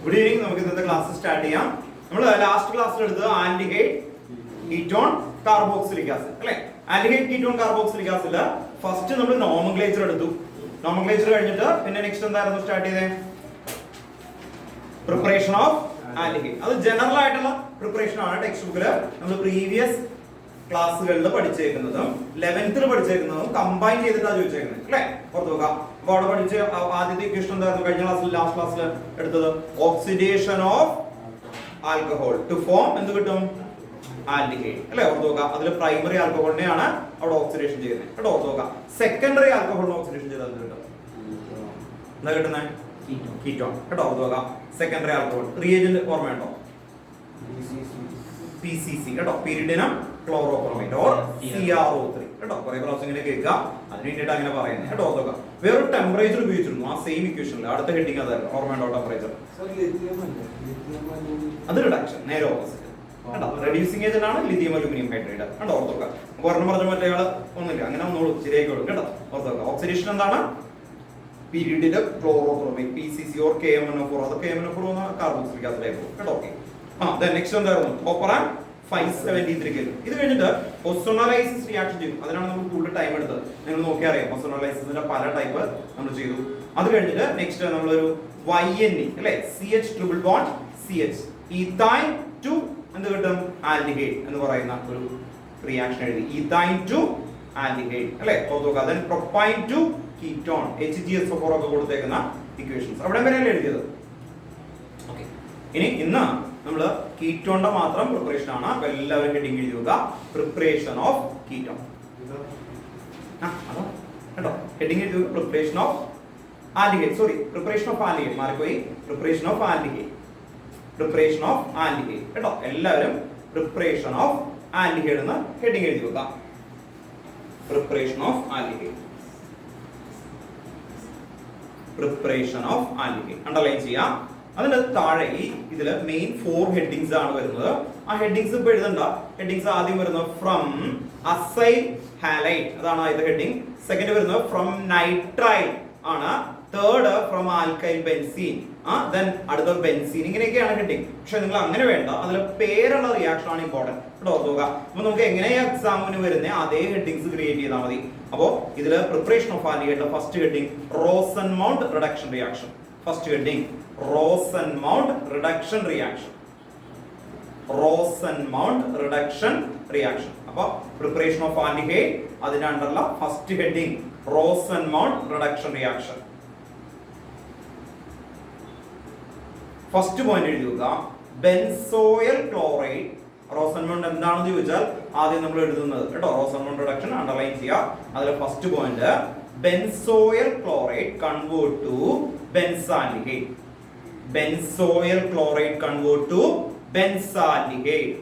Good evening. നമുക്ക് ഇന്നത്തെ class start ചെയ്യാം. നമ്മൾ ലാസ്റ്റ് ക്ലാസ്സിൽ എടുത്തത് ആൽഡിഹൈഡ് കീറ്റോൺ കാർബോക്സിലിക് ആസിഡ് അല്ലേ. Aldehyde ketone carboxylic acid first നമ്മൾ നോമൻക്ലേച്ചർ എടുത്തു. നോമൻക്ലേച്ചർ കഴിഞ്ഞിട്ട് പിന്നെ നെക്സ്റ്റ് എന്തായിരുന്നു സ്റ്റാർട്ട് ചെയ്തേ? Preparation of aldehyde. അത് ജനറൽ ആയിട്ടുള്ള പ്രിപ്പറേഷൻ ആണ്. ടെക്സ്റ്റ് ബുക്കിൽ നമ്മൾ പ്രീവിയസ് ക്ലാസ്സുകളിൽ പഠിച്ചേക്കുന്നതും 11th പഠിച്ചേക്കുന്നതും കമ്പൈൻ ചെയ്തിട്ടാണ് ചോദിച്ചേക്കുന്നത് അല്ലേ. ഓർത്ത് നോക്കാം. അപ്പൊ അവിടെ പഠിച്ച ആദ്യത്തെ ഇക്വേഷൻ എന്തായിരുന്നു? കഴിഞ്ഞ ക്ലാസ്സിൽ ലാസ്റ്റ് ക്ലാസ്സിൽ എടുത്തത് oxidation of alcohol to form എന്ത് കിട്ടും? ആൽഡിഹൈഡ് അല്ലേ. ഓർത്ത് നോക്കാം. അതിൽ പ്രൈമറി ആൽക്കഹോളിനെയാണ് അവിടെ ഓക്സിഡേഷൻ ചെയ്യുന്നത് കേട്ടോ. ഓർത്ത് നോക്കാം. സെക്കൻഡറി ആൽക്കഹോളിനെ ഓക്സിഡേഷൻ ചെയ്താൽ എന്ത് കിട്ടും? എന്താ കിട്ടുന്നത്? കീറ്റോൺ കേട്ടോ. ഓർത്ത് നോക്കാം. സെക്കൻഡറി ആൽക്കഹോൾ റിയേജന്റ് ഓർമ്മയുണ്ടോ? PCC കേട്ടോ. പീരിഡിനം ക്ലോറോബ്രോമൈഡ് ഓർ CrO3 കേട്ടോ. കുറെ പ്രാവശ്യം ഇങ്ങനെ കേൾക്കുക, അതിന് വേണ്ടിയിട്ട് അങ്ങനെ പറയുന്നത് കേട്ടോ. നോക്കാം. വേറൊരു ടെമ്പറേച്ചർ ഉപയോഗിച്ചിരുന്നു ആ സെയിം ഇക്വേഷനിൽ. അടുത്ത ഹെഡിങ് അതായിരുന്നു. ഓർമ്മയുണ്ടോ ടെമ്പറേച്ചർ? അത് റിഡക്ഷൻ, നേരെ ഓപ്പോസിറ്റ് കേട്ടോ. റെഡ്യൂസിംഗ് ഏജന്റ് ആണ് ലിഥിയം അലൂമിനിയം ഹൈഡ്രൈഡ് കേട്ടോ. ഓർത്തോക്കാം. ഒരെണ്ണം പറഞ്ഞ മറ്റേ ആള് ഒന്നുമില്ല, അങ്ങനെ ഒന്നോളൂ ശരിയായിക്കോളും കേട്ടോ. ഓർത്തോക്കാം. ഓക്സിഡേഷൻ എന്താണ്? പീരിഡിനം ക്ലോറോബ്രോമൈഡ് PCC ഓർ KMnO4. അത് KMnO4 കാർബോക്സിലിക് ആസിഡ് ആയി പോകും കേട്ടോ. ഓക്കെ. നെക്സ്റ്റ് എന്തായിരുന്നു? കോപ്പർ ആൻഡ് 573 ഇത് കഴിഞ്ഞിട്ട് ഓസോണലൈസിസ് റിയാക്ഷൻ ചെയ്തു. അതിനാണ് നമ്മൾ കൂടുതൽ ടൈം എടുത്തത്. നിങ്ങൾ നോക്കിയാൽ അറിയാം ഓസോണലൈസിസിന്റെ പല ടൈപ്പ് നമ്മൾ ചെയ്തു. അത് കഴിഞ്ഞിട്ട് നെക്സ്റ്റ് നമ്മളൊരു YNE അല്ലെ, CH triple bond CH ethyne to എന്ത് കിട്ടും? ആൽഡിഹൈഡ് എന്ന് പറയുന്ന ഒരു റിയാക്ഷൻ എഴുതി. ഈഥൈൻ ടു ആൽഡിഹൈഡ് അല്ലെ. ഓർത്തോക്കുക. Then propyne to ketone HgSO4 ഒക്കെ കൊടുത്തേക്കുന്ന ഇക്വേഷൻസ് അവിടെ വരെയല്ലേ എഴുതിയത്. ഓക്കെ. ഇനി ഇന്ന് നമ്മള് കീറ്റോണിന്റെ മാത്രം പ്രിപ്പറേഷൻ ആണ്. അപ്പൊ എല്ലാവരും ഹെഡിങ് എഴുതി വെക്കുക. പ്രിപ്പറേഷൻ ഓഫ് കീറ്റോൺ കേട്ടോ. ഹെഡിങ് എഴുതി. Preparation of aldehyde, sorry preparation of aldehyde മാറിപ്പോയി. Preparation of aldehyde, preparation of aldehyde കേട്ടോ. എല്ലാവരും പ്രിപ്പറേഷൻ ഓഫ് ആൽഡിഹൈഡ് എന്ന് ഹെഡിങ് എഴുതി വെക്കുക. Preparation of aldehyde, preparation of aldehyde underline ചെയ്യാം. അതിന്റെ താഴെ ഈ ഇതില് മെയിൻ 4 ഹെഡിങ്സ് ആണ് വരുന്നത്. ആ ഹെഡിങ്സ് ഇപ്പൊ എഴുതണ്ട. ഹെഡിങ്സ് ആദ്യം വരുന്നത് ഫ്രം അസൈൽ ഹാലൈഡ്, അതാണ് ആദ്യത്തെ ഹെഡിങ്. സെക്കൻഡ് വരുന്നത് ഫ്രം നൈട്രൈൽ ആണ്. Third from alkyl benzene. Then അടുത്ത ബെൻസീൻ. ഇങ്ങനെയൊക്കെയാണ് ഹെഡിങ്. പക്ഷെ നിങ്ങൾ അങ്ങനെ വേണ്ട. അതിൽ പേരുള്ള റിയാക്ഷൻ ആണ് ഇമ്പോർട്ടന്റ് കേട്ടോ. ഓർക്കുക. അപ്പൊ നമുക്ക് എങ്ങനെയാ എക്സാമിന് വരുന്ന അതേ ഹെഡിങ്സ് ക്രിയേറ്റ് ചെയ്താൽ മതി. അപ്പോ ഇതില് preparation of aldehyde first heading Rosenmund reduction reaction. First heading Rosenmount reduction reaction. Rosenmount reduction reaction. അപ്പോൾ preparation of aldehyde അതിന്റെ അണ്ടർല first heading Rosenmount reduction reaction. First point എഴുതുക. Benzoyl chloride. റോസൻമൗണ്ട് എന്താണെന്ന് ചോദിച്ചാൽ ആദ്യം നമ്മൾ എഴുതുന്നത് കേട്ടോ. റോസൻമൗണ്ട് റിഡക്ഷൻ അണ്ടർലൈൻ ചെയ്യുക. അതിലെ first point benzoyl chloride convert to benzaldehyde. Benzoyl chloride convert to benzaldehyde.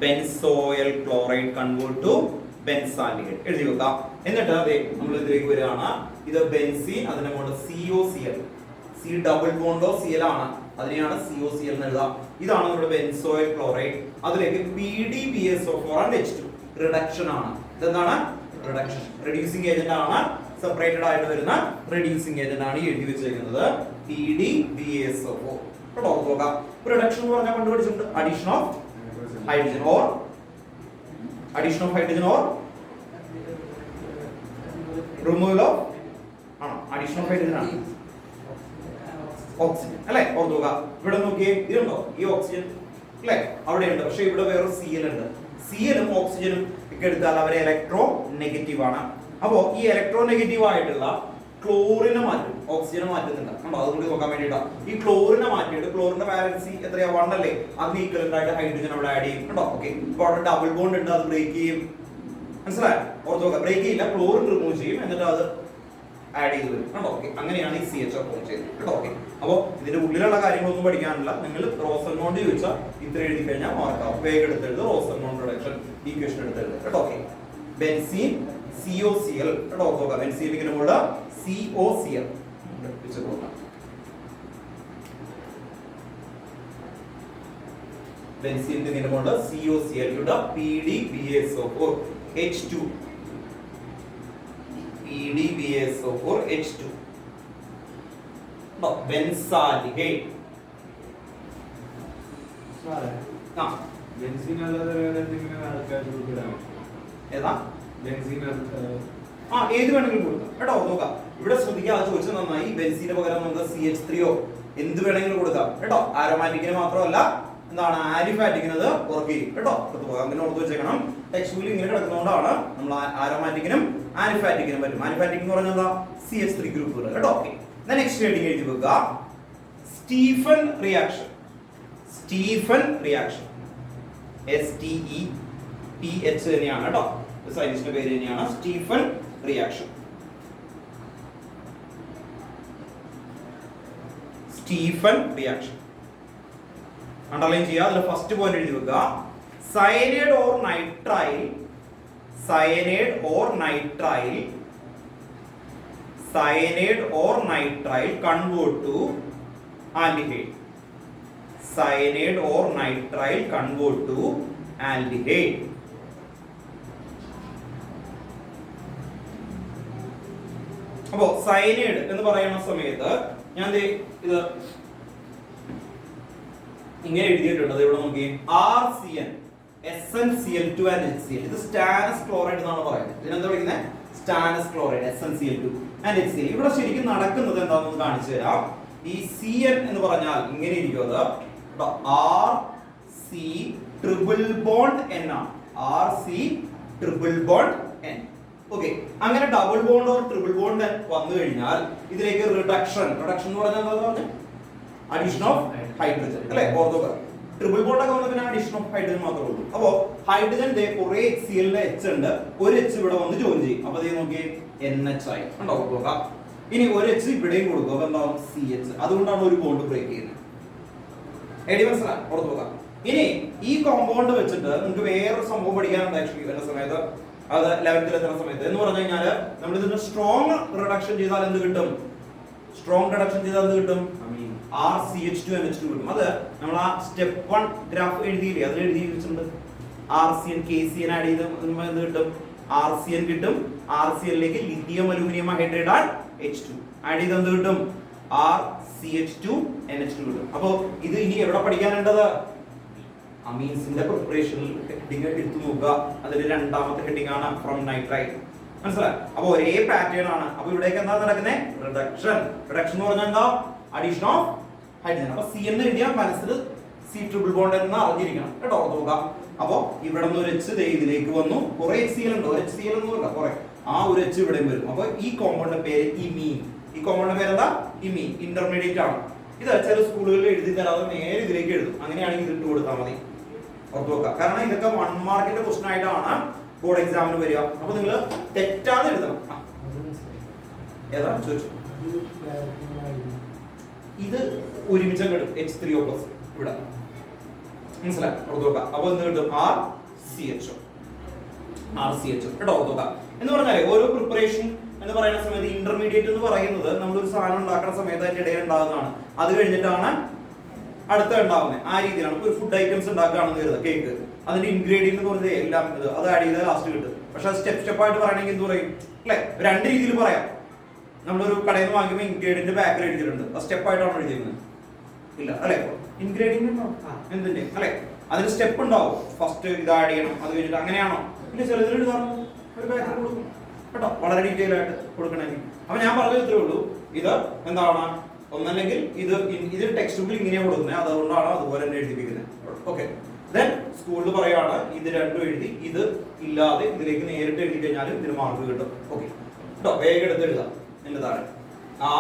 Benzoyl chloride convert to benzaldehyde എഴുതി വെക്കാം. എന്നിട്ട് അതെ നമ്മൾ ഇതിലേക്ക് വരികയാണ്. ഇത് ബെൻസീൻ, അതിന്റെ മുകളിൽ COCl, C ഡബിൾ ബോണ്ടോ Cl ആണ്. അതിനെയാണ് COCl എന്ന് എഴുതാം. ഇതാണ് നമ്മുടെ ബെൻസോയിൽ ക്ലോറൈഡ്. അതിലേക്ക് PDBSO4 and H2 റിഡക്ഷൻ ആണ്. ഇതെന്താണ്? റിഡക്ഷൻ. റെഡ്യൂസിംഗ് ഏജന്റ് ആണ്. സെപ്പറേറ്റഡ് ആയിട്ട് വരുന്ന റെഡ്യൂസിംഗ് ഏജന്റ് ആണ് എഴുതി വെച്ചിരിക്കുന്നത് PDBSO4 കേട്ടോ. നോക്കാം. റിഡക്ഷൻ എന്ന് പറഞ്ഞാൽ കണ്ടുപിടിച്ചിട്ടുണ്ട്. Addition of hydrogen or addition of hydrogen or removal of ആണോ? അഡീഷൻ ഓഫ് ഹൈഡ്രജൻ ആണ് ഓക്സിജൻ അല്ലേ. ഓർക്കുക. ഇവിടെ നോക്കിയേ, ഇതുണ്ടോ ഈ ഓക്സിജൻ അല്ലേ? അവിടെ ഉണ്ട്. പക്ഷെ ഇവിടെ വേറൊരു Cl ഉണ്ട്. Cl-ഉം ഓക്സിജനും ഒക്കെ എടുത്താൽ അവരെ ഇലക്ട്രോ നെഗറ്റീവ് ആണ്. അപ്പോ ഈ ഇലക്ട്രോ നെഗറ്റീവ് ആയിട്ടുള്ള ക്ലോറിനെ മാറ്റും, ഓക്സിജനെ മാറ്റുന്നുണ്ട് കണ്ടോ. അതുകൂടി നോക്കാൻ വേണ്ടിയിട്ടാണ്. ഈ ക്ലോറിനെ മാറ്റിയിട്ട് ക്ലോറിന്റെ വാലൻസി എത്രയാ? 1 അല്ലേ. അതിന് ഈക്വലന്റ് ആയിട്ട് ഹൈഡ്രജൻ അവിടെ ആഡ് ചെയ്യും കേട്ടോ. ഓക്കെ. അപ്പോൾ അവിടെ ഡബിൾ ബോണ്ട് ഉണ്ട്, അത് ബ്രേക്ക് ചെയ്യും. മനസ്സിലായോ? ഓർത്ത് നോക്കാം. ബ്രേക്ക് ചെയ്യില്ല, ക്ലോറിൻ റിമൂവ് ചെയ്യും, എന്നിട്ട് അത് ആഡ് ചെയ്ത് വരും കേട്ടോ. ഓക്കെ. അങ്ങനെയാണ് ഈ CHO ഫോം ചെയ്യുന്നത് കേട്ടോ. ഓക്കെ. അപ്പോൾ ഇതിന്റെ ഉള്ളിലുള്ള കാര്യങ്ങളൊന്നും പഠിക്കാനില്ല. നിങ്ങൾ റോസൻമൗണ്ട് ചോദിച്ചാൽ ഇത്ര എഴുതി കഴിഞ്ഞാൽ മാർക്കാവും. വേഗം എടുത്തെഴുത്. റോസൻമൗണ്ട് റിഡക്ഷൻ ഈക്വേഷൻ എടുത്തെഴുത് കേട്ടോ. ഓക്കെ. ബെൻസീൻ COCl കേട്ടോ. നോക്കാം. ബെൻസീനിന് മുകളിൽ COCl വെച്ച് നോക്കാം. ബെൻസീനിന് മുകളിൽ COCl ഇവിടെ PDBSO4 H2 PdBSO4 H2. Benzaldehyde. ആ ഏതാ ഏത് വേണമെങ്കിലും കൊടുക്കാം കേട്ടോ. നോക്കാം ഇവിടെ ശ്രദ്ധിക്കുക, അത് ചോദിച്ചത് നന്നായി. ബെൻസീന് പകരം നമുക്ക് CH3 എന്ത് വേണമെങ്കിലും കൊടുക്കാം കേട്ടോ. ആരോമാറ്റിക്കിന് മാത്രമല്ല എന്താണ് ആലിഫാറ്റിക്കിനത് വർക്ക് ചെയ്യും കേട്ടോ. അങ്ങനെ ഓർത്ത് വെച്ചേക്കണം. ടെക്സ്റ്റ് ബുക്കിൽ ഇങ്ങനെ കിടക്കുന്നതുകൊണ്ടാണ് നമ്മൾ ആരോമാറ്റിക്കിനും ആലിഫാറ്റിക്കിനും പറ്റും. ആലിഫാറ്റിക് എന്ന് പറഞ്ഞാൽ എന്താ CH3 ഗ്രൂപ്പുകൾ കേട്ടോ. ഓക്കെ, നെക്സ്റ്റ് ഹെഡിങ് എഴുതി വെക്കുക. Stephen reaction. Stephen reaction STEPH തന്നെയാണ് കേട്ടോ. സയൻസിന്റെ പേര് തന്നെയാണ് Stephen reaction. Stephen reaction underline ചെയ്യുക. അതിൽ ഫസ്റ്റ് പോയിന്റ് എഴുതി വെക്കുക. Cyanide or nitrile, cyanide or nitrile, cyanide or nitrile convert to aldehyde. Cyanide or nitrile convert to aldehyde. അപ്പോ സയനൈഡ് എന്ന് പറയുന്ന സമയത്ത് ഞാൻ ഇത് ഇങ്ങനെ എഴുതിയിട്ടുണ്ട്. ഇവിടെ നോക്കി RCN SnCl2 and HCl. ഇത് സ്റ്റാനസ് ക്ലോറൈഡ് എന്നാണ് പറയുന്നത്. ഇതിനെന്താ വിളിക്കുന്നത്? Stannous chloride SnCl2 and HCl. ഇവിടെ ശരിക്കും നടക്കുന്നത് എന്താണെന്ന് കാണിച്ചു തരാം. ഈ Cn എന്ന് പറഞ്ഞാൽ ഇങ്ങനെ ഇരിക്കുന്നത് RC ട്രിപ്പിൾ ബോണ്ട് N ആണ്. RC triple bond N. Okay, അങ്ങനെ double bond or triple bond വന്നു കഴിഞ്ഞാൽ ഇതിലേക്ക് റിഡക്ഷൻ എന്ന് പറഞ്ഞാൽ എന്താ? അഡീഷൻ ഓഫ് ഹൈഡ്രജൻ അല്ലെ? ഓർത്തോക ട്രിപ്പിൾ ബോണ്ട് ഒക്കെ വന്ന പിന്നെ അഡീഷൻ ഓഫ് ഹൈഡ്രജൻ മാത്രമേ ഉള്ളൂ. അപ്പോ ഹൈഡ്രജൻ കുറെ HCl ന്റെ H ഉണ്ട്, ഒരു H ഇവിടെ വന്ന് ജോയിൻ ചെയ്യും. അപ്പൊ ഇത് നോക്കിയേ NH ആയി ഉണ്ടോ? നോക്കാം. ഇനി ഒരു H ഇവിടെയും കൊടുക്കും. അപ്പൊ എന്താവും? CH. അതുകൊണ്ടാണ് ഒരു ബോണ്ട് ബ്രേക്ക് ചെയ്യുന്നത്. എടി മനസ്സിലായി? ഓർത്ത് നോക്കാം. ഇനി ഈ കോമ്പൗണ്ട് വെച്ചിട്ട് നിങ്ങൾക്ക് വേറൊരു സംഭവം പഠിക്കാനുണ്ട് ആക്ച്വലി വരുന്ന സമയത്ത്. അത് 11th എത്തുന്ന സമയത്ത് എന്ന് പറഞ്ഞു കഴിഞ്ഞാൽ നമ്മൾ ഇതിന് സ്ട്രോങ് റിഡക്ഷൻ ചെയ്താൽ എന്ത് കിട്ടും? സ്ട്രോങ് റിഡക്ഷൻ ചെയ്താൽ എന്ത് കിട്ടും? RCH2NH2 കിട്ടും. അത് നമ്മൾ ആ സ്റ്റെപ്പ് 1 ഗ്രാഫ് എഴുതിയില്ലേ, അതിൽ എഴുതി വെച്ചിട്ടുണ്ട്. RCN KCN ആഡ് ചെയ്ത് എന്ത് കിട്ടും? RCN കിട്ടും. RCN ലേക്ക് lithium aluminium hydride add H2 add ചെയ്ത് എന്ത് കിട്ടും? RCH2NH2 കിട്ടും. അപ്പോൾ ഇത് ഇനി എവിടെ പഠിക്കാനുണ്ടത്? അമീൻസിന്റെ പ്രിപ്പറേഷനിൽ ഹെഡിങ് എടുത്തു നോക്കുക. അതിൽ രണ്ടാമത്തെ ഹെഡിങ് ആണ് ഫ്രം നൈട്രൈറ്റ്. മനസ്സിലായി? അപ്പൊ ഒരേ പാറ്റേൺ ആണ്. അപ്പൊ ഇവിടേക്ക് എന്താ നടക്കുന്നത്? റിഡക്ഷൻ. റിഡക്ഷൻ എന്ന് പറഞ്ഞാൽ എന്താ? Addition of hydrogen. അപ്പൊ C എന്ന് എഴുതിയാൽ മനസ്സിൽ C ട്രിപ്പിൾ ബോണ്ട് എന്ന് അറിഞ്ഞിരിക്കണം കേട്ടോ. നോക്കുക. അപ്പൊ ഇവിടെ നിന്ന് ഒരു H ഇതിലേക്ക് വന്നു. കുറെ HCl ഉണ്ട്. ഒരു HCl ഒന്നുമില്ല, കുറെ. ആ ഒരു H ഇവിടെയും വരും. അപ്പൊ ഈ കോമ്പൗണ്ടിന്റെ പേര് ഇമീൻ. ഈ കോമ്പൗണ്ടിന്റെ പേര് എന്താ? ഇമീൻ. ഇന്റർമീഡിയറ്റ് ആണ്. ഇത് ചില സ്കൂളുകളിൽ എഴുതി തരാതെ നേരെ ഇതിലേക്ക് എഴുതും. അങ്ങനെയാണെങ്കിൽ ഇത് ഇട്ട് കൊടുത്താൽ മതി. ഓർത്ത് വെക്കുക. കാരണം ഇതൊക്കെ 1 മാർക്കിന്റെ ക്വസ്റ്റൻ ആയിട്ടാണ് ബോർഡ് എക്സാമിന് വരിക. അപ്പൊ നിങ്ങൾ തെറ്റാതെ എഴുതണം. ഏതാ ചോദിച്ചു? ഇത് ഒരുമിച്ച് കിട്ടും H3O+ ഇവിടെ. മനസ്സിലായി? ഓർത്ത് വെക്കുക. അപ്പൊ എന്ത് കിട്ടും? RCHO കേട്ടോ. ഓർത്ത് വെക്കുക. എന്ന് പറഞ്ഞാലേ ഓരോ പ്രിപ്പറേഷൻ എന്ന് പറയുന്ന സമയത്ത് ഇന്റർമീഡിയറ്റ് എന്ന് പറയുന്നത് നമ്മളൊരു സാധനം ഉണ്ടാക്കുന്ന സമയത്ത് അതിന്റെ ഇടയിൽ ഉണ്ടാകുന്നതാണ്. അത് കഴിഞ്ഞിട്ടാണ് അടുത്ത ഉണ്ടാവുന്നത്. ആ രീതിയിലാണ്. ഒരു ഫുഡ് ഐറ്റംസ് ഉണ്ടാക്കുകയാണെന്ന് കരുതുക, കേക്ക്. അതിന്റെ ഇൻഗ്രീഡിയന്റ് എന്ന് പറയുന്നത് എല്ലാം അത് ആഡ് ചെയ്താൽ ലാസ്റ്റ് കിട്ടും. പക്ഷെ അത് സ്റ്റെപ്പ് ആയിട്ട് പറയണമെങ്കിൽ എന്ത് പറയും അല്ലെ? രണ്ട് രീതിയിൽ പറയാം. നമ്മളൊരു കടയിൽ നിന്ന് വാങ്ങിക്കുമ്പോൾ ഇൻഗ്രീഡിയന്റ് ബാക്കിൽ എഴുതിയിട്ടുണ്ട്. അത് സ്റ്റെപ്പ് ആയിട്ടാണ് എഴുതിയിരുന്നത്? ഇല്ല അല്ലെ? ഇൻഗ്രീഡിയന്റ് എന്തിന്റെ അല്ലെ? അതിന് സ്റ്റെപ്പ് ഉണ്ടാവും. ഫസ്റ്റ് ഇത് ആഡ് ചെയ്യണം, അത് കഴിഞ്ഞിട്ട് അങ്ങനെയാണോ? ഇല്ല, ചിലതിൽ എഴുതാറുണ്ട്. ഒരു ബാക്കിൽ കൊടുക്കും കേട്ടോ, വളരെ ഡീറ്റെയിൽ ആയിട്ട് കൊടുക്കണമെങ്കിൽ. അപ്പൊ ഞാൻ പറഞ്ഞത് ഇത്രേ ഉള്ളൂ. ഇത് എന്താണ്? ഒന്നല്ലെങ്കിൽ ഇത് ടെക്സ്റ്റ് ബുക്കിൽ ഇങ്ങനെയാണ് കൊടുക്കുന്നത്, അതുകൊണ്ടാണ് അതുപോലെ തന്നെ എഴുതിപ്പിക്കുന്നത്. ഓക്കെ, ദെൻ സ്കൂളിൽ പറയാണ് ഇത് രണ്ടും എഴുതി, ഇത് ഇല്ലാതെ ഇതിലേക്ക് നേരിട്ട് എഴുതി കഴിഞ്ഞാലും ഇതിന് മാർക്ക് കിട്ടും. ഓക്കെ കേട്ടോ, വേഗം എടുത്ത് എഴുതാം. എന്റെ താഴെ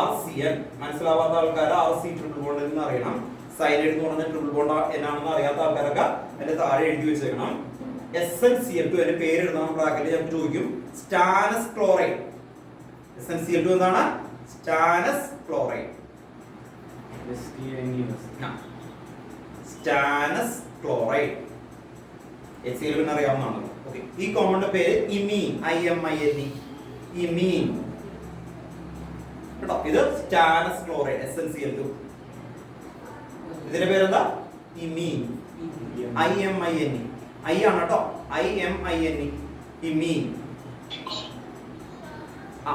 RCN മനസ്സിലാവാത്ത ആൾക്കാർ RC ട്രിപ്പിൾ ബോണ്ട് എന്ന് അറിയണം. സൈനൈഡ് എന്ന് പറഞ്ഞ ട്രിപ്പിൾ ബോണ്ട് എന്നാണെന്ന് അറിയാത്ത ആൾക്കാരൊക്കെ എന്റെ താഴെ എഴുതി വെച്ചേക്കണം. SnCl2 എന്റെ പേര് എഴുതാൻ ബ്രാക്കറ്റിൽ ഞാൻ ചോദിക്കും. Stannous chloride. SnCl2 എന്താണ്? Stannous chloride. Stannous chloride. HCl പിന്നെ അറിയാവുന്നതാണ്. ഓക്കെ, ഈ കോമ്പൗണ്ടിന്റെ പേര് ഇമീൻ. IMINE. ഇമീൻ കേട്ടോ. ഇത് സ്റ്റാനസ് ക്ലോറൈഡ് SnCl2. ഇതിന്റെ പേരെന്താ? ഇമീൻ. IMINE. I ആണ് കേട്ടോ. IMINE. ഇമീൻ. ആ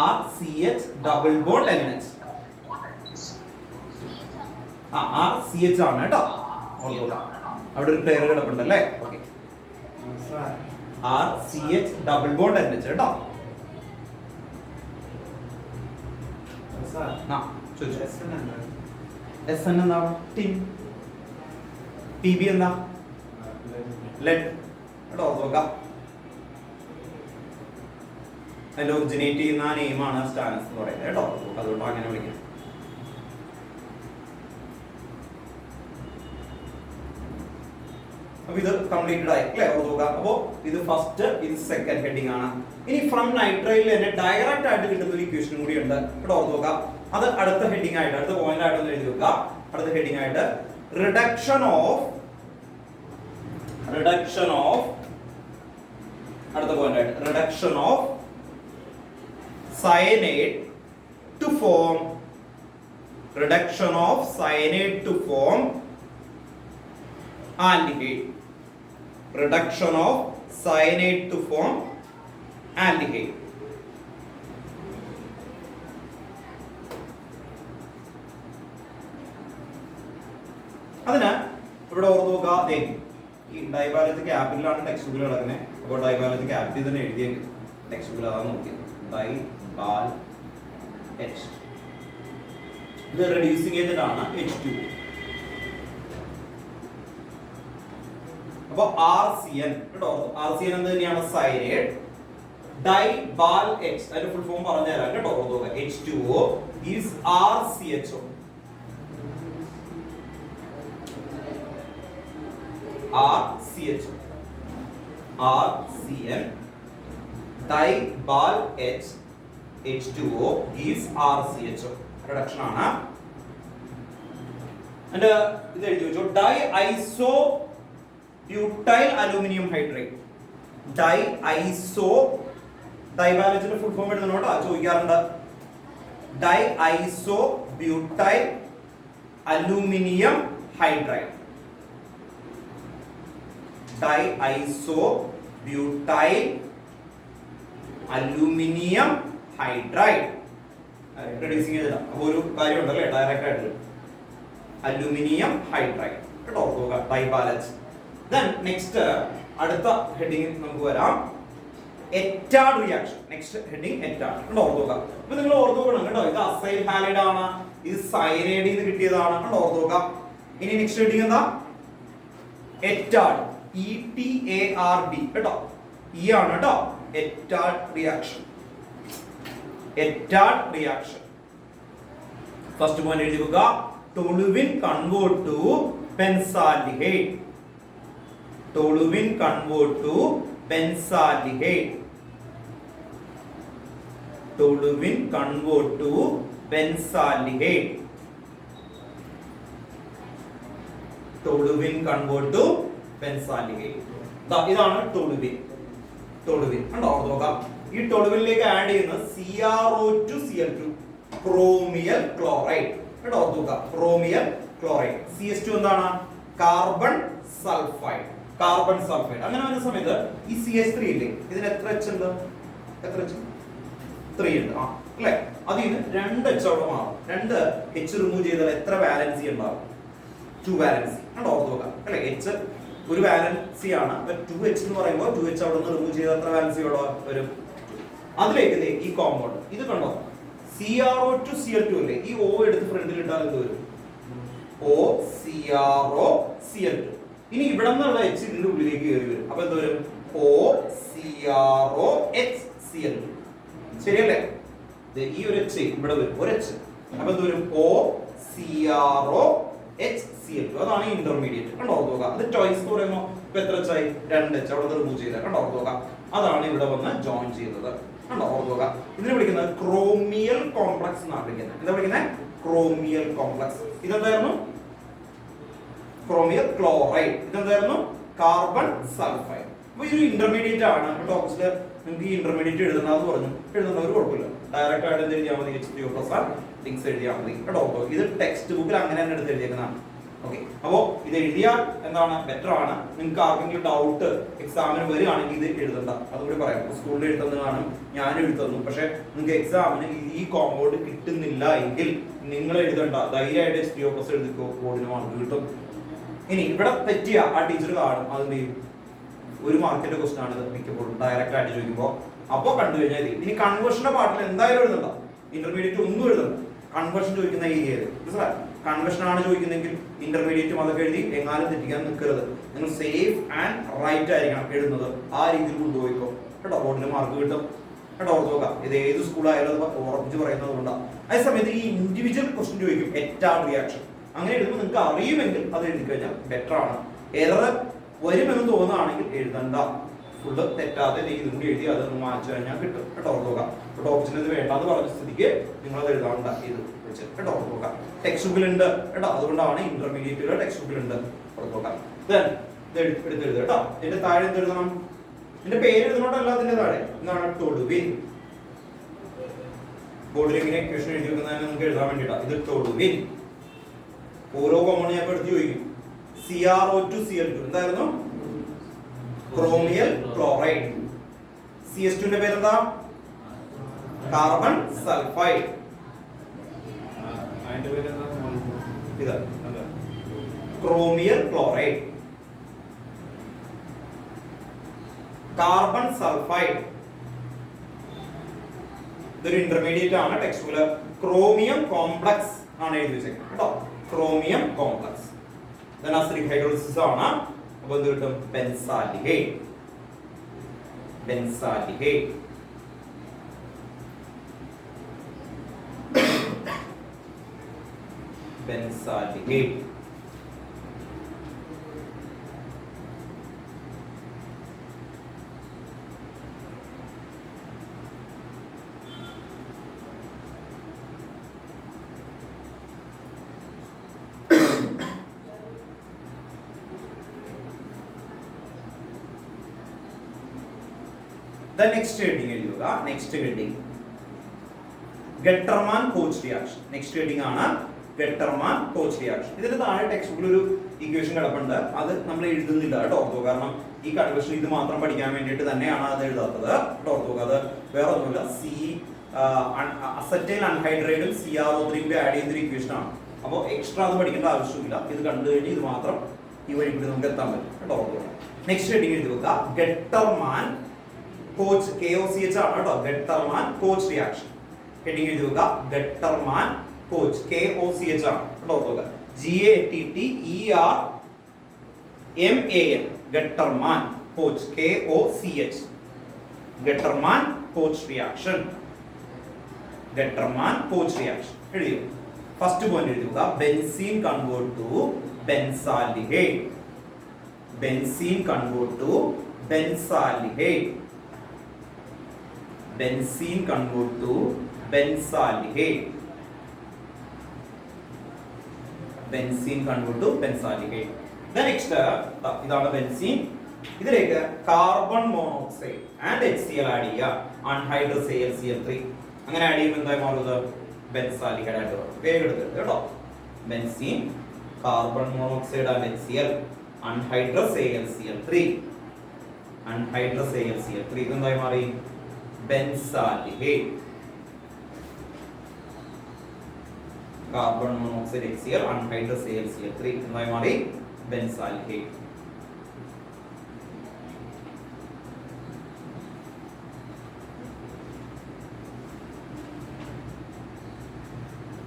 RCH double bond NH. RCH ആണ് കേട്ടോ. അവിടെ ഒരു പെയർ കിടപ്പുണ്ടല്ലേ. Okay, RCH double bond NH കേട്ടോ. SN എന്താ? ടിൻ. PB എന്താ? ലെഡ് കേട്ടോ. നോക്കാം, അതിൽ ഒറിജിനേറ്റ് ചെയ്യുന്ന നെയിമാണ് സ്റ്റാനസ് എന്ന് പറയുന്നത് കേട്ടോ. അതുകൊണ്ട് അങ്ങനെ വിളിക്കാം. അപ്പൊ ഇത് കംപ്ലീറ്റഡ് ആയി അല്ലേ? ഓർക്കുക. അപ്പോ ഇത് ഫസ്റ്റ്, ഇത് സെക്കൻഡ് ഹെഡിങ് ആണ്. ഇനി ഫ്രം നൈട്രൈലിൽ തന്നെ ഡയറക്റ്റ് ആയിട്ട് കിട്ടുന്ന ഒരു ഇക്വേഷൻ കൂടി ഉണ്ട് കേട്ടോ. ഓർക്കുക, അത് അടുത്ത ഹെഡിങ് ആയിട്ട്, അടുത്ത പോയിന്റ് ആയിട്ട് ഒന്ന് എഴുതി വെക്കുക. അടുത്ത ഹെഡിങ് ആയിട്ട് റിഡക്ഷൻ ഓഫ് അടുത്ത പോയിന്റ് ആയിട്ട് reduction of cyanide to form aldehyde. Reduction of cyanide to form aldehyde. അതിന് ഇവിടെ ഓർത്ത് നോക്കുക, ഈ ഡൈബാലത്ത് ക്യാപിറ്റലാണ് ടെക്സ്റ്റ് ബുക്കിൽ കിടക്കുന്നത്. അപ്പോൾ ഡൈബാലത്ത് ക്യാപിറ്റൽ തന്നെ എഴുതിയ ടെക്സ്റ്റ് ബുക്കിൽ അതാണ് നോക്കിയത്. DIBAL H. ഇത് റെഡ്യൂസിംഗ് ഏജന്റ് ആണ് H2. അപ്പോൾ RCN കേട്ടോ. RCN എന്ത് തന്നെയാണ്? സയനൈഡ്. ഡൈബാൽ H, അതിന്റെ ഫുൾ ഫോം പറഞ്ഞു തരാം കേട്ടോ. ഓർക്കുക, H2O is RCHO. RCN ഡൈബാൽ H H2O is RCHO. Reduction ആണ്. ഇത് എഴുതി വെച്ചോ. Di iso butyl aluminium hydrate. ഡൈബാലത്തിന്റെ ഫുൾ ഫോം എഴുതണോട്ടോ, ചോദിക്കാറുണ്ട്. Di iso butyl aluminium hydride. Di iso butyl aluminium hydride. Reducing ചെയ്തിടാം. അപ്പോൾ ഒരു കാര്യം ഉണ്ടല്ലേ, ഡയറക്റ്റ് ആയിട്ട് അലൂമിനിയം ഹൈഡ്രൈഡ് കേട്ടോ. ഡൈബാലറ്റ്. ദെൻ നെക്സ്റ്റ് അടുത്ത ഹെഡിങ് നമുക്ക് വരാം, എറ്റാഡ് റിയാക്ഷൻ. നെക്സ്റ്റ് ഹെഡിങ് എറ്റാഡ് കേട്ടോ. ഓർക്കുക. അപ്പൊ നിങ്ങൾ ഓർത്ത് നോക്കണം കേട്ടോ, ഇത് അസൈൽ ഹാലൈഡ് ആണ്, ഇത് സൈനൈഡിൽ നിന്ന് കിട്ടിയതാണ് കേട്ടോ. ഓർക്കുക. ഇനി നെക്സ്റ്റ് ഹെഡിങ് എന്താ? എറ്റാഡ്. ETARD കേട്ടോ. E ആണ് കേട്ടോ. എറ്റാഡ് റിയാക്ഷൻ. എറ്റാഡ് റിയാക്ഷൻ. ഫസ്റ്റ് പോയിന്റ് എഴുതി വെക്കുക. Toluene convert to benzaldehyde. Toluene convert to benzaldehyde. Toluene convert to benzaldehyde. Toluene convert to benzaldehyde. ഇതാണ് ടോളുവിൻ. ടോളുവിൻ കണ്ടോ. നോക്കാം, ഈ ടോളുവിനിലേക്ക് ആഡ് ചെയ്യുന്ന CrO2Cl2 ക്രോമിയൽ ക്ലോറൈഡ് കേട്ടോ. നോക്കാം, ക്രോമിയൽ ക്ലോറൈഡ്. CH2 എന്താണ്? Carbon sulphide. Carbon sulphide. അങ്ങനെ വരുന്ന സമയത്ത് ഈ CH3 ഇല്ലേ, ഇതിന് എത്ര H ഉണ്ട്? എത്ര H? 3 ഉണ്ട്. അല്ലേ? അതിൽ നിന്ന് 2 H അവിടെ മാറും. 2 H റിമൂവ് ചെയ്താൽ എത്ര വാലൻസി ഉണ്ടാവും? 2 വാലൻസി കണ്ടോ. നോക്കാം അല്ലേ. H ഒരു വാലൻസി ആണ്. 2H എന്ന് പറയുമ്പോൾ 2H അവിടെ നിന്ന് റിമൂവ് ചെയ്താൽ എത്ര വാലൻസി വരും? അതിലേക്ക് ഈ കോമ്പൗണ്ട് ഇത് കണ്ടോ, CrO2Cl2 അല്ലേ. ഈ O എടുത്ത് ഫ്രണ്ടിൽ ഇട്ടാൽ എന്ത് വരും? OCrOCl2. ഇനി ഇവിടെ നിന്നുള്ള H ഇതിന്റെ ഉള്ളിലേക്ക് കയറി വരും. അപ്പൊ എന്ത് വരും? OCrOHCl2. ശരിയല്ലേ? ഈ ഒരു H ഇവിടെ വരും, ഒരു H. അപ്പൊ എന്ത് വരും? OCrOHCl2. അതാണ് ഇന്റർമീഡിയറ്റ് കണ്ടോ. നോക്കുക, അത് ചോയ്സ് എന്ന് പറയുമ്പോൾ ഇപ്പൊ എത്ര H ആയി? 2 H അവിടെ റിമൂവ് ചെയ്ത കണ്ടോ. നോക്കുക, അതാണ് ഇവിടെ വന്ന് ജോയിൻ ചെയ്തത് കണ്ടോ. ഓർക്കുക, ഇതിനെ വിളിക്കുന്നത് ക്രോമിയൽ കോംപ്ലക്സ് എന്നാണ് വിളിക്കുന്നത്. എന്താ വിളിക്കുന്നത്? Chromyl complex. ഇതെന്തായിരുന്നു? Chromyl chloride. ഇതെന്തായിരുന്നു? Carbon sulphide. അപ്പൊ ഇതൊരു ഇന്റർമീഡിയറ്റ് ആണ് കേട്ടോ. നിങ്ങൾക്ക് ഈ ഇന്റർമീഡിയറ്റ് എഴുതണമെന്ന് പറഞ്ഞു, എഴുതുന്നവർ കുഴപ്പമില്ല. ഡയറക്റ്റ് ആയിട്ട് എന്ത് എഴുതിയാൽ മതി? H3O+ തിങ്സ് എഴുതിയാൽ മതി കേട്ടോ. ഇത് ടെക്സ്റ്റ് ബുക്കിൽ അങ്ങനെ തന്നെ എടുത്ത് എഴുതിയേക്കുന്നതാണ്. ഓക്കെ, അപ്പോ ഇത് എഴുതിയാൽ എന്താണ് ബെറ്റർ ആണ്. നിങ്ങൾക്ക് ആർക്കെങ്കിലും ഡൗട്ട് എക്സാമിന് വരികയാണെങ്കിൽ ഇത് എഴുതണ്ട, അതുകൂടി പറയാം. സ്കൂളിൽ എഴുതുന്നതാണ്, ഞാൻ എഴുതുന്നു. പക്ഷെ നിങ്ങൾക്ക് എക്സാമിന് ഈ കോമ്പൗണ്ട് കിട്ടുന്നില്ല എങ്കിൽ നിങ്ങൾ എഴുതണ്ട, ധൈര്യമായിട്ട് STOPS എഴുതിക്കോ, ബോർഡിന് മാർക്ക് കിട്ടും. ഇനി ഇവിടെ തെറ്റിയ ആ ടീച്ചർ കാണും, അതെന്ത് ചെയ്യും? 1 മാർക്കിന്റെ ക്വസ്റ്റൻ ആണ് ഇത് മിക്കപ്പോഴും ഡയറക്റ്റ് ആയിട്ട് ചോദിക്കുമ്പോൾ. അപ്പോൾ കണ്ടു കഴിഞ്ഞാൽ ഇനി കൺവേർഷന്റെ പാർട്ടിൽ എന്തായാലും എഴുതണ്ട, ഇന്റർമീഡിയറ്റ് ഒന്നും എഴുതണ്ട. കൺവേർഷൻ ചോദിക്കുന്ന ഏരിയയിൽ കൺവേർഷൻ ആണ് ചോദിക്കുന്നെങ്കിൽ ഇന്റർമീഡിയറ്റും അതൊക്കെ എഴുതി എങ്ങാനും തെറ്റിക്കാൻ നിൽക്കരുത്. നിങ്ങൾ സേഫ് ആൻഡ് റൈറ്റ് ആയിരിക്കണം എഴുതുന്നത്. ആ രീതിയിൽ കൊണ്ടുപോയിക്കോ കേട്ടോ, ബോർഡിന് മാർക്ക് കിട്ടും കേട്ടോ. ഓർത്ത് നോക്കാം, ഇത് ഏത് സ്കൂളായാലും അത് ഉറപ്പിച്ച് പറയുന്നത് കൊണ്ടാണ്. അതേ സമയത്ത് ഈ ഇൻഡിവിജ്വൽ ക്വസ്റ്റൻ ചോദിക്കും, എറ്റാർഡ് റിയാക്ഷൻ. അങ്ങനെ എഴുതുമ്പോൾ നിങ്ങൾക്ക് അറിയുമെങ്കിൽ അത് എഴുതി കഴിഞ്ഞാൽ ബെറ്റർ ആണ്. ഏറെ വരുമെന്ന് തോന്നുകയാണെങ്കിൽ എഴുതണ്ട, ഫുള്ള് തെറ്റാതെ ഇതും കൂടി എഴുതി അതൊന്ന് മാറ്റി കഴിഞ്ഞാൽ കിട്ടും കേട്ടോ. ഓർത്ത് നോക്കാം, ടോപ്സിന് ഇത് വേണ്ടാന്ന് പറഞ്ഞ സ്ഥിതിക്ക് നിങ്ങൾ അത് എഴുതാണ്ട ഇത് വെച്ച് കേട്ടോ. ഓർത്ത് നോക്കാം, ടെക്സ്റ്റ് ബുക്കിലുണ്ട് കേട്ടോ, അതുകൊണ്ടാണ് ഇന്റർമീഡിയറ്റ് ടെക്സ്റ്റ് ബുക്കിലുണ്ട്. ഓർത്ത് നോക്കാം. ഇത് എടുത്തെഴുതുക കേട്ടോ. ഇതിന്റെ താഴെ എന്ത് എഴുതണം? ഇതിന്റെ പേര് എഴുതുന്നോണ്ടല്ല, അതിന്റെ താഴെ എന്താണ്? തൊടുവിൻ. ബോർഡിൽ ഇങ്ങനെ ഇക്വേഷൻ എഴുതി വെക്കുന്നതിന് നിങ്ങൾക്ക് എഴുതാൻ വേണ്ടിയിട്ടാണ്. ഇത് തൊടുവിൻ. ഓരോ കോമൺ ഞാൻ എടുത്ത് ചോദിക്കും. CrO2 Cl2 എന്തായിരുന്നു? ക്രോമിയൽ ക്ലോറൈഡ്. CH2 ന്റെ പേരെന്താ? Carbon sulphide. അതിന്റെ പേരെന്താ? ഇതാ ക്രോമിയൽ ക്ലോറൈഡ്, കാർബൺ സൾഫൈഡ്. ഇതൊരു ഇന്റർമീഡിയറ്റ് ആണ്, ടെക്സ്റ്റ് ബുക്കിൽ ക്രോമിയം കോംപ്ലക്സ് ആണ് എഴുതി വെച്ചേക്കുന്നത് കേട്ടോ. ക്രോമിയം കോംപ്ലക്സ് അസിഡിക് ഹൈഡ്രോളിസിസ് ആണ്. അപ്പൊ എന്ത് കിട്ടും? Benzaldehyde. Benzaldehyde. Benzaldehyde. The next heading എഴുതുക. Next heading Gattermann Koch reaction. Next heading ആണ് ഗട്ടർമാൻ കോച്ച് റിയാക്ഷൻ. ഇതിന് താഴെ ടെക്സ്റ്റ് ബുക്കിൽ ഒരു ഇക്വേഷൻ കിടപ്പുണ്ട്, അത് നമ്മൾ എഴുതുന്നില്ല കേട്ടോ. ഓർത്തോ, കാരണം ഈ കൺവേർഷൻ ഇത് മാത്രം പഠിക്കാൻ വേണ്ടിയിട്ട് തന്നെയാണ് അത് എഴുതാത്തത് കേട്ടോ. ഓർത്തോ, അത് വേറെ ഒന്നുമില്ല. അസറ്റൈൽ അൺഹൈഡ്രേറ്റും CrO3 കൂടി ആഡ് ചെയ്യുന്ന ഇക്വേഷൻ ആണ്. അപ്പോൾ എക്സ്ട്രാ അത് പഠിക്കേണ്ട ആവശ്യമില്ല. ഇത് കണ്ടു കഴിഞ്ഞ് ഇത് മാത്രം ഈ വഴി കൂടി നമുക്ക് എത്താൻ പറ്റും കേട്ടോ. ഓർത്തോ, നെക്സ്റ്റ് ഹെഡിങ് എഴുതി വെക്കുക. ഗട്ടർമാൻ കോച്ച്, KOCH ആണ് കേട്ടോ. Gattermann Koch reaction. ഹെഡിങ് എഴുതി വെക്കുക. ഗട്ടർമാൻ കോച്ച്, KOCH ആണ് കേട്ടോ. ഓർക്കുക, GATTERMAN. Gattermann Koch, KOCH. Gattermann Koch reaction. Gattermann Koch reaction എഴുതിയോ? ഫസ്റ്റ് പോയിന്റ് എഴുതി വെക്കുക. Benzene convert to benzaldehyde. Benzene convert to benzaldehyde. Benzene convert to benzaldehyde. Benzene convert to benzaldehyde. The next ഇതാണ് benzene. ഇതിലേക്ക് carbon monoxide and HCl add ചെയ്യുക. Anhydrous AlCl3 അങ്ങനെ add ചെയ്യുമ്പോൾ എന്തായി മാറുന്നത്? ബെൻസാൽഡിഹൈഡ് ആയിട്ട് മാറും. വേഗം എടുക്കരുത് കേട്ടോ. Benzene, carbon monoxide and HCl, anhydrous AlCl3. Anhydrous AlCl3 ഇതെന്തായി മാറി? Benzaldehyde. Carbon monoxide HCl, anhydrous AlCl3 എന്തായി മാറി? ബെൻസാൽഡിഹൈഡ്.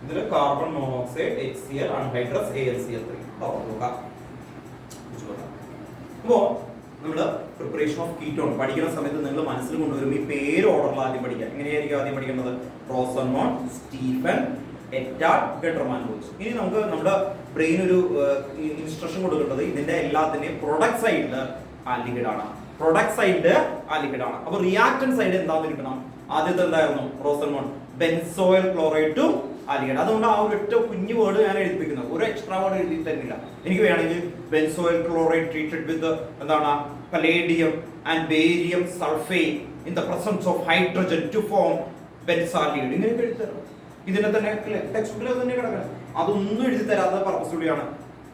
ഇതിൽ carbon monoxide HCl, anhydrous AlCl3. അപ്പോൾ നമ്മള് പ്രിപ്പറേഷൻ ഓഫ് കീറ്റോൺ പഠിക്കുന്ന സമയത്ത് നിങ്ങൾ മനസ്സിൽ കൊണ്ടുവരും ഈ പേര് ഓർഡറിൽ ആദ്യം പഠിക്കുക. എങ്ങനെയായിരിക്കും ആദ്യം പഠിക്കേണ്ടത്? റോസൻമോൺ, സ്റ്റീഫൻ, എറ്റാർഡ്, ഗട്ടർമാൻ കോച്ച്. ഇനി നമുക്ക് നമ്മുടെ ബ്രെയിൻ ഒരു ഇൻസ്ട്രക്ഷൻ കൊടുക്കേണ്ടത് ഇതിന്റെ എല്ലാത്തിന്റെയും പ്രൊഡക്റ്റ് സൈഡില് ആൽഡിഹൈഡ് ആണ്. പ്രൊഡക്റ്റ് സൈഡ് ആൽഡിഹൈഡ് ആണ്. അപ്പൊ റിയാക്ടന്റ് സൈഡ് എന്താണെന്ന് കിട്ടണം? ആദ്യത്തെ എന്തായിരുന്നു? റോസൻമോൺ, ബെൻസോയിൽ ക്ലോറൈഡ് ടു ആൽഡിഹൈഡ്. അതുകൊണ്ട് ആ ഒരു ഒറ്റ കുഞ്ഞു വേർഡ് ഞാൻ എഴുതിപ്പിക്കുന്നത്, ഒരു എക്സ്ട്രാ വേർഡ് എഴുതി തരുന്നില്ല. എനിക്ക് വേണമെങ്കിൽ ബെൻസോയിൽ ക്ലോറൈഡ് ട്രീറ്റഡ് വിത്ത് എന്താണ് palladium and barium sulphate in the presence of hydrogen to form benzaldehyde ഇങ്ങനെ എഴുതി തരാം. ഇതിനെ തന്നെ ടെക്സ്റ്റ് ബുക്കിൽ തന്നെ കിടക്കണം. അതൊന്നും എഴുതി തരാത്ത പർപ്പസ് കൂടിയാണ്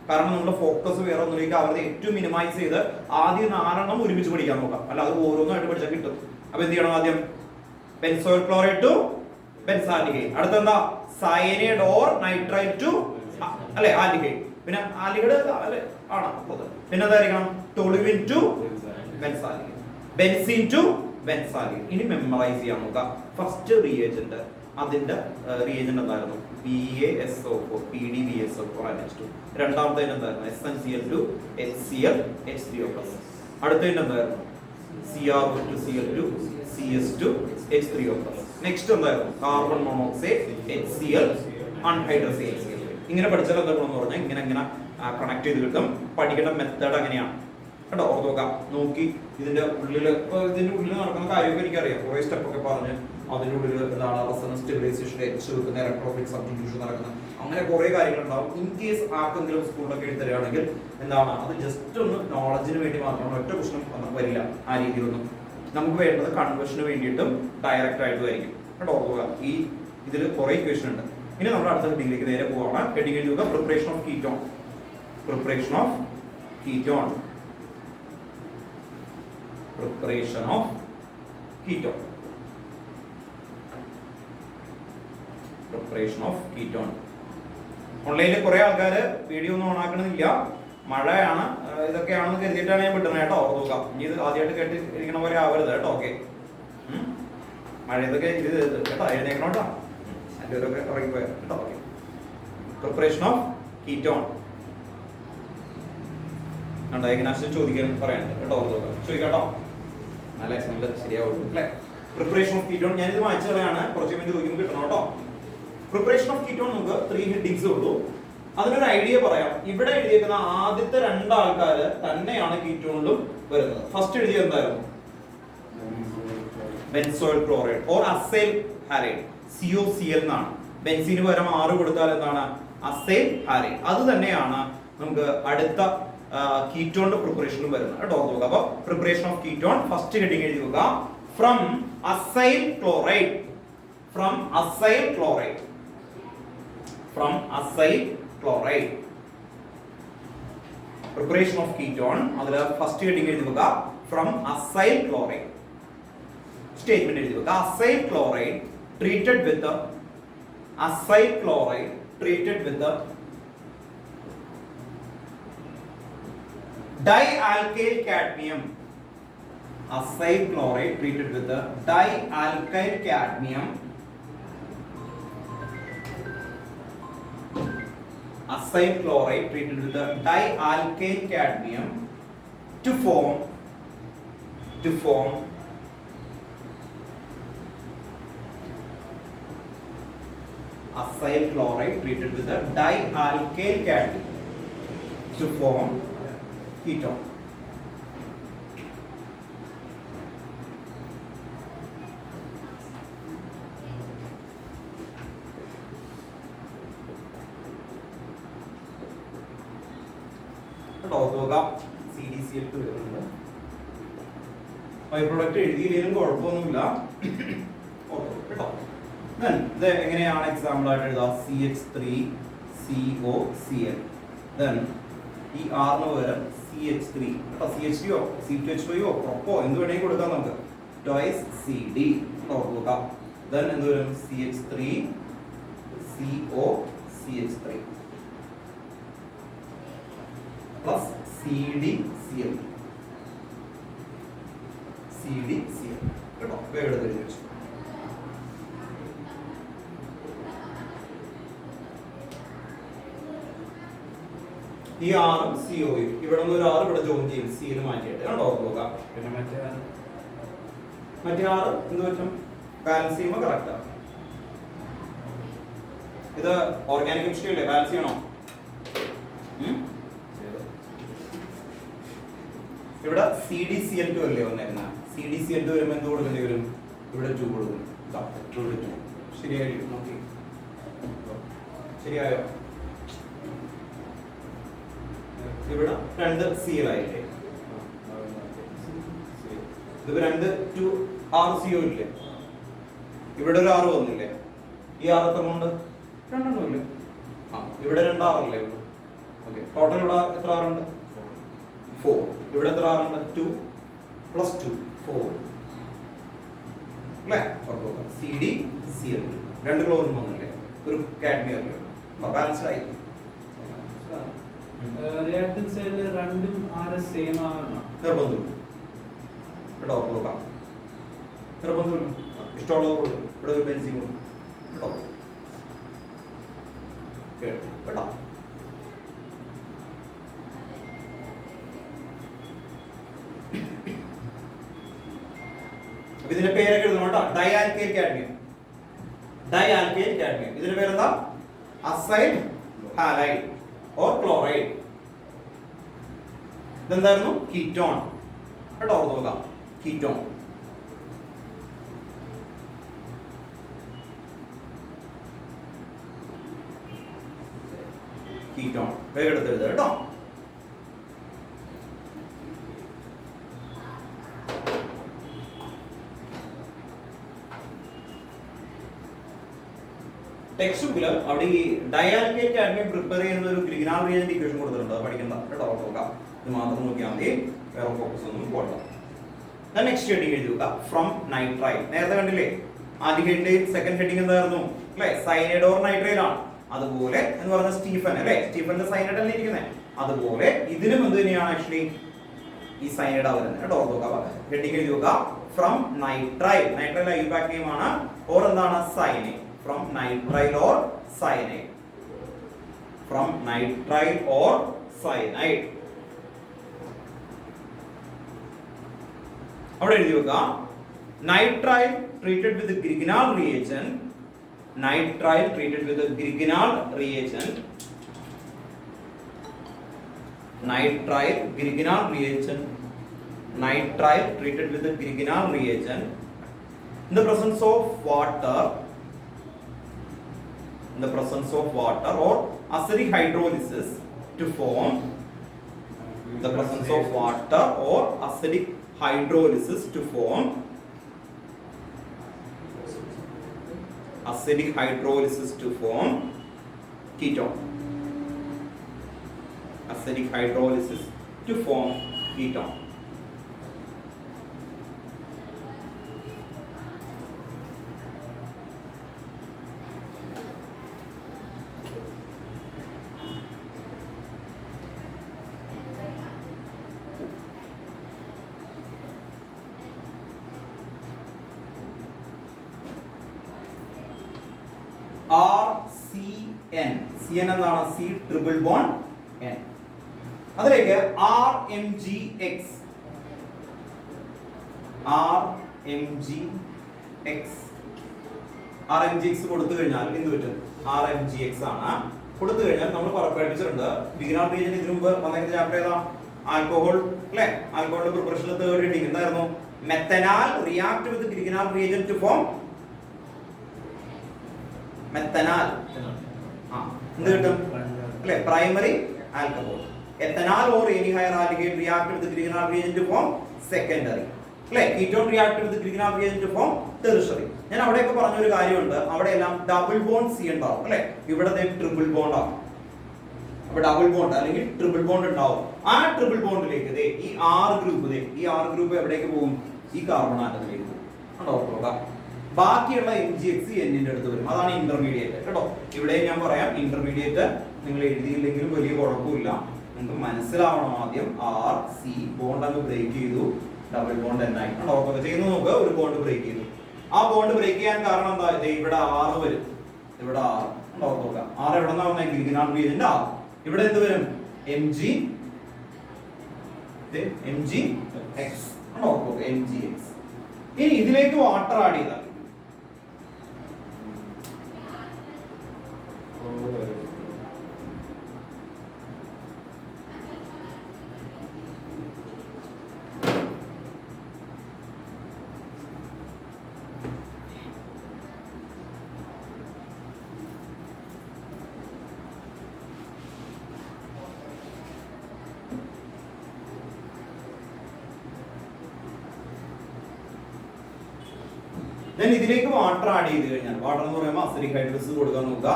കാരണം നമ്മുടെ ഫോക്കസ് വേറെ ഒന്നിലേക്ക് അവരുടെ ഏറ്റവും മിനിമൈസ് ചെയ്ത് ആദ്യം 4 ഒരുമിച്ച് പഠിക്കാൻ നോക്കാം, അല്ലാതെ ഓരോന്നായിട്ട് പഠിച്ചാൽ കിട്ടും. അപ്പൊ എന്ത് ചെയ്യണം? ആദ്യം ബെൻസോയിൽ ക്ലോറൈഡ് ടു ബെൻസാൽഡിഹൈഡ്, അടുത്തെന്താ സയനൈഡ് ഓർ നൈട്രൈറ്റ് ടു അല്ലെ ആൽഡിഹൈഡ്, പിന്നെ ആൽഡിഹൈഡ് ആണ്. പിന്നെ എന്തായിരിക്കണം? Toluene to benzaldehyde, benzene to benzaldehyde. ഇനി മെമ്മറൈസ് ചെയ്യാൻ നോക്കാം. ഫസ്റ്റ് റിയേജന്റ്, അതിന്റെ റിയേജന്റ് എന്തായിരുന്നു? BaSO4 PdBSO4 NH2. രണ്ടാമത്തെ എന്തായിരുന്നു? SnCl2 HCl H3O+. അടുത്തതിന്റെ എന്തായിരുന്നു? CrO2 Cl2 CS2 H3O+. Next എന്തായിരുന്നു? Carbon monoxide HCl anhydrous HCl. ഇങ്ങനെ പഠിച്ചാൽ എന്താണെന്ന് പറഞ്ഞാൽ ഇങ്ങനെ കണക്ട് ചെയ്ത് കിട്ടും. പഠിക്കേണ്ട മെത്തേഡ് അങ്ങനെയാണ് കേട്ടോ. ഓർത്തോക്കാം, നോക്കി ഇതിന്റെ ഉള്ളിൽ നടക്കുന്ന കാര്യമൊക്കെ എനിക്കറിയാം. കുറെ സ്റ്റെപ്പ് ഒക്കെ പറഞ്ഞ് അതിൻ്റെ ഉള്ളിൽ എന്താണ് റെസൊണൻസ് സ്റ്റെബിലൈസേഷൻ, എച്ച് വെക്കുന്ന ഇലക്ട്രോഫിക് സബ്സ്റ്റിറ്റ്യൂഷൻ നടക്കുന്നത്, അങ്ങനെ കുറെ കാര്യങ്ങളുണ്ടാവും. ഇൻ കേസ് ആർക്കെങ്കിലും സ്കൂളിലൊക്കെ എഴുതി തരികയാണെങ്കിൽ എന്താണ് അത് ജസ്റ്റ് ഒന്ന് നോളജിന് വേണ്ടി മാത്രമാണ്, ഒറ്റ പ്രശ്നം നമുക്ക് വരില്ല ആ രീതിയിലൊന്നും. നമുക്ക് വേണ്ടത് കൺവേർഷന് വേണ്ടിയിട്ടും ഡയറക്റ്റ് ആയിട്ടും ആയിരിക്കും കേട്ടോ. ഓർക്കുക, ഈ ഇതിൽ കുറെ ഇക്വേഷൻ ഉണ്ട്. ഇനി നമ്മൾ അടുത്ത ഹെഡിങ്ങിലേക്ക് നേരെ പോവാണ്. ഹെഡിങ് എഴുതുക preparation of ketone. Preparation of ketone. Preparation of ketone. Preparation of ketone. ഓൺലൈനിൽ കുറെ ആൾക്കാർ വീഡിയോ ഒന്നും ഓൺ ആക്കണമെന്നില്ല, മഴയാണ് ഇതൊക്കെയാണെന്ന് കരുതിയിട്ടാണ് ഞാൻ വിട്ടുന്നത് കേട്ടോ. ഓർക്കുക, ഇനി ഇത് ആദ്യമായിട്ട് കേട്ട് ഇരിക്കണ പോലെ ആവരുത് കേട്ടോ. ഓക്കെ, മഴ ഇതൊക്കെ ഇത് കേട്ടോ, എഴുന്നേക്കണം കേട്ടോ, അതിലൊക്കെ ഇറങ്ങിപ്പോയ കേട്ടോ. Okay, preparation of ketone. Diagnosis ചോദിക്കാൻ പറയാനുണ്ട് കേട്ടോ. ഓർക്കുക, ചോദിക്കാട്ടോ, നല്ല എക്സാമ്പിൾ ശരിയാവുള്ളൂ അല്ലേ. പ്രിപ്പറേഷൻ ഓഫ് കീറ്റോൺ ഞാനിത് വായിച്ചു കളയാണ്, കുറച്ച് മിനിറ്റ് ചോദിക്കുമ്പോൾ കിട്ടണം കേട്ടോ. പ്രിപ്പറേഷൻ ഓഫ് കീറ്റോൺ നമുക്ക് 3 ഹെഡിങ്സ് ഉള്ളൂ. അതിനൊരു ഐഡിയ പറയാം. ഇവിടെ എഴുതിയിരിക്കുന്ന ആദ്യത്തെ 2 ആൾക്കാർ തന്നെയാണ് കീറ്റോണിലും വരുന്നത്. ഫസ്റ്റ് എഴുതിയത് എന്തായിരുന്നു? Benzoyl chloride or acyl halide, COCl എന്നാണ്. ബെൻസീന് പകരം 6 കൊടുത്താൽ എന്താണ്? Acyl halide. അത് തന്നെയാണ് നമുക്ക് അടുത്ത കീറ്റോണിന്റെ പ്രിപ്പറേഷനിലും വരുന്നത് കേട്ടോ. നോക്കുക, അപ്പൊ preparation of ketone first heading എഴുതി നോക്കുക. From acyl chloride, from acyl chloride, from acyl chloride. Preparation of ketone അതിൽ ഫസ്റ്റ് ഹെഡിങ് എഴുതി നോക്കുക. From acyl chloride. സ്റ്റേറ്റ്മെന്റ് എഴുതി നോക്കുക. Acyl chloride treated with acyl chloride treated with dialkyl cadmium. Acyl chloride treated with the dialkyl cadmium. Acyl chloride treated with the dialkyl cadmium to form acyl chloride treated with the dialkyl cadmium to form ketone. CDCl2 വരുന്നുണ്ട്. By product എഴുതിയില്ലെങ്കിലും കുഴപ്പമൊന്നുമില്ല കേട്ടോ. ഇത് എങ്ങനെയാണ് example ആയിട്ട് എഴുതാം? CH3COCl. Then ഈ ആറിന് പകരം CH3 കേട്ടോ, CH3 C2H5 പ്രൊപ്പോ എന്ത് വേണമെങ്കിൽ കൊടുക്കാം നമുക്ക്. ട്വൈസ് CD ഓർക്കുക. Then എന്ത് വരും? CH3COCH3 പ്ലസ് CDCl കേട്ടോ. വേഗം തിരിച്ചു വെച്ചു. ഈ ആറും സിഒയും ഇവിടെ നിന്ന് ഒരു 6 ഇവിടെ ജോയിൻ ചെയ്യും, സിയിൽ മാറ്റിയിട്ട് കേട്ടോ. ഓർക്കുക. പിന്നെ മറ്റേ 6 എന്ത് പറ്റും? ബാലൻസ് ചെയ്യുമ്പോൾ കറക്റ്റാ. ഇത് ഓർഗാനിക് കെമിസ്ട്രി അല്ലേ, ബാലൻസ് ചെയ്യണോ? ഇവിടെ CDCl2 അല്ലേ വന്നേക്കുന്നത്. CDCl2 വരുമ്പോൾ എന്ത് കൊടുക്കേണ്ടി വരും? ഇവിടെ 2 കൊടുക്കും. ശരിയായി നോക്കി, ശരിയായോ? ഇവിടെ 2 Cl ആയില്ലേ, ഇതിപ്പോ 2 RCO ഇല്ലേ, ഇവിടെ ഒരു 6 വന്നില്ലേ. ഈ 6 എത്ര ഉണ്ട്? 2 ഇല്ലേ. ഇവിടെ 2 6 അല്ലേ ഉള്ളൂ. ഓക്കെ, ടോട്ടൽ ഇവിടെ എത്ര ആറുണ്ട്? 4. ഇവിടെ എത്ര ആറുണ്ട്? 2 + 2 4 അല്ലേ? CdCl രണ്ട് ക്ലോറിൻ വന്നില്ലേ, ഒരു കാഡ്മിയം ബാലൻസ്ഡ് ആയി. റിയാക്ടൻസ് സൈഡിൽ രണ്ടും ആരെ സെയിം ആവണം നിർബന്ധമില്ല കേട്ടോ, നോക്കാം. നിർബന്ധമില്ല, ഇഷ്ടമുള്ളത് ഇവിടെ ഒരു ബെൻസിൻ കൊടുക്കും കേട്ടോ കേട്ടോ. ഇതിന്റെ പേരൊക്കെ എഴുതണം കേട്ടോ. Dialkyl cadmium, dialkyl cadmium. ഇതിന്റെ പേരെന്താ? Acyl halide or chloride. ഇതെന്തായിരുന്നു? കീറ്റോൺ കേട്ടോ, ഓർത്ത് നോക്കാം. കീറ്റോൺ. കീറ്റോൺ വേഗം എടുത്തെഴുതുക കേട്ടോ. ടെക്സ്റ്റ് ബുക്കിൽ അവിടെ ഈ ഡൈആൽക്കൈൽ കാഡ്മിയം പ്രിപ്പയർ ചെയ്യുന്ന ഒരു ഗ്രിഗ്നാൾ റിയേജന്റ് ഇക്വേഷൻ കൊടുത്തിട്ടുണ്ട്, പഠിക്കണ്ട കേട്ടോ, നോക്കാം. ഇത് മാത്രം നോക്കിയാൽ മതി, വേറെ ഫോക്കസ് ഒന്നും പോകണ്ട. നെക്സ്റ്റ് ഹെഡിങ് എഴുതി വെക്കുക, ഫ്രം നൈട്രൈൽ. നേരത്തെ കണ്ടില്ലേ ആദ്യ സെക്കൻഡ് ഹെഡിങ് എന്തായിരുന്നു അല്ലെ? സൈനൈഡ് ഓർ നൈട്രൈൽ ആണ്. അതുപോലെ എന്ന് പറഞ്ഞ സ്റ്റീഫൻ അല്ലെ, സ്റ്റീഫന്റെ സൈനൈഡ് അല്ലേ ഇരിക്കുന്നത്. അതുപോലെ ഇതിനും എന്ത് തന്നെയാണ് ആക്ച്വലി ഈ സൈനൈഡ് ആവുന്നത് കേട്ടോ, നോക്കാം. ഹെഡിങ് എഴുതി വെക്കുക, ഫ്രം നൈട്രൈൽ. നൈട്രൈൽ ഐപാക് നെയിം ആണ്, ഓർ എന്താണ്? Cyanide. From nitrile or cyanide. From nitrile or cyanide. അവിടെ എഴുതി വെക്കുക, nitrile treated with the Grignard reagent. Nitrile treated with the Grignard reagent. Nitrile Grignard reagent. Nitrile treated with the Grignard reagent in the presence of water. In the presence of water or acidic hydrolysis to form. The presence of water or acidic hydrolysis to form. Acidic hydrolysis to form ketone. Acidic hydrolysis to form ketone. RCN. CN എന്താണ്? C triple bond N. അതിലേക്ക് RMGX. RMGX കൊടുത്തു കഴിഞ്ഞാൽ എന്ത് പറ്റും? RMGX ആണ് കൊടുത്തു കഴിഞ്ഞാൽ നമ്മൾ പഠിച്ചിട്ടുണ്ട് ഗ്രിഗ്നാർഡ് റിയേജന്റ്. ഇതിനു മുമ്പ് വന്നിരുന്ന ചാപ്റ്റർ ഏതാ? ആൽക്കഹോൾ അല്ലേ? ആൽക്കഹോളിന്റെ പ്രിപ്പറേഷനിൽ തേർഡ് ഹെഡിങ് എന്തായിരുന്നു? Methanal react with Grignard reagent to form methanal. എന്ത് കിട്ടും അല്ലെ? Primary alcohol. Ethanal or any higher aldehyde react with Grignard reagent to form secondary അല്ലെ? Ketone react with Grignard reagent to form tertiary. ഞാൻ അവിടെയൊക്കെ പറഞ്ഞൊരു കാര്യമുണ്ട്, അവിടെ എല്ലാം ഡബിൾ ബോണ്ട് സി ഉണ്ടാവും അല്ലെ? ഇവിടെ ട്രിപ്പിൾ ബോണ്ട് ആവും. അപ്പൊ ഡബിൾ ബോണ്ട് അല്ലെങ്കിൽ ട്രിപ്പിൾ ബോണ്ട് ഉണ്ടാവും. ആ ട്രിപ്പിൾ ബോണ്ടിലേക്ക് ഈ R ഗ്രൂപ്പ് എവിടേക്ക് പോകും? ഈ കാർബൺ ആറ്റത്തിലേക്ക് പോകും. നോക്കാം, ബാക്കിയുള്ള MgX Nന്റെ അടുത്ത് വരും. അതാണ് ഇന്റർമീഡിയറ്റ് കേട്ടോ. ഇവിടെ ഞാൻ പറയാം, ഇന്റർമീഡിയറ്റ് നിങ്ങൾ എഴുതിയില്ലെങ്കിലും വലിയ കുഴപ്പമില്ല, നിങ്ങൾക്ക് മനസ്സിലാവണം. ആദ്യം RC ബോണ്ട് അങ്ങ് ബ്രേക്ക് ചെയ്തു, ഡബിൾ ബോണ്ട് N ആയി കേട്ടോ. ചെയ്യുന്നു നോക്കുക, ഒരു ബോണ്ട് ബ്രേക്ക് ചെയ്തു. ആ ബോണ്ട് ബ്രേക്ക് ചെയ്യാൻ കാരണം എന്താ? ഇവിടെ R വരും, ഇവിടെ R നോക്കുക. R എവിടെ നിന്നാ വന്നത്? Grignard reagent R. ഇവിടെ എന്ത് വരും? MgX. MgX. ഇനി ഇതിലേക്ക് വാട്ടർ ആഡ് ചെയ്താൽ ഇതിലേക്ക് വാട്ടർ ആഡ് ചെയ്ത് കഴിഞ്ഞാൽ, വാട്ടർ എന്ന് പറയുമ്പോൾ അസിഡിക് ഹൈഡ്രോളിസിസ് കൊടുക്കാൻ നോക്കുക,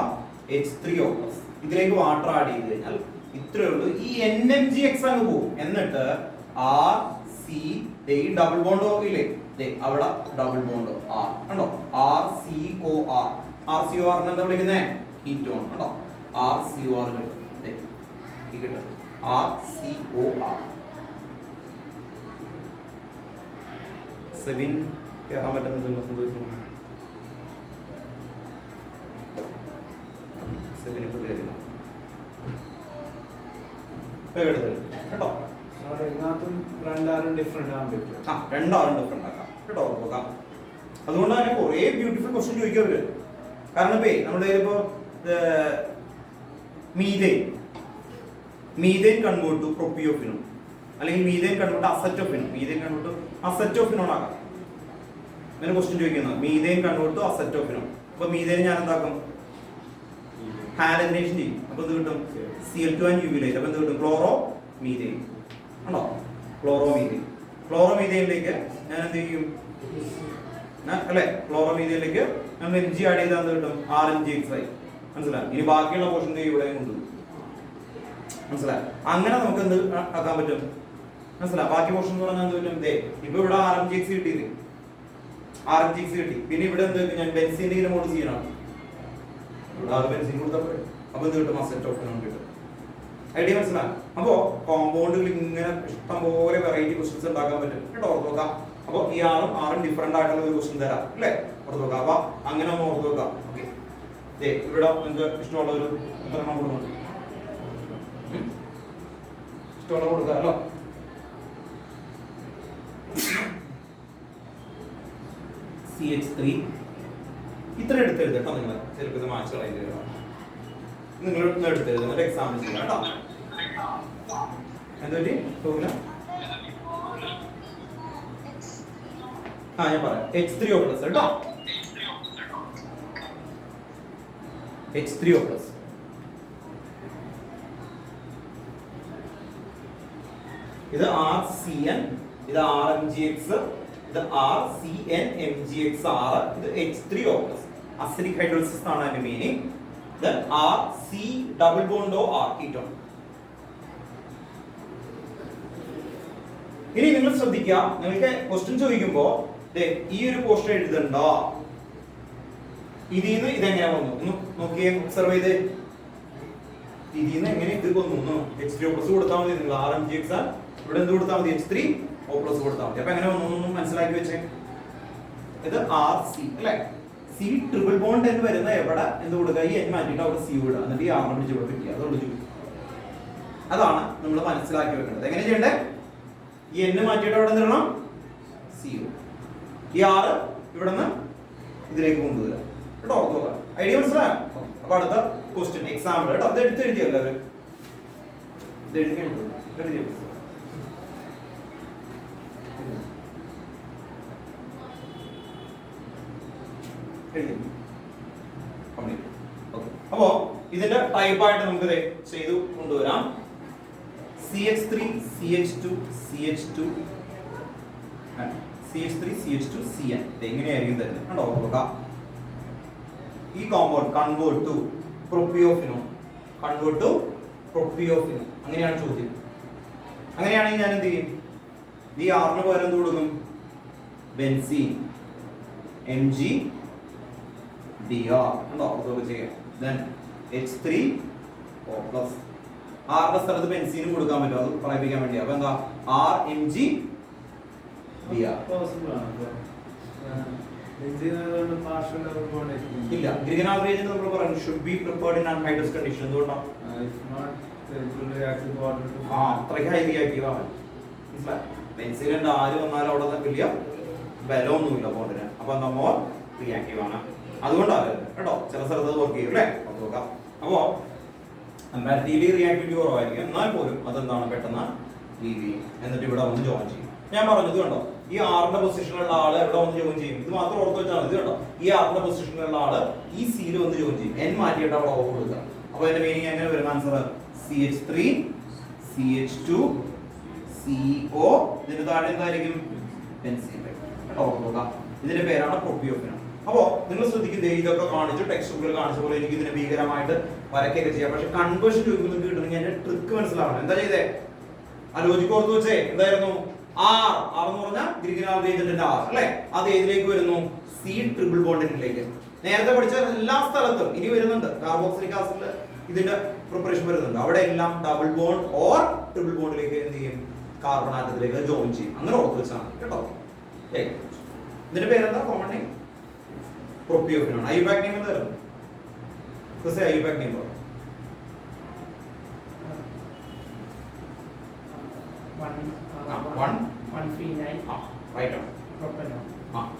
H3O+. ഇതിലേക്ക് വാട്ടർ ആഡ് ചെയ്ത് കഴിഞ്ഞാൽ ഇത്രേ ഉള്ളൂ. ഈ NMGX അങ്ങ് പോകും. എന്നിട്ട് ആർ സി ഈ ഡബിൾ ബോണ്ട് ഇല്ലേ, അവിടെ ഡബിൾ ബോണ്ട് ആർ കണ്ടോ, RCOR. RCOR എന്താ വിളിക്കുന്നത്? കീറ്റോൺ കണ്ടോ, RCOR കിട്ടും. RCOR. സെവിൻ കേറാൻ പറ്റുന്നില്ല, സംഭവിക്കുന്നു. സെവിൻ ഇപ്പോൾ കയറില്ല കേട്ടോ. ഇതിനകത്തും രണ്ടാറും ഡിഫറെന്റ് ആകാൻ പറ്റും. രണ്ടാറും ഡിഫറെന്റ് ആക്കാം കേട്ടോ, നോക്കാം. അതുകൊണ്ട് തന്നെ കുറെ ബ്യൂട്ടിഫുൾ ക്വസ്റ്റ്യൻ ചോദിക്കും അവര്. കാരണം നമ്മുടെ ഇപ്പോ മീഥേൻ കൺവേർട്ട് ടു പ്രൊപ്പിയോഫിനോൺ, അല്ലെങ്കിൽ methane convert acetophenone, methane convert to acetophenone ആകാം. അങ്ങനെ ക്വസ്റ്റ്യൻ ചോദിക്കുന്നത് മീഥേൻ കൺവേർട്ട് ടു അസറ്റോഫിനോൺ. അപ്പൊ മീഥേൻ ഞാൻ എന്താക്കും? ഹാലജനേഷൻ ചെയ്യും. അപ്പൊ എന്ത് കിട്ടും? Cl2 and uvulate. അപ്പൊ എന്ത് കിട്ടും? ക്ലോറോ മീഥേൻ ആണോ, ക്ലോറോമീഥേൻ. ക്ലോറോമീഥേനിലേക്ക് ഞാൻ എന്ത് ചെയ്യും അല്ലെ, ക്ലോറോമീഥേനിലേക്ക് നമ്മൾ Mg ആഡ് ചെയ്താൽ എന്ത് കിട്ടും? RMgX ആയി. മനസ്സിലായി? ഇനി ബാക്കിയുള്ള പോർഷൻ ഇവിടെ കൊണ്ടുപോകും. മനസ്സിലായി? അങ്ങനെ നമുക്ക് എന്ത് ആക്കാൻ പറ്റും? മനസ്സിലായി? ബാക്കി പോർഷൻ എന്ന് പറഞ്ഞാൽ എന്ത് പറ്റും? ഇപ്പൊ ഇവിടെ RMgX കിട്ടിയില്ലേ, RMgX കിട്ടി. പിന്നെ ഇവിടെ എന്ത് ഞാൻ ബെൻസീന്റെ മോഡ് ചെയ്യണം. ഇവിടെ ബെൻസീൻ കൊടുത്താൽ പോരെ. അപ്പൊ എന്ത് കിട്ടും? അസറ്റോഫിനോൺ കിട്ടും. ഐഡിയ മനസ്സിലായി? അപ്പോ കോമ്പൗണ്ടുകൾ ഇങ്ങനെ ഇഷ്ടംപോലെ വെറൈറ്റി ക്വസ്റ്റ്യൻസ് ഉണ്ടാക്കാൻ പറ്റും കേട്ടോ, ഓർത്ത് നോക്കാം. അപ്പൊ ഈ ആറും ഡിഫറെന്റ് ആയിട്ടുള്ള ഒരു ക്വസ്റ്റ്യൻ തരാം അല്ലേ, ഓർത്ത് നോക്കാം. അപ്പൊ അങ്ങനെ ഒന്ന് ഓർത്ത് നോക്കാം. ഓക്കെ, ഇവിടെ നിങ്ങൾക്ക് ഇഷ്ടമുള്ള ഒരു ഉത്തരണം കൊടുക്കണം, ഇഷ്ടമുള്ള കൊടുക്കാം അല്ലോ. CH3 ഇത്ര എടുത്തെഴുതി കേട്ടോ. നിങ്ങൾ ചിലപ്പോൾ ഇത് മാച്ച് കളയുക, നിങ്ങൾ എടുത്തെഴുതി എന്നിട്ട് എക്സാമിന് ചെയ്യാം കേട്ടോ. എന്തുപറ്റി തോന്നില്ല? ഞാൻ പറയാം. H3O+ കേട്ടോ, H3O+. ഇത് RCN, ഇത് RMgX, ഇത് RCNMgXR, ഇത് H3O+. അസിഡിക് ഹൈഡ്രോളിസിസ് ആണ് അതിന്റെ മീനിങ്. ഇത് RC double bond OR ketone. ഇനി നിങ്ങൾ ശ്രദ്ധിക്കുക, നിങ്ങൾക്ക് ക്വസ്റ്റ്യൻ ചോദിക്കുമ്പോ ഈ ഒരു പോർഷൻ എഴുതണ്ട. ഇതിന്ന് ഇതെങ്ങനെ വന്നു ഒന്ന് നോക്കിയേ, ഒബ്സർവ് ചെയ്തേ. ഇതിന്ന് എങ്ങനെ ഇത് വന്നു? H3O+ കൊടുത്താൽ മതി. നിങ്ങൾ RMgX ഇവിടെ എന്ത് കൊടുത്താൽ മതി? H3O+ കൊടുത്താൽ മതി. അപ്പൊ എങ്ങനെ വന്നു മനസ്സിലാക്കി വെച്ചേ. ഇത് RC അല്ലെ, C ട്രിപ്പിൾ ബോണ്ട് എന്ന് വരുന്ന എവിടെ എന്ത് കൊടുക്കുക? ഈ N മാറ്റിയിട്ട് അവിടെ C വിടുക, എന്നിട്ട് ഈ R പിടിച്ച് ഇവിടെ പിടിക്കുക. അതുകൊണ്ട് അതാണ് നമ്മൾ മനസ്സിലാക്കി വെക്കേണ്ടത്. എങ്ങനെ ചെയ്യണ്ടേ? ഈ N മാറ്റിയിട്ട് അവിടെ എന്തിടണം? C. ഈ R ഇവിടെ നിന്ന് ഇതിലേക്ക് കൊണ്ടുവരിക കേട്ടോ, ഓർത്ത് നോക്കാം. ഐഡിയ മനസ്സിലായോ? അപ്പൊ അടുത്ത ക്വസ്റ്റ്യൻ എക്സാമ്പിൾ കേട്ടോ. അത് എടുത്തെഴുതിയോ എല്ലാവരും? ഇത് എഴുതിയോ? അപ്പോ ഇതിന്റെ ടൈപ്പ് ആയിട്ട് നമുക്ക് ചെയ്തു കൊണ്ടുവരാം. CH3 CH2 CH2 CH3 CH2 CN. എങ്ങനെയായിരിക്കും തരുന്നത് കണ്ടോ, നോക്കാം. ഈ compound convert to propiophenone, convert to propiophenone, അങ്ങനെയാണ് ചോദ്യം. അങ്ങനെയാണെങ്കിൽ ഞാൻ എന്ത് ചെയ്യും? ഈ ആറിന് പകരം എന്ത് കൊടുക്കും? ബെൻസീൻ MgBr കണ്ടോ, അതൊക്കെ ചെയ്യാം. then H3O+. ആറിന്റെ സ്ഥലത്ത് ബെൻസീനും കൊടുക്കാൻ പറ്റും, അത് പറയിപ്പിക്കാൻ വേണ്ടി. അപ്പൊ എന്താ? RMgBr. ഇല്ല, ഗ്രീനാൾ റിയേജന്റ് നമ്മൾ പറഞ്ഞു should be prepared in anhydrous condition. എന്തുകൊണ്ടാണ്? അത്രയ്ക്ക് ഹൈ റിയാക്റ്റീവ് ആണ്. ബെൻസീനിന്റെ ആര് വന്നാലും അവിടെ വലിയ ബലമൊന്നുമില്ല ബോണ്ടിന്. അപ്പൊ നമ്മൾ റിയാക്റ്റീവ് ആണ്, അതുകൊണ്ടാണ് കേട്ടോ. ചില സ്ഥലത്ത് വർക്ക് ചെയ്യും അല്ലേ, നോക്കാം. അപ്പോ കമ്പാരിറ്റീവ്ലി റിയാക്ടിവിറ്റി കുറവായിരിക്കും, എന്നാൽ പോലും അതെന്താണ് പെട്ടെന്ന് ലീവ് ചെയ്യും, എന്നിട്ട് ഇവിടെ വന്ന് ജോയിൻ ചെയ്യും. ഞാൻ പറഞ്ഞത് കണ്ടോ, ഈ ആറിന്റെ പൊസിഷനിലുള്ള ആള് ഇവിടെ വന്ന് ജോയിൻ ചെയ്യും. ഇത് മാത്രം ഓർത്ത് വെച്ചാൽ ഇത് കണ്ടോ, ഈ ആറിന്റെ പൊസിഷനിലുള്ള ആള് ഈ സിയിൽ വന്ന് ജോയിൻ ചെയ്യും. N മാറ്റിയിട്ട് അവിടെ ഓഫ് കൊടുക്കുക. അപ്പൊ അതിന്റെ മീനിങ് എങ്ങനെ വരും? Answer CH3 CH2 CO. ഇതിന്റെ താഴെ എന്തായിരിക്കും? ബെൻസീൻ കേട്ടോ, നോക്കാം. ഇതിന്റെ പേരാണ് പ്രൊപ്പിയോഫിനോൺ. അപ്പോ നിങ്ങൾ ശ്രദ്ധിക്കുന്നത് ഇതൊക്കെ കാണിച്ചു ടെക്സ്റ്റ് ബുക്കിൽ കാണിച്ച പോലെ എനിക്ക് ഇതിനെ ഭീകരമായിട്ട് വരയ്ക്കൊക്കെ ചെയ്യാം. പക്ഷെ കൺവേർഷൻ രൂപത്തിൽ നിങ്ങൾക്ക് കിട്ടണമെങ്കിൽ എന്റെ ട്രിക്ക് മനസ്സിലാവണം. എന്താ ചെയ്തേ? ആ ലോജിക്ക് ഓർത്ത് വെച്ചേ. എന്തായിരുന്നു? ആർ എന്ന് പറഞ്ഞാൽ ഗ്രീക്ക് ആൽഫബറ്റിന്റെ ആർ അല്ലെ? അത് ഏതിലേക്ക് വരുന്നു? സി ട്രിപ്പിൾ ബോണ്ടിലേക്ക്. നേരത്തെ പഠിച്ച എല്ലാ സ്ഥലത്തും ഇനി വരുന്നുണ്ട്. കാർബോക്സിലിക് ആസിഡിൽ ഇതിന്റെ പ്രിപ്പറേഷൻ വരുന്നുണ്ട്. അവിടെ എല്ലാം ഡബിൾ ബോണ്ട് ഓർ ട്രിപ്പിൾ ബോണ്ടിലേക്ക് എന്ത് ചെയ്യും? കാർബൺ ആറ്റത്തിലേക്ക് ജോയിൻ ചെയ്യും. അങ്ങനെ ഓർത്ത് വെച്ചാൽ കേട്ടോ. ഇതിന്റെ പേരെന്താ? കോമൺ നെയിം പ്രൊപ്പിയോഫിൻ ആണ്. ഐയുപാക് നെയിം എന്തായിരുന്നു? ഐയുപാക് നെയിം പറ.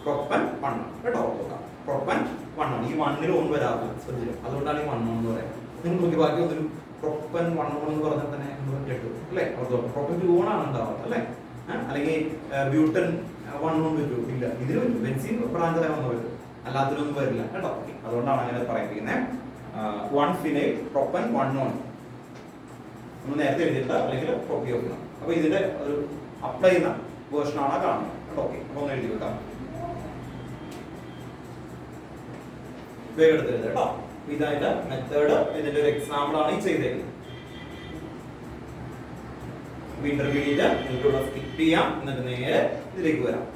പ്രൊപ്പൻ 1 കേട്ടോ. പ്രൊപ്പൻ 1 ആണ്. ഈ 1-ൽ 1 വരാതെ ശ്രദ്ധിച്ചു. അതുകൊണ്ടാണ് ഈ 1 എന്ന് പറയുന്നത്. നിങ്ങൾ നോക്കി ബാക്കി ഒന്നും പ്രൊപ്പൻ 1 എന്ന് പറഞ്ഞാൽ തന്നെ കേട്ടു അല്ലേ? പ്രൊപ്പൻ 2 ആണ് ഉണ്ടാവുക അല്ലേ? അല്ലെങ്കിൽ ബ്യൂട്ടൻ 1 കൊണ്ട് വരും. ഇല്ല, ഇതിന് വരും. ബെൻസീൻ ബ്രാഞ്ചായി വന്നു വരും, അല്ലാത്തതിനൊന്നും വരില്ല കേട്ടോ. അതുകൊണ്ടാണ് അങ്ങനെ പറയുന്നത്. 1 ഫിനൈൽ പ്രൊപ്പൻ 1 നോൺ നമ്മൾ നേരത്തെ എഴുതിയിട്ടുണ്ട്, അല്ലെങ്കിൽ പ്രൊപ്പിയോഫിൻ. അപ്പൊ ഇതിന്റെ ഒരു അപ്ലൈ ചെയ്യുന്ന വേർഷൻ ആണ് കാണുന്നത് കേട്ടോ. ഓക്കെ, അപ്പൊ ഒന്ന് എഴുതി വെക്കാം. വേഗം എടുത്ത് എഴുതാം കേട്ടോ. ഇതായിട്ട് മെത്തേഡ്, ഇതിന്റെ ഒരു എക്സാമ്പിൾ ആണ് ഈ ചെയ്തേക്കുന്നത്. ഇന്റർമീഡിയറ്റ് നിങ്ങൾക്കിവിടെ സ്കിപ്പ് ചെയ്യാം, എന്നിട്ട് നേരെ ഇതിലേക്ക് വരാം.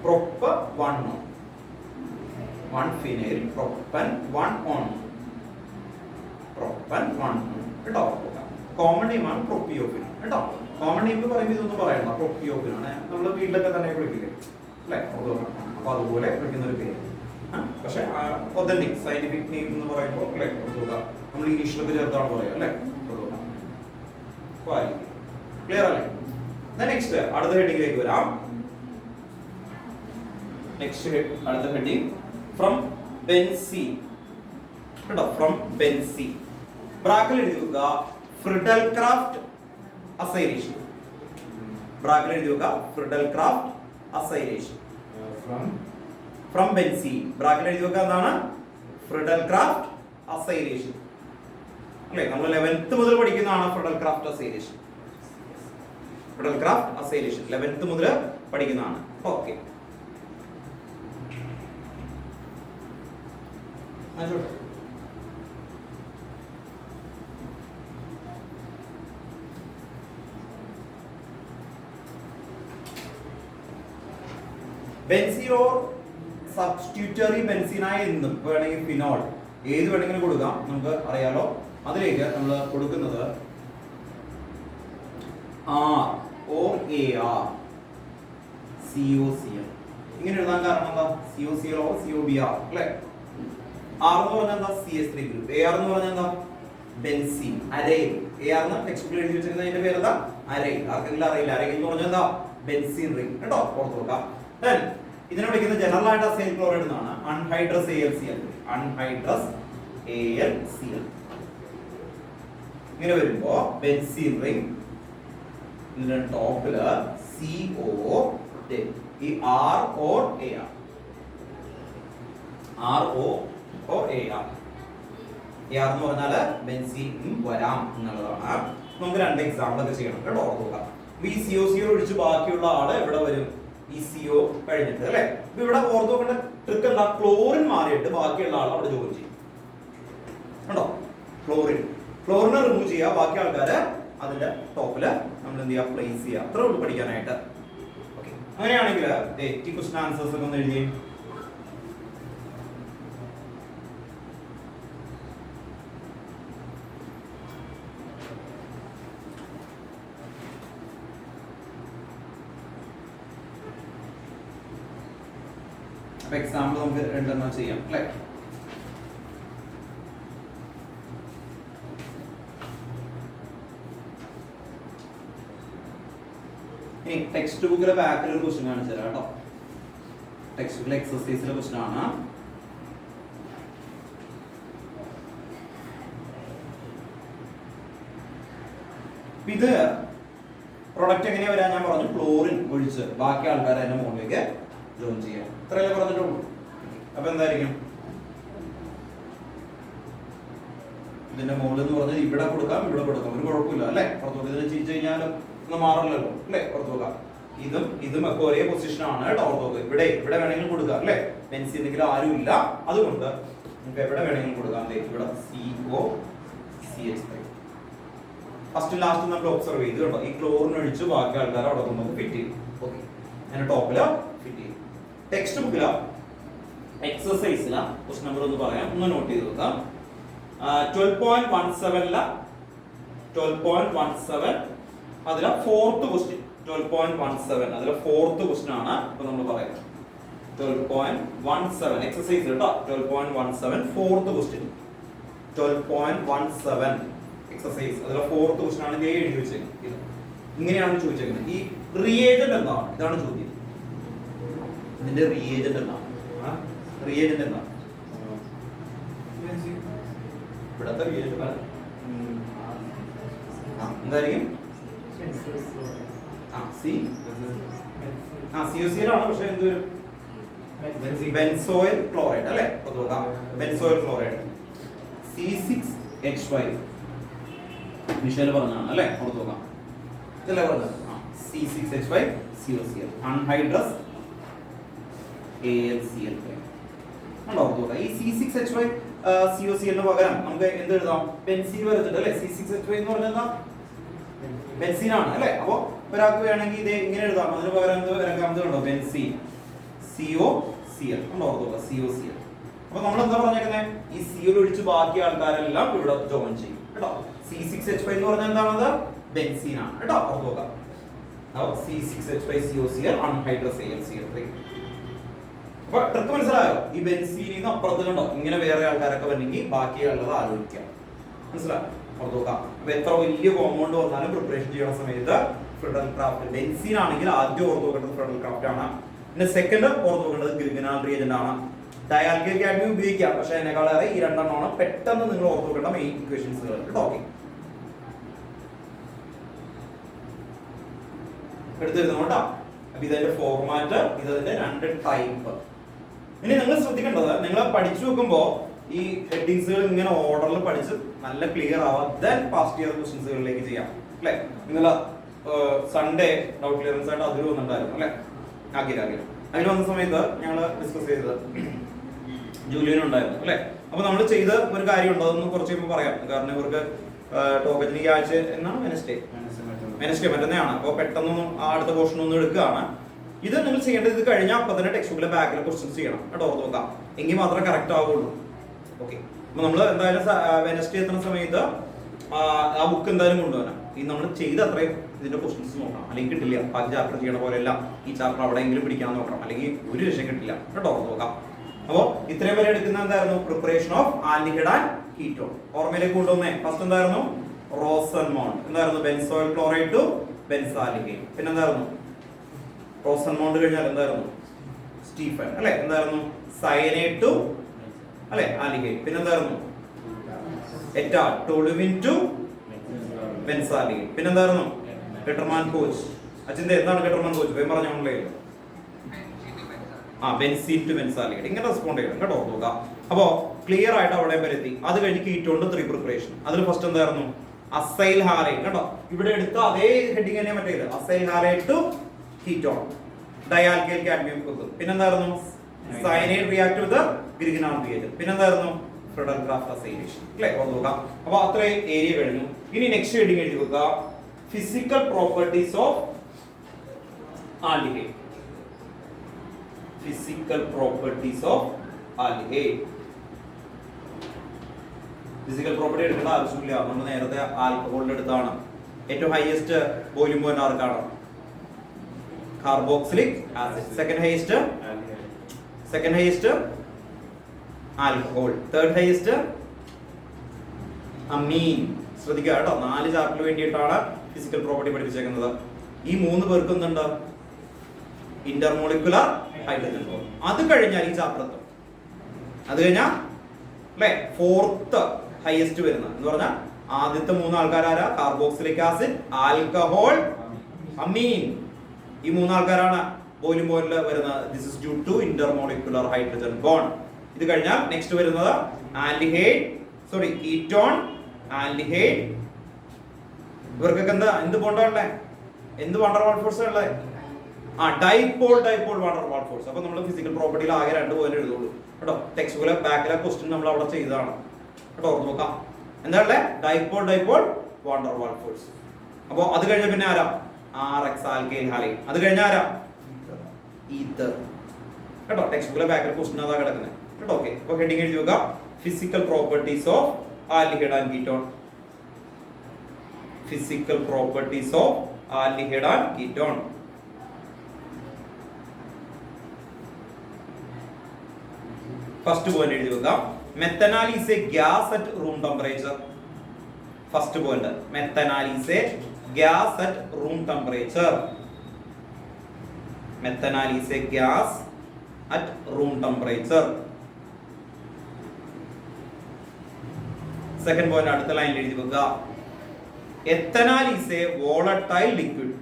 പ്രൊപ്പ 1 ഫിനൈൽ പ്രൊപ്പൻ 1 ഓൺ പ്രൊപ്പൻ 1 കേട്ടോ. കോമൺ നെയിം ആണ് പ്രൊപ്പിയോഫിൻ കേട്ടോ. കോമൺ നെയിം പറയുമ്പോൾ ഇതൊന്നും പറയണ്ട, പ്രൊപ്പിയോഫിൻ ആണ്. നമ്മൾ വീട്ടിലൊക്കെ തന്നെ വിളിക്കില്ലേ അല്ലെ? അപ്പൊ അതുപോലെ വിളിക്കുന്ന ഒരു പേര്. പക്ഷെ ഒതന്റിക് സയന്റിഫിക് നെയിം എന്ന് പറയുമ്പോൾ അല്ലെ നമ്മൾ ഇംഗ്ലീഷിലൊക്കെ ചേർത്താണ് പറയുക അല്ലെ? ക്ലിയർ അല്ലേ? നെക്സ്റ്റ് അടുത്ത ഹെഡിങ്ങിലേക്ക് വരാം. നെക്സ്റ്റ് അടുത്ത ഹെഡിങ് ഫ്രം ബെൻസീൻ കേട്ടോ. ഫ്രം ബെൻസീൻ ബ്രാക്കറ്റിൽ എഴുതി വെക്കുക ഫ്രിഡൽക്രാഫ്റ്റ് അസൈലേഷൻ. ബ്രാക്കറ്റിൽ എഴുതി വെക്കുക ഫ്രിഡൽക്രാഫ്റ്റ് അസൈലേഷൻ. ഫ്രം ബെൻസീൻ ബ്രാക്കറ്റിൽ എഴുതി വെക്കുക എന്താണ്? ഫ്രിഡൽക്രാഫ്റ്റ് അസൈലേഷൻ അല്ലേ? നമ്മൾ 11th മുതൽ പഠിക്കുന്നതാണ് ഫ്രിഡൽക്രാഫ്റ്റ് അസൈലേഷൻ. ഫ്രിഡൽക്രാഫ്റ്റ് അസൈലേഷൻ 11th മുതൽ പഠിക്കുന്നതാണ്. ഓക്കെ, ബെൻസീൻ ഓർ സബ്സ്റ്റിറ്റ്യൂട്ടറി ബെൻസീനായ എന്നും വേണമെങ്കിൽ ഫിനോൾ ഏത് വേണമെങ്കിലും കൊടുക്കാം, നമുക്ക് അറിയാലോ. അതിലേക്ക് നമ്മൾ കൊടുക്കുന്നത് ROAR COCl ഇങ്ങനെ എഴുതാൻ കാരണം എന്താ? COCl ഓർ COBr അല്ലേ? R എന്ന് പറഞ്ഞാൽ എന്താ? CH3 group. AR എന്ന് പറഞ്ഞാൽ എന്താ? Benzene aril. AR എന്ന് ടെക്സ്റ്റ് എഴുതി വെച്ചിരിക്കുന്ന അതിന്റെ പേര് എന്താ? അരൈൽ. ആർക്കെങ്കിലും അറിയില്ല? അരൈൽ എന്ന് പറഞ്ഞാൽ എന്താ? ബെൻസീൻ റിംഗ് കേട്ടോ. ഓർത്ത് നോക്കാം. ഇതിനെ വിളിക്കുന്ന ജനറൽ ആയിട്ട് അസൈൽ ക്ലോറൈഡ് എന്നാണ്. Anhydrous AlCl. Anhydrous AlCl. ഇങ്ങനെ വരുമ്പോ ബെൻസീൻ റിംഗ്, ഇതിന്റെ ടോപ്പില് CO ഈ R or AR. RO or AR. AR എന്ന് പറഞ്ഞാൽ ബെൻസീൻ വരാം എന്നുള്ളതാണ്. നമുക്ക് 2 എക്സാമ്പിൾ ഒക്കെ ചെയ്യണം കേട്ടോ. ഓർക്കുക, ഈ COCl ഒഴിച്ച് ബാക്കിയുള്ള ആള് എവിടെ വരും? ഈ CO കഴിഞ്ഞിട്ട് അല്ലെ? ഇപ്പൊ ഇവിടെ ഓർത്ത് നോക്കേണ്ട ട്രിക്ക് എന്താ? ക്ലോറിൻ മാറിയിട്ട് ബാക്കിയുള്ള ആൾ അവിടെ ജോയിൻ ചെയ്യും കേട്ടോ. ക്ലോറിനെ റിമൂവ് ചെയ്യുക, ബാക്കി ആൾക്കാര് അതിന്റെ ടോപ്പില് നമ്മൾ എന്ത് ചെയ്യുക? പ്ലേസ് ചെയ്യുക. അത്രേ ഉള്ളൂ പഠിക്കാനായിട്ട്. ഓക്കെ, അങ്ങനെയാണെങ്കിൽ ഈ ക്വസ്റ്റ്യൻ ആൻസേഴ്സ് ഒക്കെ ഒന്ന് എഴുതി. അപ്പൊ എക്സാമ്പിൾ നമുക്ക് 2 ചെയ്യാം അല്ലെ? ടെക്സ്റ്റ് ബുക്കിലെ ബാക്കിൽ ഒരു ക്വസ്റ്റ്യൻ കാണിച്ചു തരാം കേട്ടോ. ടെക്സ്റ്റ് ബുക്കിലെ എക്സസൈസിലെ ക്വസ്റ്റ്യൻ ആണ്. ഇത് പ്രൊഡക്റ്റ് എങ്ങനെയാ വരാൻ ഞാൻ പറഞ്ഞു. ക്ലോറിൻ ഒഴിച്ച് ബാക്കി ആൾക്കാർ അതിന്റെ മുകളിലേക്ക് ജോയിൻ ചെയ്യാം. ഇത്രയല്ലേ പറഞ്ഞിട്ടുള്ളൂ. അപ്പൊ എന്തായിരിക്കും? ഇതിന്റെ മുകളിൽ എന്ന് പറഞ്ഞാൽ ഇവിടെ കൊടുക്കാം, ഇവിടെ കൊടുക്കാം, ഒരു കുഴപ്പമില്ല അല്ലേ? പുറത്തു നോക്കാം. ഇതിനെ ചെയ്ത് കഴിഞ്ഞാൽ ഒന്നും മാറില്ലല്ലോ അല്ലേ? പുറത്തു നോക്കാം. ഇതും ഒക്കെ ഒരേ പൊസിഷൻ ആണ് കേട്ടോ. പുറത്തു നോക്കുക. ഇവിടെ വേണമെങ്കിലും കൊടുക്കാം അല്ലേ? ബെൻസീൻ എന്തെങ്കിലും ആരും ഇല്ല, അതുകൊണ്ട് നമുക്ക് എവിടെ വേണമെങ്കിലും കൊടുക്കാം. ഇവിടെ COCH3 ഫസ്റ്റ് ലാസ്റ്റ് നമ്മൾ ഒബ്സർവ് ചെയ്ത് കേട്ടോ. ഈ ക്ലോറിൻ ഒഴിച്ച് ബാക്കി ആൾക്കാർ അവിടെ നമുക്ക് ഫിറ്റ് ചെയ്യും. ഓക്കെ, ഞാൻ ടോപ്പില് ഫിറ്റ് ചെയ്യും. ടെക്സ്റ്റ് ബുക്കില എക്സസൈസില ക്വസ്റ്റ്യൻ നമ്പർ ഒന്ന് പറയാം, ഒന്ന് നോട്ട് ചെയ്ത് നോക്കാം. 12.17 12.17 അതിലെ ഫോർത്ത് ക്വസ്റ്റ്യൻ. 12.17 അതിലെ ഫോർത്ത് ക്വസ്റ്റ്യൻ ആണ് ഇപ്പൊ നമ്മൾ പറയുന്നത്. 12.17 എക്സസൈസ് കേട്ടോ. 12.17 ഫോർത്ത് ക്വസ്റ്റ്യൻ. 12.17 എക്സസൈസ് അതിലെ ഫോർത്ത് ക്വസ്റ്റ്യൻ ആണ് ഇതേ എഴുതി വെച്ചേക്കുന്നത്. ഇങ്ങനെയാണ് ചോദിച്ചേക്കുന്നത്. ഈ റിയേജന്റ് എന്താണ്? ഇതാണ് ചോദ്യം. ഇതിന്റെ റിയേജന്റ് എന്താണ്? റിയേജന്റ് എന്താണ്? ഇവിടത്തെ റിയേജന്റ് എന്തായിരിക്കും? COCl ആണ്. പക്ഷെ എന്ത് വരും? ബെൻസോയിൽ ക്ലോറൈഡ് അല്ലേ? ബെൻസോയിൽ ക്ലോറൈഡ് C6H5 മിഷേൽ പറഞ്ഞാണ് അല്ലേ? പുറത്ത് നോക്കാം. ഇതല്ലേ പറഞ്ഞത്? C6H5 COCl അൺഹൈഡ്രസ് AlCl3 ഉണ്ടോ? പുറത്ത് നോക്കാം. ഈ C6H5 COCl ന് പകരം നമുക്ക് എന്ത് എഴുതാം? ബെൻസീൻ വരച്ചിട്ട് അല്ലേ? C6H5 എന്ന് പറഞ്ഞാൽ എന്താ? ബെൻസീൻ ആണ് അല്ലേ? അപ്പൊ ഒരാൾക്ക് വേണമെങ്കിൽ ഇത് ഇങ്ങനെ എഴുതാം. അതിന് പകരം എന്ത് കണ്ടോ? ബെൻസീൻ COCl ഉണ്ടോ? പുറത്ത് നോക്കാം. COCl. അപ്പൊ നമ്മൾ എന്താ പറഞ്ഞേക്കുന്നത്? ഈ COL ഒഴിച്ച് ബാക്കി ആൾക്കാരെല്ലാം ഇവിടെ ജോയിൻ ചെയ്യും കേട്ടോ. C6H5 എന്ന് പറഞ്ഞാൽ എന്താണത്? ബെൻസീൻ ആണ് കേട്ടോ. പുറത്ത് നോക്കാം. C6H5 COCl anhydrous AlCl3. അപ്പൊ ട്രിക്ക് മനസ്സിലായോ? ഈ ബെൻസീനിന്ന് അപ്പുറത്ത് കണ്ടോ ഇങ്ങനെ വേറെ ആൾക്കാരൊക്കെ വന്നെങ്കിൽ ബാക്കിയുള്ളത് ആലോചിക്കാം. മനസ്സിലായോ? പുറത്ത് നോക്കാം. അപ്പൊ എത്ര വലിയ കോമ്പൗണ്ട് വന്നാലും പ്രിപ്പറേഷൻ ചെയ്യുന്ന സമയത്ത് ഫ്രെഡൽ ക്രാഫ്റ്റ് ബെൻസീൻ ആണെങ്കിൽ ആദ്യം ഓർത്ത് നോക്കേണ്ടത് ഫ്രെഡൽ ക്രാഫ്റ്റ് ആണ്. പിന്നെ സെക്കൻഡ് ഓർത്ത് നോക്കേണ്ടത് ഗ്രിഗനാൽ റിയേജന്റ് ആണ്. ഡയാൽക്കൈൽ കാഡ്മിയം ഉപയോഗിക്കാം, പക്ഷെ അതിനേക്കാളേറെ ഈ രണ്ടെണ്ണമാണ് പെട്ടെന്ന് നിങ്ങൾ ഓർത്ത് നോക്കേണ്ട മെയിൻ ഇക്വേഷൻസുകൾ കേട്ടോ. എടുത്തിരുന്നു കേട്ടോ. അപ്പൊ ഇതിന്റെ ഫോർമാറ്റ്, ഇതിന്റെ രണ്ട് ടൈപ്പ്. ഇനി നിങ്ങൾ ശ്രദ്ധിക്കേണ്ടത്, നിങ്ങൾ പഠിച്ചു വെക്കുമ്പോ ഈ ഹെഡിങ്സുകൾ ഇങ്ങനെ ഓർഡറിൽ പഠിച്ച് നല്ല ക്ലിയർ ആവാം. ദെൻ പാസ്റ്റ് ഇയർ ക്വസ്റ്റ്യൻസുകളിലേക്ക് ചെയ്യാം അല്ലെ? നിങ്ങൾ സൺഡേ ഡൗട്ട് ക്ലിയറൻസ് ആയിട്ട് അതിൽ വന്നിട്ടുണ്ടായിരുന്നു അല്ലെ? ആക്കിയില്ല. അതിൽ വന്ന സമയത്ത് ഞങ്ങൾ ഡിസ്കസ് ചെയ്തത് ജൂലിയനുണ്ടായിരുന്നു അല്ലെ? അപ്പൊ നമ്മൾ ചെയ്ത ഒരു കാര്യം ഉണ്ട്, അതൊന്ന് കുറച്ച് കഴിയുമ്പോൾ പറയാം. കാരണം ഇവർക്ക് ടോക്കറ്റിന് ആഴ്ച എന്നാണ് വെനസ്ഡേ മറ്റന്നെയാണ്. അപ്പോൾ പെട്ടെന്നൊന്നും ആ അടുത്ത പോർഷൻ ഒന്നും എടുക്കുകയാണ്. ഇത് നിങ്ങൾ ചെയ്യേണ്ടത് ഇത് കഴിഞ്ഞാൽ അപ്പം തന്നെ ടെക്സ്റ്റ് ബുക്കിലെ ബാക്കിലെ ക്വസ്റ്റ്യൻസ് ചെയ്യണം കേട്ടോ. ഓർത്ത് നോക്കാം, എങ്കിൽ മാത്രമേ കറക്റ്റ് ആവുള്ളൂ. ഓക്കെ, അപ്പൊ നമ്മൾ എന്തായാലും വെനസ്ഡേ എത്തുന്ന സമയത്ത് ആ ബുക്ക് എന്തായാലും കൊണ്ടുവരാം. ഈ നമ്മൾ ചെയ്ത അത്രയും ഇതിന്റെ ക്വസ്റ്റ്യൻസ് നോക്കണം, അല്ലെങ്കിൽ കിട്ടില്ല. ബാക്കി ചാപ്റ്റർ ചെയ്യണ പോലെയല്ല ഈ ചാപ്റ്റർ അവിടെയെങ്കിലും പിടിക്കാൻ നോക്കണം, അല്ലെങ്കിൽ ഒരു രക്ഷ കിട്ടില്ല കേട്ടോ. ഓർത്ത് നോക്കാം. അപ്പോൾ ഇത്രയും വരെ എടുക്കുന്ന എന്തായിരുന്നു? Preparation of aldehyde and ketone. ഓർമ്മയിലേക്ക് കൊണ്ടുവന്നേ. ഫസ്റ്റ് എന്തായിരുന്നു? റോസൻമോണ്ട്. എന്തായിരുന്നു? Benzoyl chloride to benzaldehyde. പിന്നെ എന്തായിരുന്നു? റോസൻമോണ്ട് കഴിഞ്ഞാൽ എന്തായിരുന്നു? സ്റ്റീഫൻ അല്ലെ? എന്തായിരുന്നു? സയനൈഡ് ടു അല്ലെ ആൽഡിഹൈഡ്. പിന്നെ എന്തായിരുന്നു? എറ്റാ ടോളുവിൻ ടു ബെൻസാൽഡിഹൈഡ്. പിന്നെ എന്തായിരുന്നു? Gattermann Koch. അച്ഛന്റെ എന്താണ് ഗെട്ടർമാൻ കോച്ച്? വേഗം പറഞ്ഞോളേ. Benzene to benzaldehyde. ഇങ്ങനെ റെസ്പോണ്ട് ചെയ്യണം കേട്ടോ. നോക്കാം. അപ്പോ ക്ലിയർ ആയിട്ട് അവിടെ വരുത്തി. അത് കഴിഞ്ഞ് കീറ്റോണിന്റെ 3 പ്രിപ്പറേഷൻ. അതിൽ ഫസ്റ്റ് എന്തായിരുന്നു? അസൈൽ ഹാലൈഡ് കേട്ടോ. ഇവിടെ എടുത്ത അതേ ഹെഡിങ് തന്നെ മറ്റേ acyl halide to ketone dialkyl cadmium കൊടുത്തു. പിന്നെന്തായിരുന്നു? Cyanide react with Grignard reagent. പിന്നെന്തായിരുന്നു? ഫ്രെഡൽ ക്രാഫ്റ്റ് അസൈലേഷൻ അല്ലേ? ഓർത്ത് നോക്കാം. അപ്പൊ അത്രയും ഏരിയ കഴിഞ്ഞു. ഇനി നെക്സ്റ്റ് ഹെഡിങ് എഴുതി വെക്കുക, physical properties of aldehyde. Physical properties of aldehyde. Physical property എടുക്കേണ്ട ആവശ്യമില്ല, നമ്മൾ നേരത്തെ ആൽക്കഹോളിന്റെ അടുത്താണ്. ഏറ്റവും ഹൈയസ്റ്റ് ബോയിലിംഗ് പോയിന്റ് ആർക്കാണ്? Carboxylic acid. Second highest alcohol. Third highest amine. ശ്രദ്ധിക്കുക കേട്ടോ, 4 ചാപ്റ്ററിന് വേണ്ടിയിട്ടാണ് ഫിസിക്കൽ പ്രോപ്പർട്ടി പഠിപ്പിച്ചേക്കുന്നത്. ഈ 3 പേർക്ക് എന്തുണ്ട്? Intermolecular hydrogen bond. അത് കഴിഞ്ഞാൽ ഈ ചാപ്റ്റർ എത്തും. അത് കഴിഞ്ഞാൽ അല്ലെ ഫോർത്ത് ഹൈയസ്റ്റ് വരുന്നത് എന്ന് പറഞ്ഞാൽ ആദ്യത്തെ 3 ആൾക്കാരാരാ? Carboxylic acid, alcohol, amine. ഈ 3 ആൾക്കാരാണ് ബോയിലിംഗ് പോയിന്റിൽ വരുന്നത്. This is due to intermolecular hydrogen bond. ഇത് കഴിഞ്ഞാൽ നെക്സ്റ്റ് വരുന്നത് ആൽഡിഹൈഡ്, കീറ്റോൺ, ആൽഡിഹൈഡ്. ഇവർക്കൊക്കെ എന്ത് ബോണ്ടാണല്ലേ, എന്ത് വാണ്ടർ വാൾ ഫോഴ്സ് ഉള്ളത്? ഡൈപോൾ വാണ്ടർ വാൾ ഫോഴ്സ്. അപ്പൊ നമ്മൾ ഫിസിക്കൽ പ്രോപ്പർട്ടിയിൽ ആകെ 2 പോയിന്റ് എഴുതുള്ളൂ കേട്ടോ. ടെക്സ്റ്റ് ബുക്കിലെ ബാക്കിലെ ക്വസ്റ്റ്യൻ നമ്മൾ അവിടെ ചെയ്തതാണ് കേട്ടോ. ഓർത്ത് നോക്കാം. എന്താണല്ലേ? ഡൈപോൾ വാണ്ടർ വാൾ ഫോഴ്സ്. അപ്പൊ അത് കഴിഞ്ഞ പിന്നെ ആരാ? RX alkyl halide. അത് കഴിഞ്ഞ ആരാ? ഈതർ കേട്ടോ. ടെക്സ്റ്റ് ബുക്കിലെ ബാക്കിലെ ക്വസ്റ്റ്യൻ അതാ കിടക്കുന്നത് കേട്ടോ. ഓക്കെ, അപ്പൊ ഹെഡിങ് എഴുതി നോക്കാം. Physical properties of aldehyde and ketone. Physical properties of aldehyde and ketone. First point എഴുതി വെക്കാം. Methanal is a gas at room temperature. First point, methanal is a gas at room temperature. Methanal is a gas at room temperature. Second point അടുത്ത ലൈനിൽ എഴുതി വെക്കുക. Ethanal is a volatile liquid.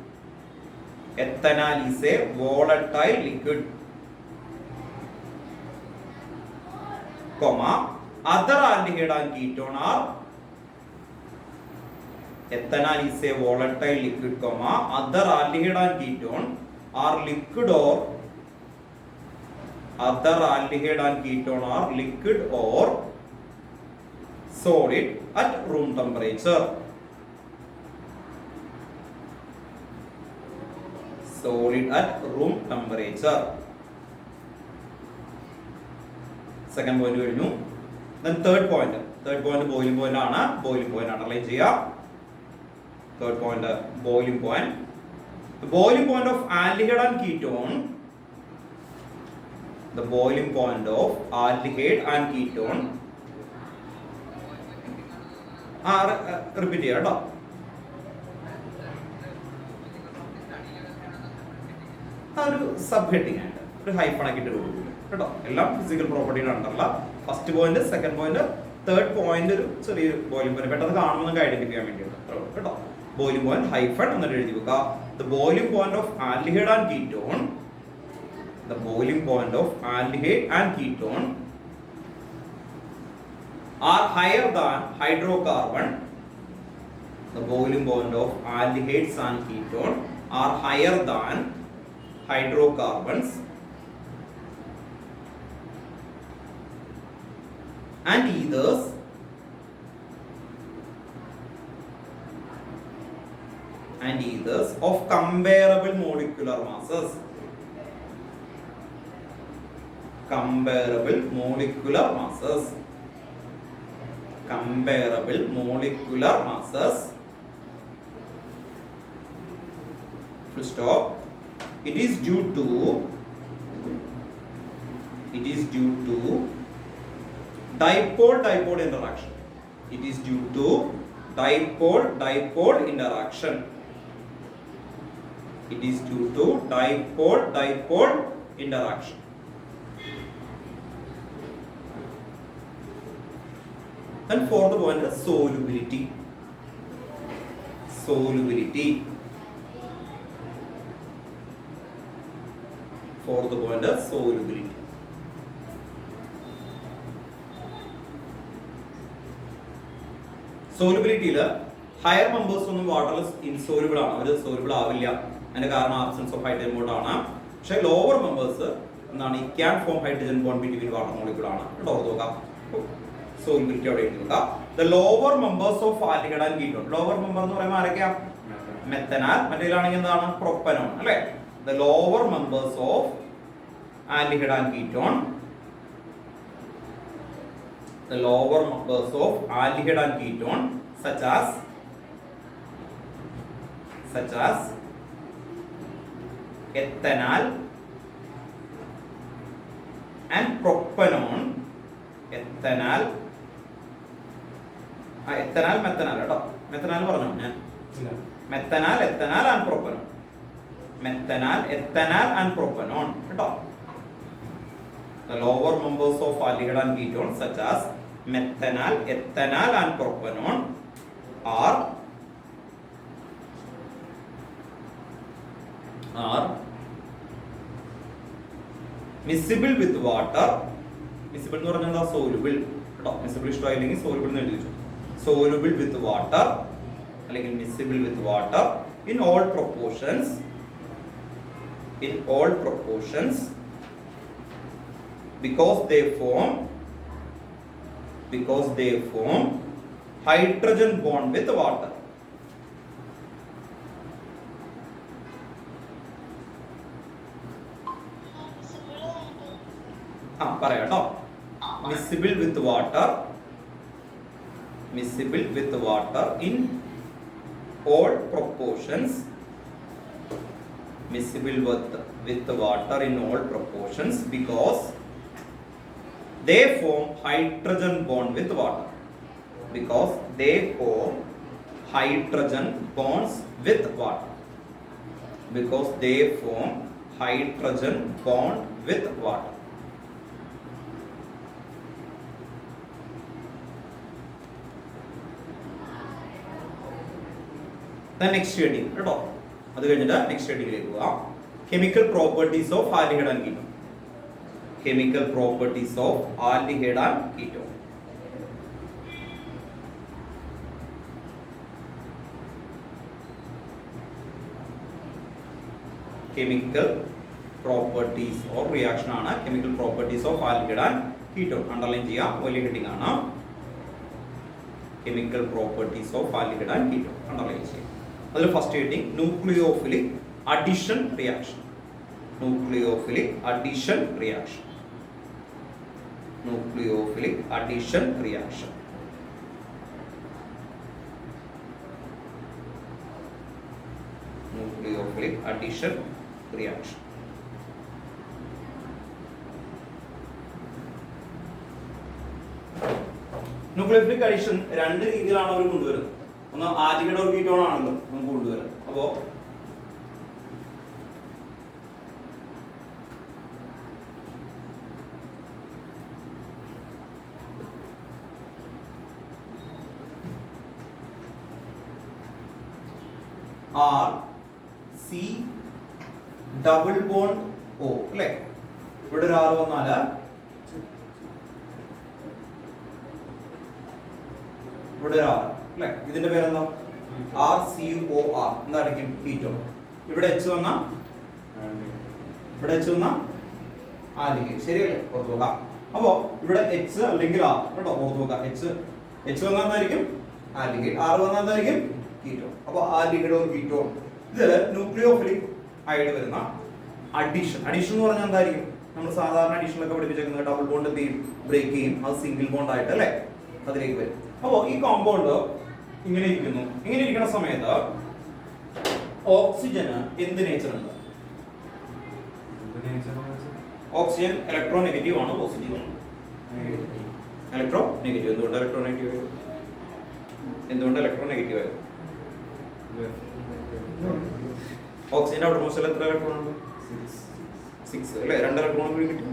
Ethanal is a volatile liquid. comma other aldehyde and ketone are. Ethanol is a volatile liquid, comma other aldehyde and ketone are liquid or other aldehyde and ketone are liquid or solid at room temperature. Solid at room temperature. Second point കഴിഞ്ഞു. then third point boiling point ആണ്. boiling point underline ചെയ്യുക. third point boiling point. the boiling point of aldehyde and ketone. the boiling point of aldehyde and ketone repeat ചെയ്യാം കേട്ടോ. ഒരു sub heading ആയിട്ട് ഒരു hyphen ആക്കിയിട്ട് കൊടുക്കും കേട്ടോ. എല്ലാം ഫിസിക്കൽ പ്രോപ്പർട്ടിയുടെ അണ്ടറല്ല. First point, second point, third point ഒരു ചെറിയ ബോയിലിംഗ് പോയിന്റ് പെട്ടെന്ന് കാണുമ്പോൾ നമുക്ക് ഐഡന്റിഫൈ ചെയ്യാൻ വേണ്ടിയിട്ട് കേട്ടോ. ബോയിലിംഗ് പോയിന്റ് ഹൈഫൺ എന്നിട്ട് എഴുതി വെക്കുക. The boiling point of aldehyde and ketone. The boiling point of aldehyde and ketone are higher than hydrocarbon. The boiling point of aldehydes and ketone are higher than hydrocarbons and ethers of comparable molecular masses. Comparable molecular masses. Comparable molecular masses. Full stop. It is due to dipole interaction. It is due to dipole interaction. It is due to dipole interaction. And fourth point is solubility. Fourth point is solubility. Solubility ila higher members ഒന്നും waterless insoluble ആണ്. അവർ soluble ആവില്ല. അതിന്റെ കാരണം absence of hydrogen bond ആണ്. പക്ഷേ lower members എന്താണ്, ഈ can form hydrogen bond between water molecule ആണ്. കേട്ടോ, നോക്കാം. സോലുബിലിറ്റി അവിടെ എഴുതുക. The lower members of aldehyde and ketone. Lower member എന്ന് പറയുമ്പോൾ ആരൊക്കെയാ? മെത്തനാൽ. മറ്റേലാണെങ്കിൽ എന്താണ്? പ്രൊപ്പനോൺ അല്ലേ? The lower members of aldehyde and ketone. The lower members of aldehyde and ketone such as ethanol and propanone. ethanol methanol കേട്ടോ. methanol പറഞ്ഞോ ഞാൻ? methanol and propanone. methanol and propanone കേട്ടോ. The lower members of aldehyde and ketone such as methanol, ethanol and propanone are miscible with water. miscible എന്ന് പറഞ്ഞാൽ soluble കേട്ടോ. miscible ഇഷ്ടമായില്ലെങ്കിൽ soluble എന്ന് എഴുതി വെച്ചു. soluble with water അല്ലെങ്കിൽ miscible with water in all proportions because they form hydrogen bond with water. പറയാട്ടോ. miscible with water in all proportions because they form hydrogen bond with water. Then next heading കേട്ടോ. അത് കഴിഞ്ഞിട്ട് next ഹെഡിങ്ങിലേക്ക് പോകാം. Chemical properties of aldehyde and ketone. Chemical properties of aldehyde and ketone. Chemical properties or reaction ആണ് chemical properties of aldehyde and ketone. Underline ചെയ്യാം, വലിയ heading ആണ്. Chemical properties of aldehyde and ketone. Underline ചെയ്യാം. അതിൽ first heading nucleophilic addition reaction. Nucleophilic addition reaction. Nucleophilic addition reaction. Nucleophilic addition reaction. Nucleophilic addition രണ്ട് രീതിയിലാണ് അവർ കൊണ്ടുവരുന്നത്. ഒന്ന് aldehyde or ketone ആണല്ലോ നമുക്ക് കൊണ്ടുവരുന്നത്. അപ്പോൾ R C double bond O അല്ലേ? ഇവിടെ ഒരു R വന്നാല് ഇവിടെ ഒരു R അല്ലേ? ഇതിന്റെ പേരെന്താ? RCOR എന്തായിരിക്കും? കീറ്റോൺ. ഇവിടെ H വന്നാ ആൽഡിഹൈഡ്. ശരിയല്ലേ? ഓർത്തു നോക്കാം. അപ്പോ ഇവിടെ H അല്ലെങ്കിൽ R കേട്ടോ, ഓർത്തു നോക്കാം. H വന്നാ എന്തായിരിക്കും? ആൽഡിഹൈഡ്. R വന്നാ എന്തായിരിക്കും? കീറ്റോൺ. അപ്പോൾ ആൽഡിഹൈഡ് ഓർ കീറ്റോൺ. ഇതിൽ ന്യൂക്ലിയോഫിലിക് ആയിട്ട് വരുന്ന അഡീഷൻ എന്ന് പറഞ്ഞാൽ എന്തായിരിക്കും? നമ്മൾ സാധാരണ അഡീഷനൊക്കെ പഠിപ്പിച്ചേക്കുന്നത് ഡബിൾ ബോണ്ട് എന്ത് ചെയ്യും? ബ്രേക്ക് ചെയ്യും. അത് സിംഗിൾ ബോണ്ട് ആയിട്ട് അല്ലേ അതിലേക്ക് വരും. അപ്പോൾ ഈ കോമ്പൗണ്ട് ഇങ്ങനെ ഇരിക്കുന്നു. ഇങ്ങനെ ഇരിക്കുന്ന സമയത്ത് ഓക്സിജന് എന്ത് നേച്ചർ ഉണ്ട്? ഓക്സിജൻ ഇലക്ട്രോ നെഗറ്റീവ് ആണോ പോസിറ്റീവ് ആണോ? Electro negative. എന്തുകൊണ്ട് ഇലക്ട്രോ നെഗറ്റീവ് ആയിരുന്നു? ഓക്സിജന്റെ ഔട്ടർ മോസ്റ്റിൽ എത്ര ഇലക്ട്രോൺ ഉണ്ട്? 6 അല്ലേ? 2 ഇലക്ട്രോൺ കൂടി കിട്ടും.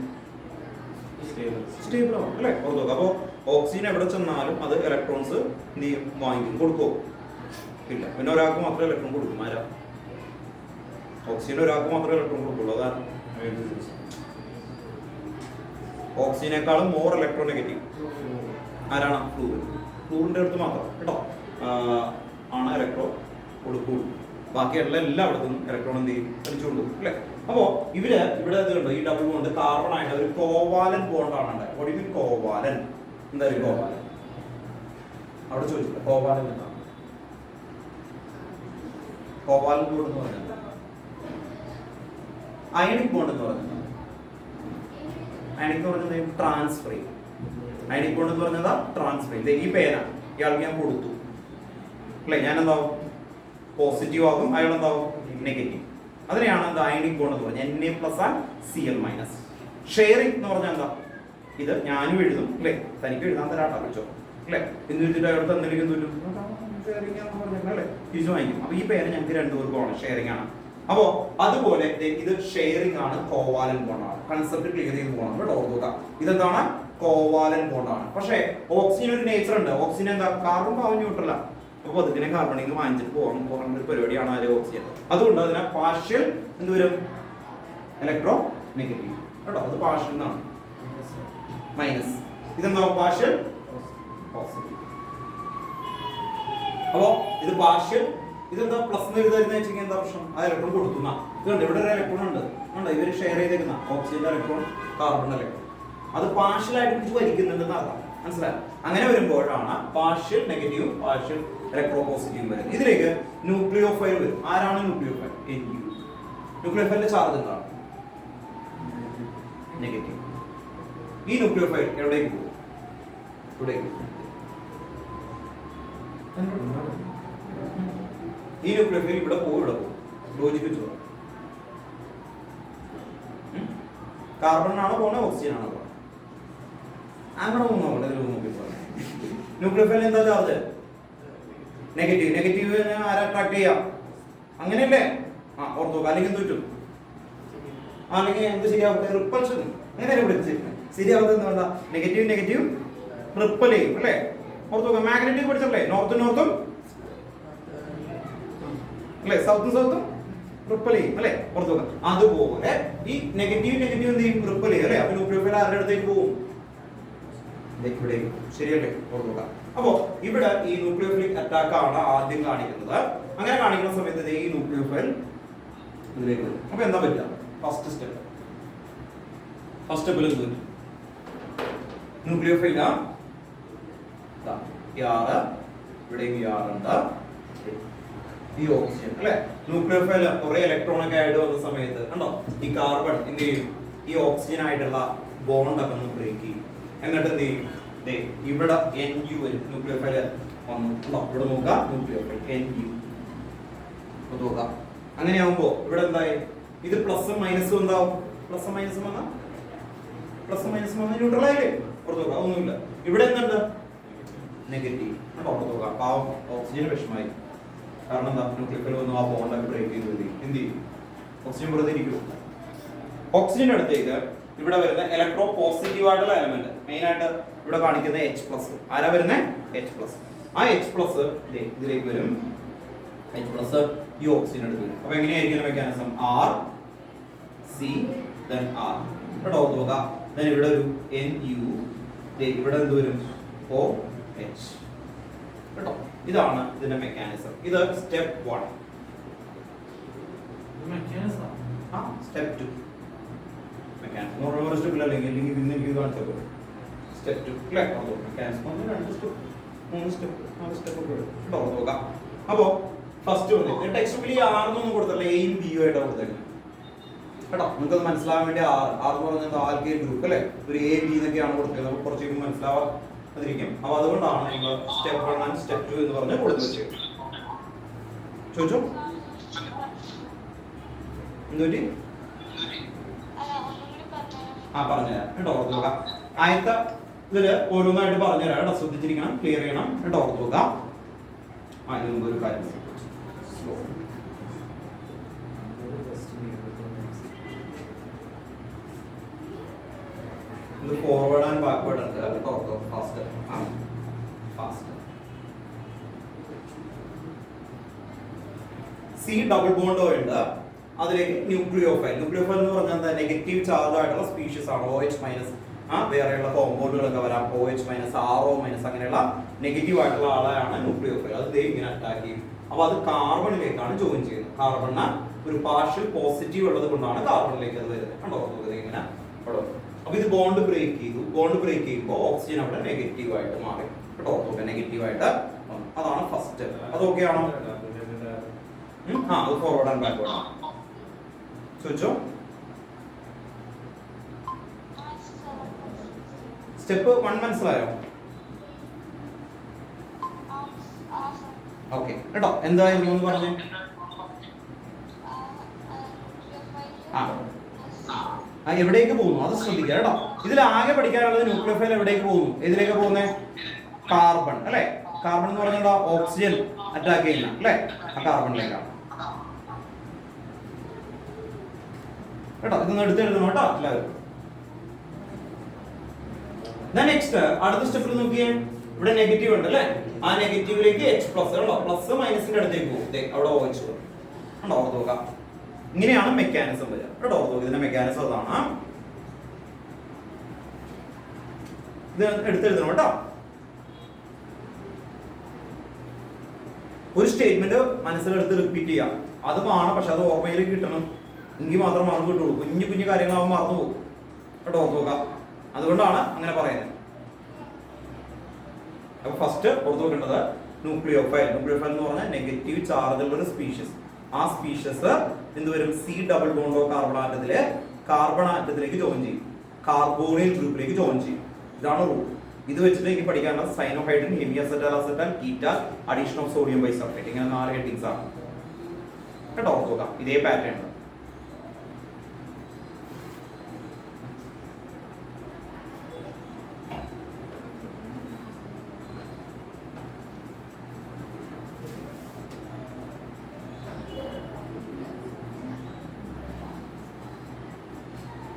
സ്റ്റേബിൾ ആണ് അല്ലേ? ഓർത്ത് നോക്കുക. അപ്പോൾ ഓക്സിജൻ എവിടെ ചെന്നാലും അത് ഇലക്ട്രോൺസ് എന്ത് ചെയ്യും? വാങ്ങിക്കും. കൊടുക്കുമോ? ഇല്ല. പിന്നെ ഒരാൾക്ക് മാത്രമേ ഇലക്ട്രോൺ കൊടുക്കും. ആരാ? ഓക്സിജൻ ഒരാൾക്ക് മാത്രമേ ഇലക്ട്രോൺ കൊടുക്കുള്ളൂ. അതാണ് ഓക്സിജനേക്കാളും മോർ ഇലക്ട്രോ നെഗറ്റീവ് ആരാണ്? ഫ്ലൂറിന്റെ അടുത്ത് മാത്രം കേട്ടോ ആണ് ഇലക്ട്രോൺ കൊടുക്കുള്ളൂ. ബാക്കിയുള്ള എല്ലായിടത്തും ഇലക്ട്രോൺ എന്ത് ചെയ്യും? വലിച്ചുകൊണ്ടു അല്ലേ? അപ്പോ ഇവിടെ ഇത് കണ്ടോ, ഈ ഡബിൾ ബോണ്ട് കാർബൺ ആയിട്ട് ഒരു കോവാലൻ ബോണ്ടാണ് ഉണ്ടായത്. ഒടുവിൽ കോവാലൻ എന്തായാലും കോവാലൻ അവിടെ ചോദിച്ചില്ല. കോവാലൻ എന്താണ്? കോവാലൻ ബോണ്ട് എന്ന് പറഞ്ഞാൽ അയണിക് ബോണ്ട് എന്ന് പറഞ്ഞാൽ അയണിക് എന്ന് പറഞ്ഞാൽ ട്രാൻസ്ഫർ ചെയ്യും. അയണിക് ബോണ്ട് എന്ന് പറഞ്ഞാൽ ട്രാൻസ്ഫർ ചെയ്യും. ഈ പേന ഇയാൾക്ക് ഞാൻ കൊടുത്തു അല്ലേ? ഞാൻ എന്താവും? പോസിറ്റീവ് ആകും, അയാൾ എന്താവും? നെഗറ്റീവ്. അതിനെയാണ് എന്താ അയണിക് ബോണ്ട് എന്ന് പറഞ്ഞാൽ Na+Cl-. ഷെയറിംഗ് എന്ന് പറഞ്ഞാൽ എന്താ? ഇത് ഞാനും എഴുതും അല്ലേ? തനിക്ക് എഴുതാൻ തരാട്ടാ വിളിച്ചോ അല്ലേ? എന്ന് വെച്ചിട്ട് അയാൾ തന്നിരിക്കും ഷെയറിംഗ് ആണെന്ന് പറഞ്ഞാൽ അല്ലേ തിരിച്ചു വാങ്ങിക്കും. അപ്പൊ ഈ പേര് ഞങ്ങൾക്ക് രണ്ടുപേർക്കുമാണ്, ഷെയറിംഗ് ആണ്. അപ്പോ അതുപോലെ ഇത് ഷെയറിംഗ് ആണ്, കോവാലൻ ബോണ്ടാണ്. കൺസെപ്റ്റ് ക്ലിയർ ചെയ്ത് പോകണം കേട്ടോ. ഓർക്കുക, ഇതെന്താണ്? കോവാലൻ ബോണ്ടാണ്. പക്ഷേ ഓക്സിജൻ ഒരു നേച്ചർ ഉണ്ട്. ഓക്സിജൻ എന്താ? കാർബൺ ഭാവം ന്യൂട്രൽ. അപ്പൊ അതിനെ കാർബണിൽ വാങ്ങിച്ചിട്ട് പോകുന്ന ഒരു പരിപാടിയാണ് അതിലെ ഓക്സിജൻ. അതുകൊണ്ട് അതിനെ പാർഷ്യൽ എന്ത് വരും? ഇലക്ട്രോ നെഗറ്റീവ് കേട്ടോ. അത് പാർഷ്യൽ എന്നാണ്, മൈനസ്. ഇതെന്താ? Partial positive. അപ്പോ ഇത് പാർഷ്യൽ, ഇതെന്താ പ്ലസ് എന്ന് എഴുതുന്ന വെച്ചാൽ എന്താ പ്രശ്നം? ആ ഇലക്ട്രോൺ കൊടുക്കുന്ന ഇതുണ്ട്, ഇവിടെ ഒരു ഇലക്ട്രോൺ ഉണ്ട്, ഇവർ ഷെയർ ചെയ്തേക്കുന്ന ഓക്സിജന്റെ ഇലക്ട്രോൺ കാർബൺ ഇലക്ട്രോൺ, അത് പാർഷ്യൽ ആയിട്ട് പിടിച്ച് വലിക്കുന്നുണ്ടെന്ന് അർത്ഥം. മനസ്സിലായോ? അങ്ങനെ വരുമ്പോഴാണ് പാർഷ്യൽ നെഗറ്റീവും പാർഷ്യൽ ഇലക്ട്രോപോസിറ്റീവും വരുന്നത്. ഇതിലേക്ക് ന്യൂക്ലിയോഫൈൽ വരും. ആരാണ് ന്യൂക്ലിയോഫൈൽ? ന്യൂക്ലിയോഫൈലിന്റെ ചാർജ് എന്താണ്? നെഗറ്റീവ്. ഈ ന്യൂക്ലിയോഫൈൽ എവിടേക്ക് പോകും? ഇവിടേക്ക്. ഈ ന്യൂക്ലിയോഫൈൽ ഇവിടെ പോകും, ഇവിടെ പോകും. ലോജിക്ക് കാർബൺ ആണോ പോണേ, ഓക്സിജൻ ആണോ പോണേ? അങ്ങനെ നോക്കി ന്യൂക്ലിയോഫൈൽ എന്താ ചാർജ്? നെഗറ്റീവ്. നെഗറ്റീവ് ആരെ അട്രാക്ട് ചെയ്യാം? അങ്ങനെയല്ലേ? ഓർത്തോ. അല്ലെങ്കിൽ എന്ത് പറ്റും? അല്ലെങ്കിൽ എന്ത് ശരിയാവട്ടെ? റിപ്പൾഷൻ. അങ്ങനെ വിളിച്ചിരിക്കുന്നത് ശരിയാവത്തെ എന്താ? നെഗറ്റീവ് നെഗറ്റീവ് റിപ്പൽ ചെയ്യും അല്ലേ? ഓർത്തോ. മാഗ്നറ്റിക് പഠിച്ചല്ലേ? നോർത്തും നോർത്തും അല്ലേ? സൗത്തും സൗത്തും റിപ്പൽ ചെയ്യും അല്ലേ? ഓർത്തോ. അതുപോലെ ഈ നെഗറ്റീവ് നെഗറ്റീവ് എന്ത് ചെയ്യും? റിപ്പൽ ചെയ്യും അല്ലേ? അപ്പൊ ന്യൂക്ലിയോഫൈൽ ആരുടെ അടുത്തേക്ക് പോകും? ശരിയല്ലേ? ഓർക്കുക. അപ്പോ ഇവിടെ ഈ ന്യൂക്ലിയോഫിലിക് അറ്റാക്ക് ആണ് ആദ്യം കാണിക്കുന്നത്. അങ്ങനെ കാണിക്കുന്ന സമയത്ത് ഈ ന്യൂക്ലിയോഫൈൽ ഇതിലേക്ക് വരും. അപ്പൊ എന്താ പറ്റുക? ഫസ്റ്റ് സ്റ്റെപ്പിൽ എന്ത് പറ്റും? ന്യൂക്ലിയോഫൈൽ ഇവിടേക്ക് യാറുണ്ട്, ഈ ഓക്സിജൻ അല്ലെ? ന്യൂക്ലിയോഫൈൽ കുറെ ഇലക്ട്രോൺ ഒക്കെ ആയിട്ട് വന്ന സമയത്ത് കണ്ടോ ഈ കാർബൺ എന്ത് ചെയ്യും? ഈ ഓക്സിജൻ ആയിട്ടുള്ള ബോണ്ട് ഒക്കെ ഒന്ന് ബ്രേക്ക് ചെയ്യും. എന്നിട്ട് എന്ത് ചെയ്യും? ഇവിടെ NU വരും. ന്യൂക്ലിയോഫൈൽ വന്നു. ഇവിടെ നോക്കുക, ന്യൂക്ലിയോഫൈൽ NU നോക്കുക. അങ്ങനെയാവുമ്പോ ഇവിടെ എന്തായി? ഇത് പ്ലസും മൈനസും എന്താവും? പ്ലസും മൈനസും വന്ന ന്യൂട്രൽ ആയില്ലേ? ഓർത്തോക. ഒന്നുമില്ല. ഇവിടെ എന്തുണ്ട്? നെഗറ്റീവ്. ഓർത്തോക. പാവം ഓക്സിജൻ വിഷമായി. കാരണം എന്താ? ന്യൂക്ലിയോഫൈൽ വന്നു, ആ ബോണ്ടൊക്കെ ബ്രേക്ക് ചെയ്ത് എന്ത് ചെയ്യും? ഓക്സിജൻ വെറുതെ ഇരിക്കും. ഓക്സിജൻ അടുത്തേക്ക് ഇവിടെ വരുന്ന ഇലക്ട്രോ പോസിറ്റീവ് ആയിട്ടുള്ള എലമെന്റ് മെയിൻ ആയിട്ട് ഇവിടെ കാണിക്കുന്ന H+. ആരാ വരുന്നത്? H+. ആ H+ ഇതിലേക്ക് വരും. H+ ഈ ഓക്സിജൻ എടുത്ത് വരും. അപ്പൊ എങ്ങനെയായിരിക്കും mechanism? R C then R. ഇവിടെ ഓർക്കുക. then ഇവിടെ ഒരു NU, ഇവിടെ എന്ത് വരും? OH. കേട്ടോ? ഇതാണ് ഇതിന്റെ മെക്കാനിസം. ഇത് സ്റ്റെപ്പ് 1. മെക്കാനിസം. സ്റ്റെപ്പ് 2. മെക്കാനിസം ഒരു സ്റ്റെപ്പിൽ അല്ലെങ്കിൽ ഇന്ന് എനിക്ക് കാണിച്ചത് സ്റ്റെപ്പ് 2 ക്ലിയർ ആണോ? മെക്കാനിസം ഒന്ന് 2 സ്റ്റെപ്പ് 3 സ്റ്റെപ്പ് 4 സ്റ്റെപ്പ് ഒക്കെ കേട്ടോ നോക്കാം. അപ്പോ ഫസ്റ്റ് വന്നിട്ട് ടെക്സ്റ്റ് R എന്നൊന്നും കൊടുത്തല്ല, എയും ബിയും ആയിട്ട് കൊടുത്തേക്കുന്നത് കേട്ടോ. നിങ്ങൾക്ക് മനസ്സിലാവാൻ വേണ്ടി R എന്ന് പറഞ്ഞാൽ ആൽക്കൈൽ ഗ്രൂപ്പ് അല്ലേ? ഒരു A B എന്നൊക്കെയാണ് കൊടുത്തത്. നമുക്ക് കുറച്ച് മനസ്സിലാവാതിരിക്കും. അപ്പൊ അതുകൊണ്ടാണ് നിങ്ങൾ സ്റ്റെപ്പ് 1 ആൻഡ് സ്റ്റെപ്പ് 2 എന്ന് പറഞ്ഞ് കൊടുത്തു വെച്ചത്. ചോദിച്ചോ എന്തുപറ്റി? പറഞ്ഞുതരാം കേട്ടോ. ഓർത്ത് നോക്കാം. ആദ്യത്തെ ഇതില് ഓരോന്നായിട്ട് പറഞ്ഞുതരാം കേട്ടോ. ശ്രദ്ധിച്ചിരിക്കണം, ക്ലിയർ ചെയ്യണം കേട്ടോ. ഓർത്ത് നോക്കാം. അതിന് മുമ്പ് ഒരു കാര്യം ഇത് ഫോർവേഡ് ആൻഡ് ബാക്ക്വേർഡ് ഉണ്ട് കേട്ടോ. ഫാസ്റ്റ് C ഡബിൾ ബോണ്ട് ഉണ്ട്. അതിലേക്ക് ന്യൂക്ലിയോഫൈൽ എന്ന് പറഞ്ഞാൽ നെഗറ്റീവ് ചാർജ് ആയിട്ടുള്ള സ്പീഷീസ് ആണ്. OH മൈനസ് വേറെയുള്ള കോമ്പൗണ്ടുകളൊക്കെ വരാം. OH മൈനസ് RO മൈനസ് അങ്ങനെയുള്ള നെഗറ്റീവ് ആയിട്ടുള്ള ആളെയാണ് ന്യൂക്ലിയോഫൈൽ. അത് ഇങ്ങനെ അറ്റാക്ക് ചെയ്യും. അപ്പൊ അത് കാർബണിലേക്കാണ് ജോയിൻ ചെയ്യുന്നത്. കാർബണിന് ഒരു പാർഷ്യൽ പോസിറ്റീവ് ഉള്ളത് കൊണ്ടാണ് കാർബണിലേക്ക് അത് വരുന്നത്. കണ്ടോ ഇങ്ങനെ. അപ്പൊ ഇത് ബോണ്ട് ബ്രേക്ക് ചെയ്തു. ബോണ്ട് ബ്രേക്ക് ചെയ്യുമ്പോൾ ഓക്സിജൻ അവിടെ നെഗറ്റീവ് ആയിട്ട് മാറി കേട്ടോ. നെഗറ്റീവ് ആയിട്ട് അതാണ് ഫസ്റ്റ്. അത് ഓക്കെ ആണോ? അത് ഫോർവേഡ് ആൻഡ് ബാക്ക്വേർഡ് ആണ്. ചോദിച്ചോ. സ്റ്റെപ്പ് 1 മനസ്സിലായോ? ഓക്കെ കേട്ടോ. എന്തായിരുന്നു എന്ന് പറഞ്ഞേ? എവിടേക്ക് പോകുന്നു അത് ശ്രദ്ധിക്കുക കേട്ടോ. ഇതിൽ ആകെ പഠിക്കാനുള്ളത് ന്യൂക്ലിയോഫൈൽ എവിടേക്ക് പോകുന്നു, ഇതിലേക്ക് പോകുന്നത് കാർബൺ അല്ലെ? കാർബൺ എന്ന് പറഞ്ഞാൽ ഓക്സിജൻ അറ്റാക്ക് ചെയ്യുന്ന അല്ലെ? ആ കാർബണിലേക്കാണ് കേട്ടോ. ഇതൊന്ന് എടുത്തെഴുതണം കേട്ടോ എല്ലാവരും. നെക്സ്റ്റ് അടുത്ത സ്റ്റെപ്പിൽ നോക്കിയേ. ഇവിടെ നെഗറ്റീവ് ഉണ്ട് അല്ലെ? ആ നെഗറ്റീവിലേക്ക് H+ ഉണ്ടോ? പ്ലസ് മൈനസിന്റെ അടുത്തേക്ക് പോകും. അവിടെ OH ഉണ്ടോ? ഓർത്ത് നോക്കാം. ഇങ്ങനെയാണ് മെക്കാനിസം വരിക കേട്ടോ. ഓർത്ത് നോക്കുക. ഇതിന്റെ മെക്കാനിസം അതാണ്. ഇത് എടുത്തെഴുതണം കേട്ടോ. ഒരു സ്റ്റേറ്റ്മെന്റ് മനസ്സിലെടുത്ത് റിപ്പീറ്റ് ചെയ്യാം. അത് വേണം, പക്ഷെ അത് ഓർമ്മയിൽ കിട്ടണം. എങ്കിൽ മാത്രം മറന്നു കിട്ടുള്ളൂ. കുഞ്ഞു കുഞ്ഞു കാര്യങ്ങളാവും മറന്നു പോകും കേട്ടോ, ഓർത്ത് നോക്കാം. അതുകൊണ്ടാണ് അങ്ങനെ പറയുന്നത്. അപ്പൊ ഫസ്റ്റ് ഓർത്ത് നോക്കേണ്ടത് ന്യൂക്ലിയോഫൈൽ. ന്യൂക്ലിയോഫൈൽ എന്ന് പറഞ്ഞാൽ നെഗറ്റീവ് ചാർജുള്ള ഒരു സ്പീഷ്യസ്. ആ സ്പീഷ്യസ് എന്ത് വരും? സി ഡബിൾ ബോണ്ടോ കാർബൺ ആറ്റത്തിലെ കാർബൺ ആറ്റത്തിലേക്ക് ജോയിൻ ചെയ്യും, കാർബോണിൽ ഗ്രൂപ്പിലേക്ക് ജോയിൻ ചെയ്യും. ഇതാണ് റൂൾ. ഇത് വെച്ചിട്ട് എനിക്ക് പഠിക്കാനുള്ള cyanohydrin, hemi acetal acetal, ketal, addition of sodium bisulphate, ഇങ്ങനെ 4 ഹെഡിങ്സ് ആണ് കേട്ടോ. ഓർത്ത് നോക്കാം. ഇതേ പാറ്റേൺ.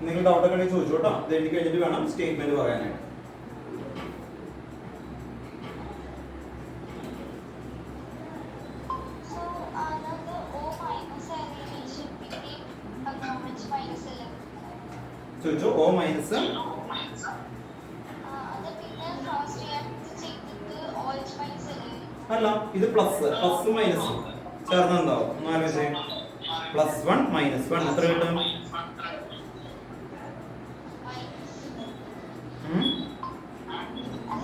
നിങ്ങൾ ഡൗട്ട് ഒക്കെ ഉണ്ടെങ്കിൽ ചോദിച്ചു കേട്ടോ. ഇത് എഴുതി കഴിഞ്ഞിട്ട് വേണം സ്റ്റേറ്റ്മെന്റ് പറയാനായിട്ട്. ചോദിച്ചു O മൈനസ് അല്ല, ഇത് പ്ലസ് മൈനസ് ചേർന്നുണ്ടാവും. 4 +1 -1 എത്ര കിട്ടും?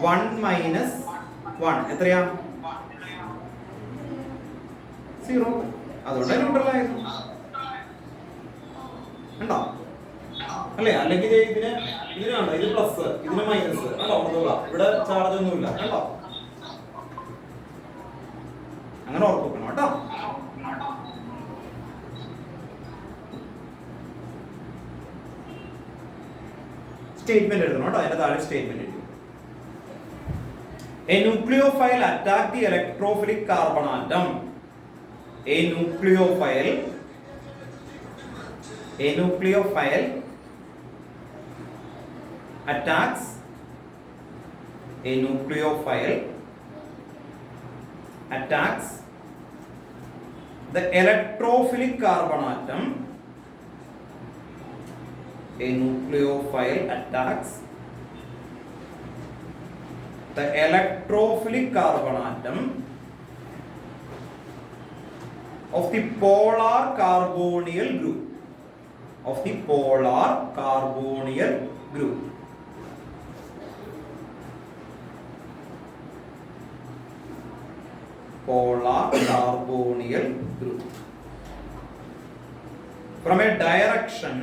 1 - 1 എത്രയാ? 0. അതുകൊണ്ട് ന്യൂട്രൽ ആയിരുന്നു കണ്ടോ അല്ലേ? അല്ലെങ്കിൽ ഇതിനാണ് ഇത് പ്ലസ്, ഇതിന് മൈനസ് കണ്ടോ? ഇവിടെ ചാർജ് ഒന്നുമില്ല കണ്ടോ? അങ്ങനെ ഓർത്ത് വെക്കണം കേട്ടോ. സ്റ്റേറ്റ്മെന്റ് എഴുതണം കേട്ടോ. അതിന്റെ താഴെ സ്റ്റേറ്റ്മെന്റ് എഴുതി. A nucleophile attack the electrophilic carbon atom. A nucleophile attacks the electrophilic carbon atom. A nucleophile attacks the electrophilic carbon atom of the polar carbonyl group. Polar carbonyl group. From a direction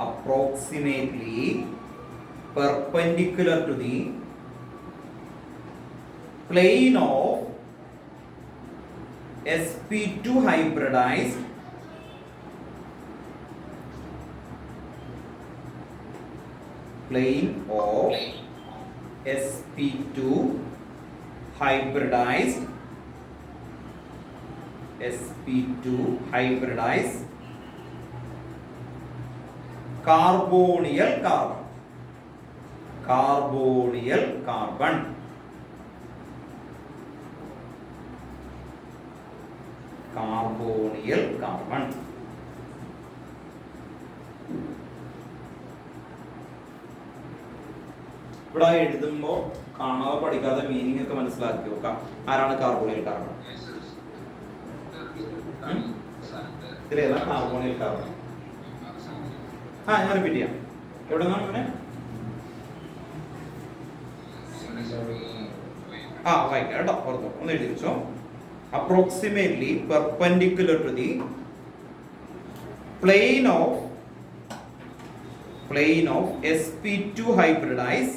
approximately perpendicular to the plane of sp2 hybridized hybridized carbonyl carbon. ഇവിടെ എഴുതുമ്പോ കാണാതെ പഠിക്കാതെ meaning ഒക്കെ മനസ്സിലാക്കി നോക്കാം. ആരാണ് carbonyl carbon? ഇതിലേതാ carbonyl carbon? ഞാൻ repeat ചെയ്യാം. എവിടെ നിന്നാണ് പിന്നെ വായിക്കാം കേട്ടോ. ഓർത്തോ, ഒന്ന് എഴുതി വെച്ചോ. Approximately perpendicular to the plane of sp2 hybridized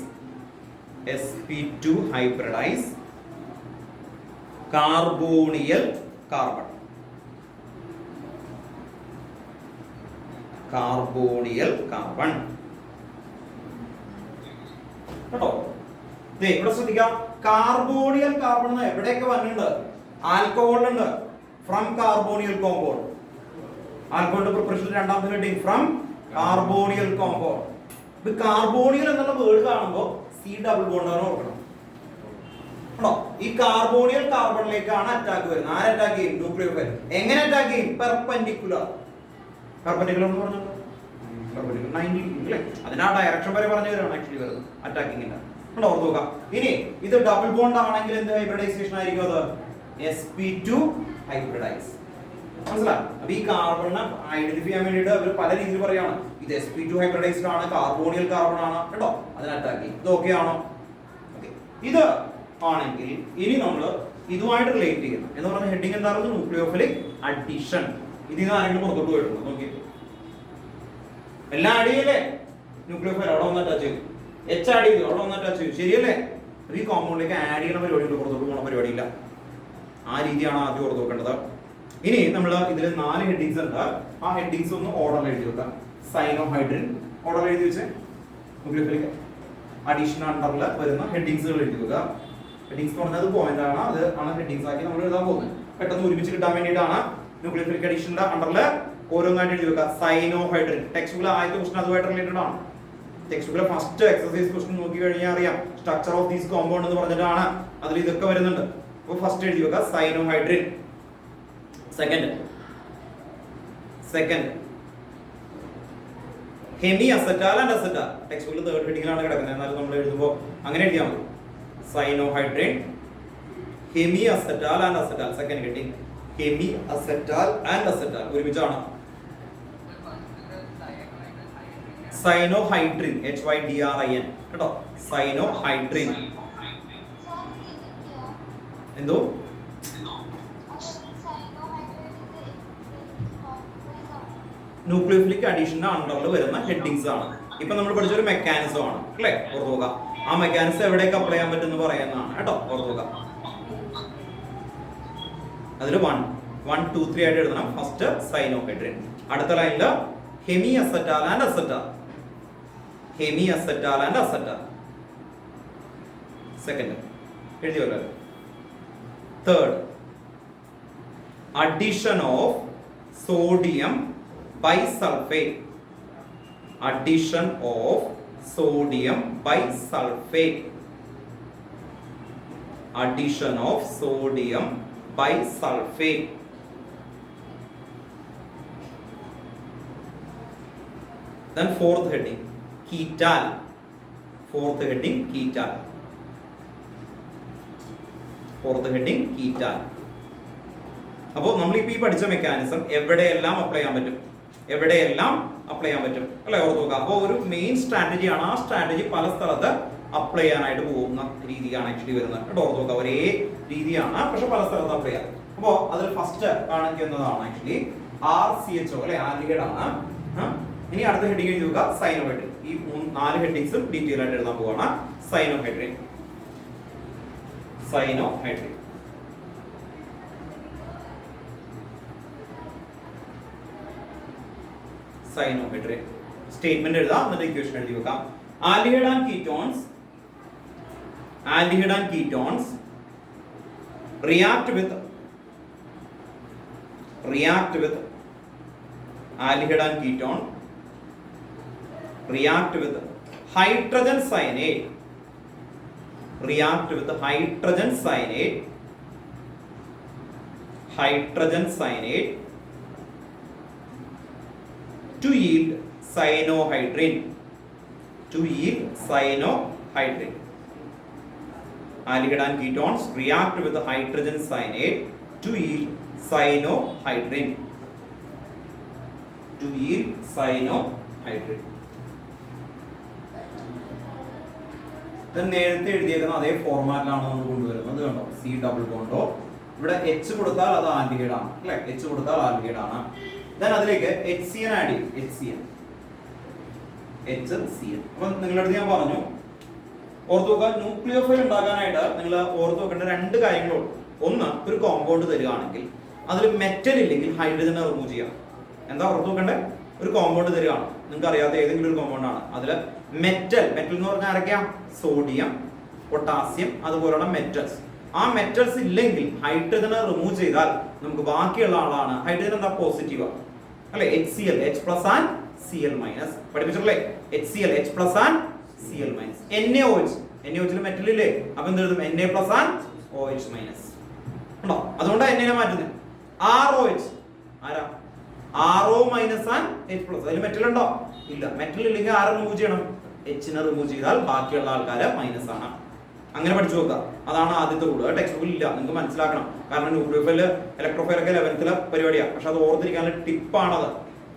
carbonyl carbon. കേട്ടോ. ഇവിടെ ശ്രദ്ധിക്കാം, കാർബോണിയൽ കാർബൺ എവിടെയൊക്കെ വന്നിട്ടുണ്ട്? ആൽക്കഹോളിലുണ്ട്, ഫ്രം കാർബോണിയൽ കോമ്പൗണ്ട്. ആൽക്കഹോളിന്റെ പ്രിപ്പറേഷൻ രണ്ടാമത്തെ ഹെഡിങ് ഫ്രം കാർബോണിയൽ കോമ്പൗണ്ട്. ഇത് കാർബോണിയൽ എന്നുള്ള വേർഡ് കാണുമ്പോൾ സി ഡബിൾ ബോണ്ട് ആണ് ഓർക്കണം. ോ ഈ കാർബോണിയൽ കാർബണിലേക്കാണ് അറ്റാക്ക് വരുന്നത്. ആര് അറ്റാക്ക് ചെയ്യും? ന്യൂക്ലിയോഫൈൽ. എങ്ങനെ അറ്റാക്ക് ചെയ്യും? പെർപെൻഡിക്കുലർ. പെർപെൻഡിക്കുലർ എന്ന് പറഞ്ഞാൽ 90 ഡിഗ്രി അല്ലേ? അതിനാ ഡയറക്ഷൻ വരെ പറഞ്ഞു തരാണ് ആക്ച്വലി വരുന്നത് അറ്റാക്കിങ്ങിന്റെ. ഓർത്ത് നോക്കാം. ഇനി ഇത് ഡബിൾ ബോണ്ട് ആണെങ്കിൽ എന്ത് ഹൈബ്രിഡൈസേഷൻ ആയിരിക്കും? അത് sp2 ഹൈബ്രിഡൈസ്. മനസ്സിലായി? അപ്പൊ ഈ കാർബണിനെ ഐഡന്റിഫൈ ചെയ്യാൻ വേണ്ടിയിട്ട് അവർ പല രീതിയിൽ പറയാണ്. ഇത് sp2 ഹൈബ്രിഡൈസ്ഡ് ആണ്, കാർബോണിയൽ കാർബൺ ആണ് കേട്ടോ, അതിനെ അറ്റാക്ക് ചെയ്യും. ഇത് ഓക്കെ ആണോ? ഇത് ആണെങ്കിൽ ഇനി നമ്മൾ ഇതുമായിട്ട് റിലേറ്റ് ചെയ്യണം എന്ന് പറഞ്ഞ ഹെഡിങ് എന്തായിരുന്നു? Nucleophilic addition. ഇതിൽ നിന്ന് ആരെങ്കിലും പുറത്തോട്ട് പോയിട്ടുണ്ട്? നോക്കി, എല്ലാം ആഡ് ചെയ്യല്ലേ? ന്യൂക്ലിയോഫൈൽ അവിടെ വന്ന് ടച്ച് ചെയ്തു, എച്ച് ആഡ് ചെയ്തു, അവിടെ വന്ന് ടച്ച് ചെയ്തു, ശരിയല്ലേ? ഈ കോമ്പൗണ്ടിലേക്ക് ആഡ് ചെയ്യണ പരിപാടി ഉണ്ട്, പുറത്തോട്ട് പോകുന്ന പരിപാടിയില്ല. ആ രീതിയാണ് ആദ്യം ഓർത്ത് നോക്കേണ്ടത്. ഇനി നമ്മൾ ഇതിൽ 4 ഹെഡിങ്സ് ഉണ്ട്. ആ ഹെഡിങ്സ് ഒന്ന് ഓർഡറിൽ എഴുതി വെക്കാം. സൈനോഹൈഡ്രിൻ ഓർഡറിൽ എഴുതി വെച്ച് ന്യൂക്ലിയോഫിലിക് അഡീഷൻ അണ്ടറിൽ വരുന്ന ഹെഡിങ്സുകൾ എഴുതി വെക്കുക. ഹെഡിങ്സ് പറഞ്ഞത് പോയിന്റ് ആണ്, അത് ആണ് ഹെഡിങ്സ് ആക്കി നമ്മൾ എഴുതാൻ പോകുന്നത്. പെട്ടെന്ന് ഒരുമിച്ച് കിട്ടാൻ വേണ്ടിയിട്ടാണ് ന്യൂക്ലിയോഫിലിക് അഡീഷന്റെ അണ്ടറിൽ ഓരോന്നായിട്ട് എഴുതി വെക്കുക. സൈനോഹൈഡ്രിൻ ടെക്സ്റ്റ് ബുക്കിലെ ആദ്യത്തെ ക്വസ്റ്റൻ അതുമായിട്ട് റിലേറ്റഡ് ആണ്. ടെക്സ്റ്റ് ബുക്കിലെ ഫസ്റ്റ് എക്സസൈസ് ക്വസ്റ്റൻ നോക്കി കഴിഞ്ഞാൽ അറിയാം, സ്ട്രക്ചർ ഓഫ് ദീസ് കോമ്പൗണ്ട് എന്ന് പറഞ്ഞിട്ടാണ് അതിൽ ഇതൊക്കെ വരുന്നുണ്ട്. അപ്പോൾ ഫസ്റ്റ് എഴുതി വെക്കുക cyanohydrin. Second hemi acetal and acetal. Text ബുക്കിൽ തേർഡ് ഹെഡിങ്ങിലാണ് കിടക്കുന്നത്, എന്നാലും നമ്മൾ എഴുതുമ്പോൾ അങ്ങനെ എഴുതിയാൽ മതി. Cyanohydrin, hemi acetal and acetal. Second heading hemi acetal and acetal ഒരുമിച്ചാണ്. സൈനോഹൈഡ്രിൻ HYDRIN കേട്ടോ, സൈനോഹൈഡ്രിൻ. എന്തോ ന്യൂക്ലിയോഫിലിക് അഡീഷന്റെ അണ്ടറിൽ വരുന്ന ഹെഡിങ്സ് ആണ്. ഇപ്പൊ നമ്മൾ പഠിച്ച ഒരു മെക്കാനിസം ആണ് അല്ലേ? ഓർത്ത് നോക്കുക. ആ മെക്കാനിസം എവിടെയൊക്കെ അപ്ലൈ ചെയ്യാൻ പറ്റും എന്ന് പറയുന്നതാണ് കേട്ടോ, ഓർത്ത് നോക്കുക. അതിൽ 1, 2, 3 ആയിട്ട് എഴുതണം. ഫസ്റ്റ് സൈനോഹൈഡ്രിൻ, അടുത്ത ലൈനില് hemi acetal and acetal. Hemi acetal and acetal. Second എഴുതിയല്ലോ. Third addition of sodium bisulfate. Addition of sodium bisulfate. Addition of sodium bisulfate. Then fourth heading ketal. Fourth heading ketal. Fourth heading ketal. അപ്പോൾ നമ്മളിപ്പോൾ ഈ പഠിച്ച mechanism എവിടെയെല്ലാം apply ചെയ്യാൻ പറ്റും, എവിടെയെല്ലാം apply ചെയ്യാൻ പറ്റും അല്ലെ? ഓർത്ത് നോക്കുക. അപ്പോൾ ഒരു മെയിൻ സ്ട്രാറ്റജിയാണ്. ആ സ്ട്രാറ്റജി പല സ്ഥലത്ത് അപ്ലൈ ചെയ്യാനായിട്ട് പോകുന്ന രീതിയാണ് ആക്ച്വലി വരുന്നത് കേട്ടോ. ഓർത്ത് നോക്കുക. ഒരേ രീതിയാണ്, പക്ഷെ പല സ്ഥലത്ത് അപ്ലൈ ചെയ്യാം. അപ്പോൾ അതിൽ ഫസ്റ്റ് കാണിക്കുന്നതാണ് ആക്ച്വലി RCHO അല്ലെ, ആൽഡിഹൈഡ് ആണ്. ഇനി അടുത്ത ഹെഡിങ് എഴുതി നോക്കുക സൈനോഹൈഡ്രിൻ. ഈ 4 ഹെഡിങ്സും ഡീറ്റെയിൽ ആയിട്ട് എഴുതാൻ പോവാണ്. സൈനോഹൈഡ്രിൻ, സൈനോഹൈഡ്രിൻ. സൈനോഹൈഡ്രിൻ സ്റ്റേറ്റ്മെന്റ് എഴുതാം, എന്നിട്ട് ഇക്വേഷൻ എഴുതി വെക്കാം. Aldehyde and ketones, aldehyde and ketones react with aldehyde and ketone react with hydrogen cyanide, react with hydrogen cyanide, hydrogen cyanide to yield cyanohydrin, to yield cyanohydrin. Aldehyde and ketones react with the hydrogen cyanide to yield cyanohydrin, to yield cyanohydrin. Then നേരത്തെ എഴുതിയേക്കുന്ന അതേ ഫോർമാറ്റിലാണ് നമ്മൾ കൊണ്ടുവരുന്നത് കണ്ടോ. C double ബോണ്ടോ ഇവിടെ H കൊടുത്താൽ അത് aldehyde ആണ് അല്ലേ? H കൊടുത്താൽ ആൽഡിഹൈഡ് ആണ്. Then അതിലേക്ക് HCN ആഡ് ചെയ്യും. HCN. അപ്പോൾ നിങ്ങളുടെ അടുത്ത് ഞാൻ പറഞ്ഞു ഓർത്ത് നോക്കുക, ന്യൂക്ലിയോഫൈൽ ഉണ്ടാക്കാനായിട്ട് നിങ്ങൾ ഓർത്ത് നോക്കേണ്ട 2 കാര്യങ്ങളുള്ളൂ. ഒന്ന്, ഒരു കോമ്പൗണ്ട് തരികയാണെങ്കിൽ അതിൽ മെറ്റൽ ഇല്ലെങ്കിൽ ഹൈഡ്രജനെ റിമൂവ് ചെയ്യാം. എന്താ ഓർത്ത് നോക്കണ്ടേ? ഒരു കോമ്പൗണ്ട് തരികയാണ്, നിങ്ങൾക്ക് അറിയാത്ത ഏതെങ്കിലും ഒരു കോമ്പൗണ്ട് ആണ്, അതിൽ മെറ്റൽ എന്ന് പറഞ്ഞാൽ ആരൊക്കെയാ? സോഡിയം, പൊട്ടാസ്യം, അതുപോലുള്ള മെറ്റൽസ്. ആ മെറ്റൽസ് ഇല്ലെങ്കിൽ ഹൈഡ്രജനെ റിമൂവ് ചെയ്താൽ നമുക്ക് ബാക്കിയുള്ള ആളാണ് ഹൈഡ്രജൻ എന്താ പോസിറ്റീവ് അല്ലെ HCl H plus and Cl minus പഠിപ്പിച്ചിട്ടില്ലേ HCl H plus and Cl minus NaOH NaOH metal ഇല്ലേ അപ്പൊ എന്ത് എഴുതും Na plus and OH minus ഉണ്ടോ അതുകൊണ്ട് Na മാറ്റുന്നത് ROH ആരാ RO minus and H plus അതിൽ മെറ്റൽ ഉണ്ടോ ഇല്ല മെറ്റൽ ഇല്ലെങ്കിൽ ആരെ റിമൂവ് ചെയ്യണം H നെ റിമൂവ് ചെയ്താൽ ബാക്കിയുള്ള ആൾക്കാര് മൈനസ് ആണ് അങ്ങനെ പഠിച്ചു നോക്കുക അതാണ് ആദ്യത്തെ റൂൾ ടെക്സ്റ്റ് ബുക്കിൽ ഇല്ല നിങ്ങൾക്ക് മനസ്സിലാക്കണം കാരണം ന്യൂക്ലിയോഫൈല് ഇലക്ട്രോഫൈൽ ഒക്കെ 11th പരിപാടിയാണ് പക്ഷെ അത് ഓർത്തിരിക്കാനുള്ള ടിപ്പാണത്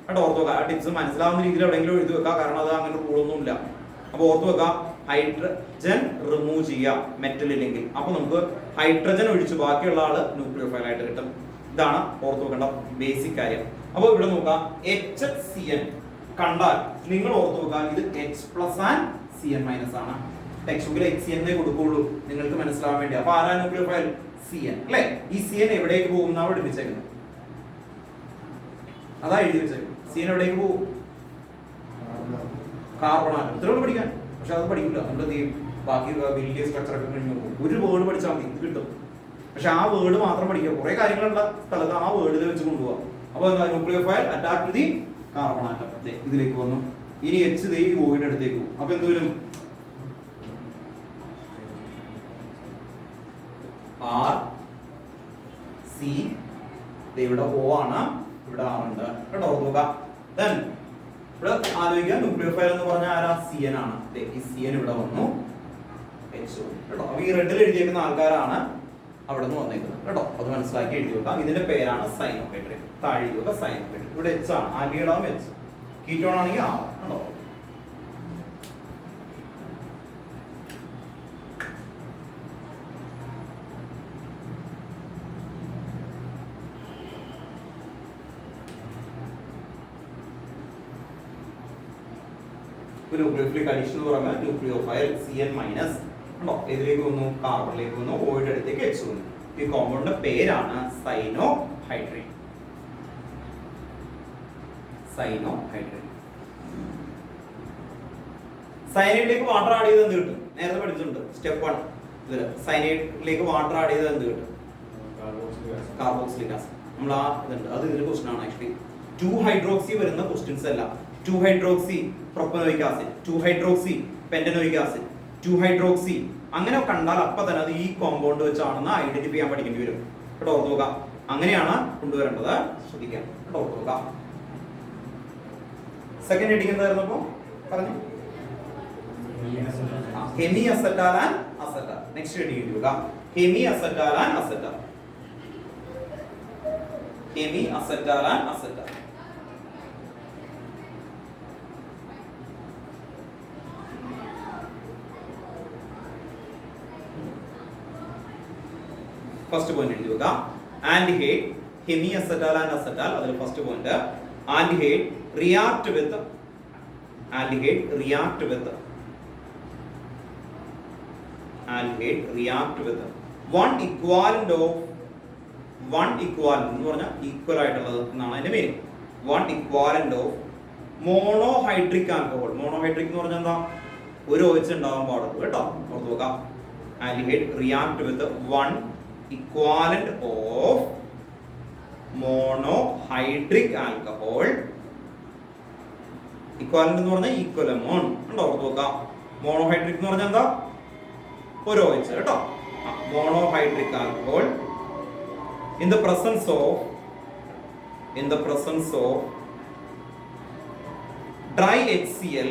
കേട്ടോ ഓർത്ത് വെക്കുക ആ ടിപ്സ് മനസ്സിലാവുന്ന രീതിയിൽ എവിടെയെങ്കിലും എഴുതി വെക്കുക കാരണം അത് അങ്ങനെ റൂളൊന്നും ഇല്ല അപ്പൊ ഓർത്ത് വെക്കുക ഹൈഡ്രജൻ റിമൂവ് ചെയ്യാം മെറ്റൽ ഇല്ലെങ്കിൽ അപ്പൊ നമുക്ക് ഹൈഡ്രജൻ ഒഴിച്ച് ബാക്കിയുള്ള ആള് ന്യൂക്ലിയോഫൈൽ ആയിട്ട് കിട്ടും ഇതാണ് ഓർത്ത് വെക്കേണ്ട ബേസിക് കാര്യം അപ്പൊ ഇവിടെ നോക്കാം HCN കണ്ടാൽ നിങ്ങൾ ഓർത്ത് വെക്കുക ഇത് H plus and Cn minus ആണ് ടെക്സ്റ്റ് ബുക്കിൽ HCN കൊടുക്കുള്ളൂ നിങ്ങൾക്ക് മനസ്സിലാവാൻ വേണ്ടി അപ്പൊ ആരാ ന്യൂക്ലിയോഫൈൽ Cn അല്ലെ ഈ Cn എവിടേക്ക് പോകും എന്നാ പഠിപ്പിച്ചേക്കുന്നത് അതാ എഴുതി വെച്ചേക്കുന്നത് Cn എവിടേക്ക് പോകും കാർബൺ ആറ്റം ഇത്രയോട് പഠിക്കാൻ പക്ഷെ അത് പഠിക്കില്ല നമ്മൾ ബാക്കി വലിയ സ്ട്രക്ചർ ഒക്കെ കഴിഞ്ഞു പോകും ഒരു വേർഡ് പഠിച്ചാൽ മതി ഇത് കിട്ടും പക്ഷെ ആ വേർഡ് മാത്രം പഠിക്കുക കുറെ കാര്യങ്ങളുള്ള സ്ഥലത്ത് ആ വേർഡിൽ വെച്ച് കൊണ്ടുപോകാം അപ്പൊ എന്താ nucleophile attack the carbon atom ഇതിലേക്ക് വന്നു ഇനി H ഈ വോയിഡ് അടുത്തേക്ക് പോകും അപ്പൊ എന്ത് വരും R C ഇവിടെ O ആണ് ഇവിടെ R ഉണ്ട് കേട്ടോ നോക്കുക then ഇവിടെ ആലോചിക്കുക ന്യൂക്ലിയോഫൈൽ എന്ന് പറഞ്ഞാൽ ആരാ Cn ആണ് ഈ Cn ഇവിടെ വന്നു H കേട്ടോ അപ്പൊ ഈ റെഡിൽ എഴുതിയേക്കുന്ന ആൾക്കാരാണ് അവിടെ നിന്ന് വന്നേക്കുന്നത് കേട്ടോ അത് മനസ്സിലാക്കി എഴുതി വെക്കാം ഇതിന്റെ പേരാണ് സൈനോഹൈഡ്രേറ്റ് താഴെ എഴുതി വെക്കുക സൈനോഹൈഡ്രേറ്റ് ഇവിടെ H ആണ് ആൽഡിഹൈഡ് H കീറ്റോൺ ആണെങ്കിൽ R കേട്ടോ ന്യൂക്ലിയോഫിലിക് അഡീഷൻ എന്ന് പറയുമ്പോൾ ന്യൂക്ലിയോഫൈൽ Cn മൈനസ് ഉണ്ടോ ഇതിലേക്ക് വന്നു കാർബണിലേക്ക് വന്നു ഓയുടെ അടുത്തേക്ക് H വന്നു ഈ കോമ്പൗണ്ടിന്റെ പേരാണ് സൈനോഹൈഡ്രേറ്റ് സയനൈഡിലേക്ക് വാട്ടർ ആഡ് ചെയ്ത് എന്ത് കിട്ടും നേരത്തെ പഠിച്ചിട്ടുണ്ട് സ്റ്റെപ്പ് 1 ഇതില് സയനൈഡിലേക്ക് വാട്ടർ ആഡ് ചെയ്ത് എന്ത് കിട്ടും കാർബോക്സിലിക് ആസിഡ് നമ്മൾ ആ ഇതുണ്ട് അത് ഇതിന്റെ ക്വസ്റ്റൻ ആണ് ആക്ച്വലി 2 ഹൈഡ്രോക്സി വരുന്ന ക്വസ്റ്റ്യൻസ് അല്ല 2 hydroxy propanoic acid 2 hydroxy pentanoic acid 2 hydroxy അങ്ങനെ കണ്ടാൽ അപ്പൊ തന്നെ അത് ഈ കോമ്പൗണ്ട് വെച്ചാണെന്ന് ഐഡന്റിഫൈ ചെയ്യാൻ പഠിക്കേണ്ടി വരും കേട്ടോ ഓർത്ത് നോക്കാം അങ്ങനെയാണ് കൊണ്ടുവരേണ്ടത് ശ്രദ്ധിക്കാം കേട്ടോ ഓർത്ത് നോക്കാം സെക്കൻഡ് ഹെഡിങ് എന്തായിരുന്നു പറഞ്ഞു hemi acetal and acetal next heading എഴുതുക hemi acetal and acetal hemi acetal and acetal first point എഴുതി വെക്കുക aldehyde hemi acetal and acetal അതിൽ first point aldehyde react with one equivalent എന്ന് പറഞ്ഞാൽ ഈക്വൽ ആയിട്ടുള്ളത് എന്നാണ് അതിന്റെ meaning one equivalent of monohydric alcohol monohydric എന്ന് പറഞ്ഞാൽ എന്താ ഒരു OH ഉണ്ടാവാൻ പാടുള്ളൂ കേട്ടോ ഓർത്ത് നോക്കാം aldehyde react with one equivalent of monohydric alcohol equivalent എന്ന് പറഞ്ഞാൽ ഈക്വൽ എമൗണ്ട് ഉണ്ടോ ഓർത്ത് നോക്കാം മോണോഹൈഡ്രിക് എന്ന് പറഞ്ഞാൽ എന്താ ഒരു OH കേട്ടോ monohydric alcohol in the presence of dry HCl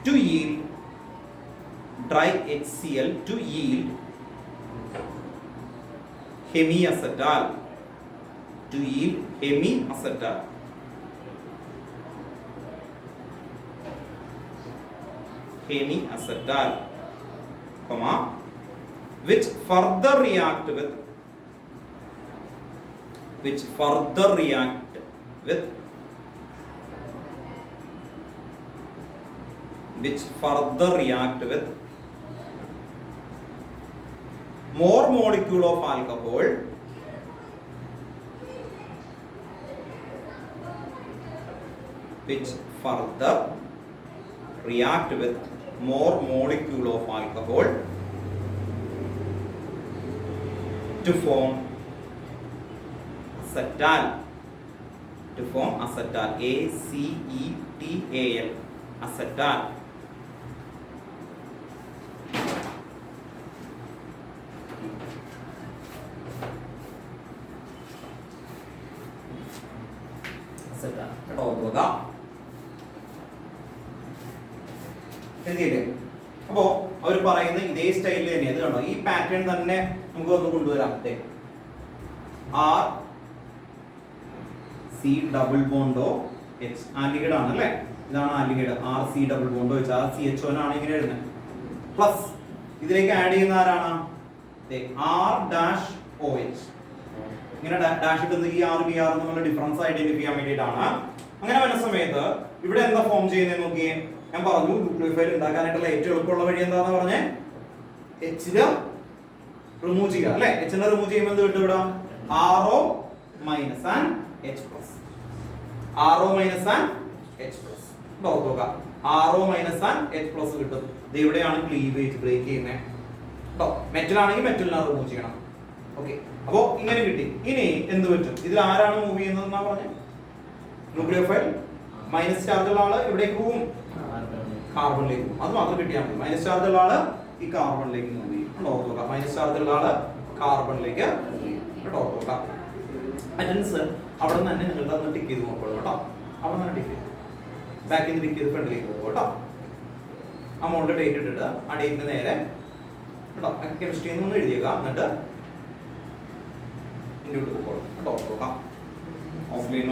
to yield hemiacetal comma which further react with more molecule of alcohol which further react with more molecule of alcohol to form acetal. To form acetal. ACETAL. Acetal. Acetal. കേട്ടോ നോക്കുക. എഴുതിയില്ലേ? അപ്പോ അവർ പറയുന്ന ഇതേ സ്റ്റൈലിൽ തന്നെ അത് കണ്ടോ, ഈ പാറ്റേൺ തന്നെ നമുക്ക് ഒന്ന് കൊണ്ടുവരാം. R C double bond O H aldehyde ആണ് അല്ലേ? ഇതാണ് aldehyde. R C double bond O H, R C H ആണ് ഇങ്ങനെ എഴുതുന്നത്. പ്ലസ് ഇതിലേക്ക് ആഡ് ചെയ്യുന്ന ആരാണ്? R dash O H. ഇങ്ങനെ ഡാഷ് ഇട്ടുന്നത് ഈ ആർ ബി ആർ എന്നുള്ള ഡിഫറൻസ് ഐഡന്റിഫൈ ചെയ്യാൻ വേണ്ടിയിട്ടാണ്. അങ്ങനെ വരുന്ന സമയത്ത് ഇവിടെ എന്താ ഫോം ചെയ്യുന്നത് നോക്കിയേ. ഞാൻ പറഞ്ഞു ന്യൂക്ലിയോഫൈൽ ഉണ്ടാക്കാനായിട്ടുള്ള ഏറ്റവും എളുപ്പമുള്ള വഴി എന്താന്ന് പറഞ്ഞേ, എച്ചിന് റിമൂവ് ചെയ്യുക അല്ലെ? എച്ചിനെ റിമൂവ് ചെയ്യുമ്പോൾ എന്ത് കിട്ടും? ഇവിടെ RO minus and H plus. RO minus and H plus നോക്കുക. RO minus and H plus കിട്ടും. ഇത് ഇവിടെയാണ് ക്ലീവേജ് ബ്രേക്ക് ചെയ്യുന്നത് കേട്ടോ. മെറ്റൽ ആണെങ്കിൽ മെറ്റലിനെ റിമൂവ് ചെയ്യണം. ഓക്കെ, അപ്പോ ഇങ്ങനെ കിട്ടി. ഇനി എന്ത് പറ്റും? ഇതിൽ ആരാണ് മൂവ് ചെയ്യുന്നത് എന്നാ പറഞ്ഞേ? ന്യൂക്ലിയോഫൈൽ മൈനസ് ചാർജ് ഉള്ള ആള് ഇവിടേക്ക് പോവും, കാർബണിലേക്ക് പോകും. അത് മാത്രം കിട്ടിയാൽ മതി. മൈനസ് ചാർജ് ഉള്ള ആള് ഈ കാർബണിലേക്ക് മൂവ് ചെയ്യും കേട്ടോ. നോക്കുക, മൈനസ് ചാർജ് ഉള്ള ആള് കാർബണിലേക്ക് കേട്ടോ. നോക്കുക, അറ്റൻസ് അവിടെ നിന്ന് തന്നെ നിങ്ങളുടെ ഒന്ന് ടിക്ക് ചെയ്ത് നോക്കണം കേട്ടോ. അവിടെ നിന്ന് ടിക്ക് ചെയ്ത് ബാക്കിൽ നിന്ന് ടിക്ക് ചെയ്ത് ഫ്രണ്ടിലേക്ക് പോകും കേട്ടോ. അമൗണ്ട് ഡേറ്റ് ഇട്ടിട്ട് ആ ഡേറ്റിന് നേരെ കേട്ടോ കെമിസ്ട്രി ഒന്ന് എഴുതിയേക്കാം. എന്നിട്ട് ഇൻഡ്യൂട്ട് പോകണം കേട്ടോ. നോക്കാം, ഓഫ്ലൈൻ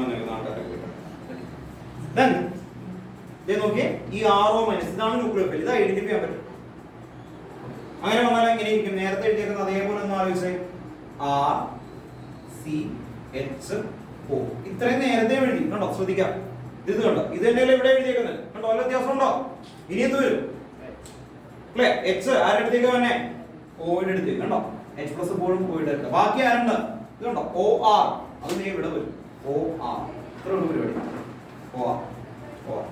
നോക്കിയേ, ഈ ആർഒ മൈനസ് ഇതാണ് ന്യൂക്ലിയോഫൈൽ. ഇത് ഐഡന്റിഫൈ ചെയ്യാൻ പറ്റും. അങ്ങനെ വന്നാൽ എങ്ങനെ ഇരിക്കും? നേരത്തെ എഴുതിയേക്കുന്നത് അതേപോലെ ഒന്ന് ആലോചിച്ചേ. ആർ സി എച്ച് ഒ ഇത്രയും നേരത്തെ എഴുതി കണ്ടോ. ശ്രദ്ധിക്കാം, ഇത് കണ്ടോ, ഇത് തന്നെയല്ലേ ഇവിടെ എഴുതിയേക്കുന്നത് കണ്ടോ. വല്ല വ്യത്യാസം ഉണ്ടോ? ഇനി എന്ത് വരും അല്ലേ? എച്ച് ആരുടെ അടുത്തേക്ക് തന്നെ? ഓയുടെ അടുത്തേക്ക് കണ്ടോ. എച്ച് പ്ലസ് പോലും ഓയുടെ അടുത്ത്. ബാക്കി ആരുണ്ട്? ഇത് കണ്ടോ, ഒ ആർ. അത് നീ ഇവിടെ വരും, ഒ ആർ. ഇത്ര ഉള്ളൂ പരിപാടി. O R.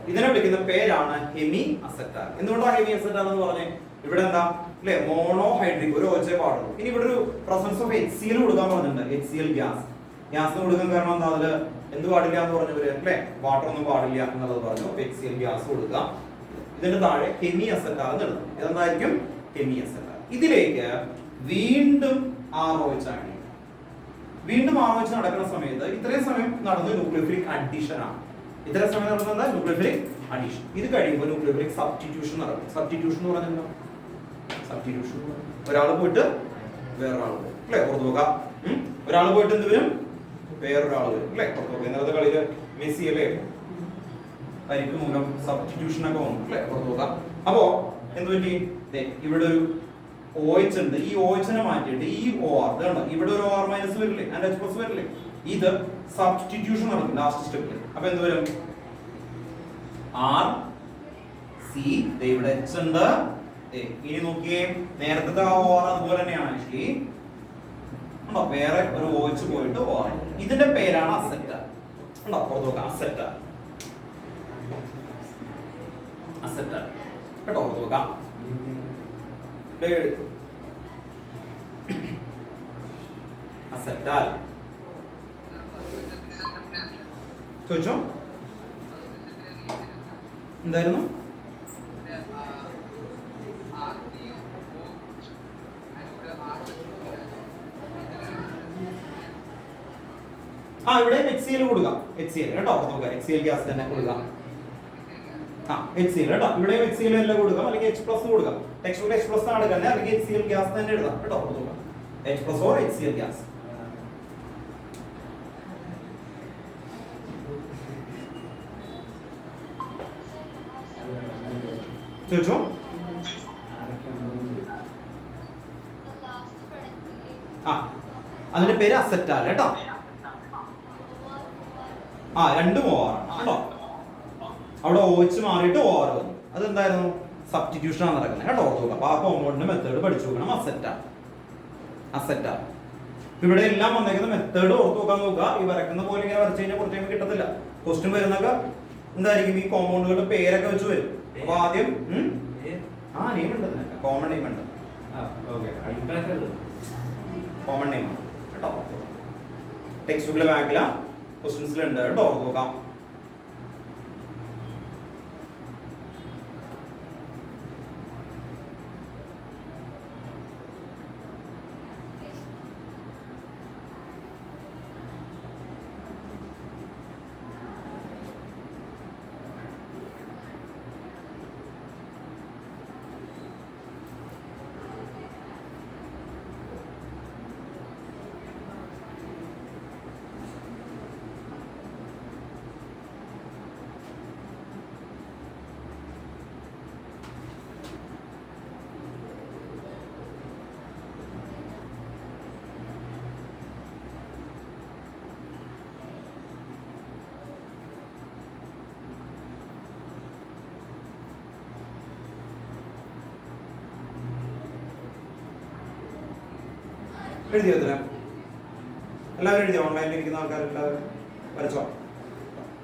ഇതിനെ വിളിക്കുന്ന പേരാണ് ഹെമി അസെറ്റാൽ. എന്തുകൊണ്ടാണ് ഹെമി അസെറ്റാൽ എന്ന് പറഞ്ഞേ? ഇവിടെ എന്താ അല്ലെ, മോണോഹൈഡ്രിക് ഒരു ഒച്ചേ പാടുള്ളൂ. ഇനി ഇവിടെ ഒരു പ്രസൻസ് ഓഫ് HCl കൊടുക്കാൻ പറഞ്ഞിട്ടുണ്ട്. HCl gas. ഗ്യാസിന് കൊടുക്കാൻ കാരണം എന്താ? അതില് എന്ത് പാടില്ല എന്ന് പറഞ്ഞവര് അല്ലെ, വാട്ടർ ഒന്നും പാടില്ല എന്നുള്ളത് പറഞ്ഞു. HCl ഗ്യാസ് കൊടുക്കുക. ഇതിന്റെ താഴെ ഹെമി അസെറ്റാൽ എന്ന് എഴുതും. ഇതെന്തായിരിക്കും? ഹെമി അസെറ്റാൽ. ഇതിലേക്ക് വീണ്ടും ROH ആണ്. വീണ്ടും ROH നടക്കുന്ന സമയത്ത് ഇത്രയും സമയം നടന്ന ന്യൂക്ലിയോഫിലിക് അഡിഷൻ ആണ്. ഇത്രയും സമയം നടന്നത് ന്യൂക്ലിയോഫിലിക് അഡിഷൻ. ഇത് കഴിയുമ്പോൾ ന്യൂക്ലിയോഫിലിക് സബ്സ്റ്റിറ്റ്യൂഷൻ നടക്കും. സബ്സ്റ്റിറ്റ്യൂഷൻ എന്ന് പറഞ്ഞാൽ എന്താ? സബ്സ്റ്റിറ്റ്യൂഷൻ ഒരാൾ പോയിട്ട് വേറൊരാൾ വരും അല്ലെ? ഓർത്ത് നോക്കാം. ഒരാൾ പോയിട്ട് എന്ത് വരും? വേറൊരാൾ വരും അല്ലെ? ഓർത്ത് നോക്കാം. ഇന്നലത്തെ കളിയില് മെസ്സി അല്ലേ പരിക്ക് മൂലം സബ്സ്റ്റിറ്റ്യൂഷൻ ഒക്കെ വന്നു അല്ലെ? ഓർത്ത് നോക്കാം. അപ്പോ എന്ത് പറ്റി? ഇവിടെ ഒരു OH ഉണ്ട്. ഈ OH നെ മാറ്റിയിട്ട് ഈ OR ഇതാണ്. ഇവിടെ ഒരു OR മൈനസ് വരില്ലേ, ആൻഡ് H പ്ലസ് വരില്ലേ? ഇത് സബ്സ്റ്റിറ്റ്യൂഷൻ നടക്കും ലാസ്റ്റ് സ്റ്റെപ്പിൽ. അപ്പൊ എന്ത് വരും? ആർ സി ഇവിടെ H ഉണ്ട്. ഇനി നോക്കിയേ, നേരത്തെ ആ OR അതുപോലെ തന്നെയാണ്. ആക്ച്വലി ഉണ്ടോ, വേറെ ഒരു OH പോയിട്ട് OR. ഇതിന്റെ പേരാണ് അസെറ്റാൽ. ഉണ്ടോ, പുറത്ത് നോക്കാം. അസെറ്റാൽ, അസെറ്റാൽ കേട്ടോ. പുറത്ത് നോക്കാം. അസെറ്റാൽ ചോദിച്ചോ എന്തായിരുന്നു? ഇവിടെ HCl കൊടുക്കാം. HCl കേട്ടോ. നോക്കാം, HCl ഗ്യാസ് തന്നെ കൊടുക്കാം. HCl കേട്ടോ. ഇവിടെ HCl എല്ലാം കൊടുക്കാം, അല്ലെങ്കിൽ H പ്ലസ് കൊടുക്കാം. ടെക്സ്റ്റ് H പ്ലസ് ആണ് എടുക്കുന്നത്, അല്ലെങ്കിൽ HCl ഗ്യാസ് തന്നെ എഴുതാം കേട്ടോ. നോക്കാം, H plus or HCl gas. ചോദിച്ചോ. അതിന്റെ പേര് അസെറ്റാൽ കേട്ടോ. രണ്ടും OR കേട്ടോ. അവിടെ OH മാറിയിട്ട് OR വന്നു. അതെന്തായിരുന്നു? സബ്സ്റ്റിറ്റ്യൂഷൻ ആണ് നടക്കുന്നത് കേട്ടോ. ഓർത്ത് നോക്കാം. അപ്പൊ ആ കോമ്പൗണ്ടിന്റെ മെത്തേഡ് പഠിച്ചു നോക്കണം. അസെറ്റാൽ, അസെറ്റാൽ. ഇവിടെ എല്ലാം വന്നേക്കുന്ന മെത്തേഡ് ഓർത്ത് നോക്കാൻ നോക്കുക. ഈ വരക്കുന്ന പോലെ ഇങ്ങനെ വരച്ചു കഴിഞ്ഞാൽ കുറച്ച് കഴിയുമ്പോൾ കിട്ടത്തില്ല. ക്വസ്റ്റ്യൻ വരുന്നൊക്കെ എന്തായിരിക്കും? ഈ കോമ്പൗണ്ടുകളുടെ പേരൊക്കെ വെച്ച് വരും. അപ്പൊ ആദ്യം ആ നെയിം ഉണ്ട്, കോമൺ നെയിം ഉണ്ട്, കോമൺ നെയിം ആണ് കേട്ടോ. ടെക്സ്റ്റ് ബുക്കിലെ ബാക്കില ക്വസ്റ്റ്യൻസിലുണ്ട് കേട്ടോ, നോക്കാം. എഴുതിയോ ഉത്തരം? എല്ലാവരും എഴുതിയോ? ഓൺലൈനിൽ ഇരിക്കുന്ന ആൾക്കാർ എല്ലാവരും വരച്ചോ?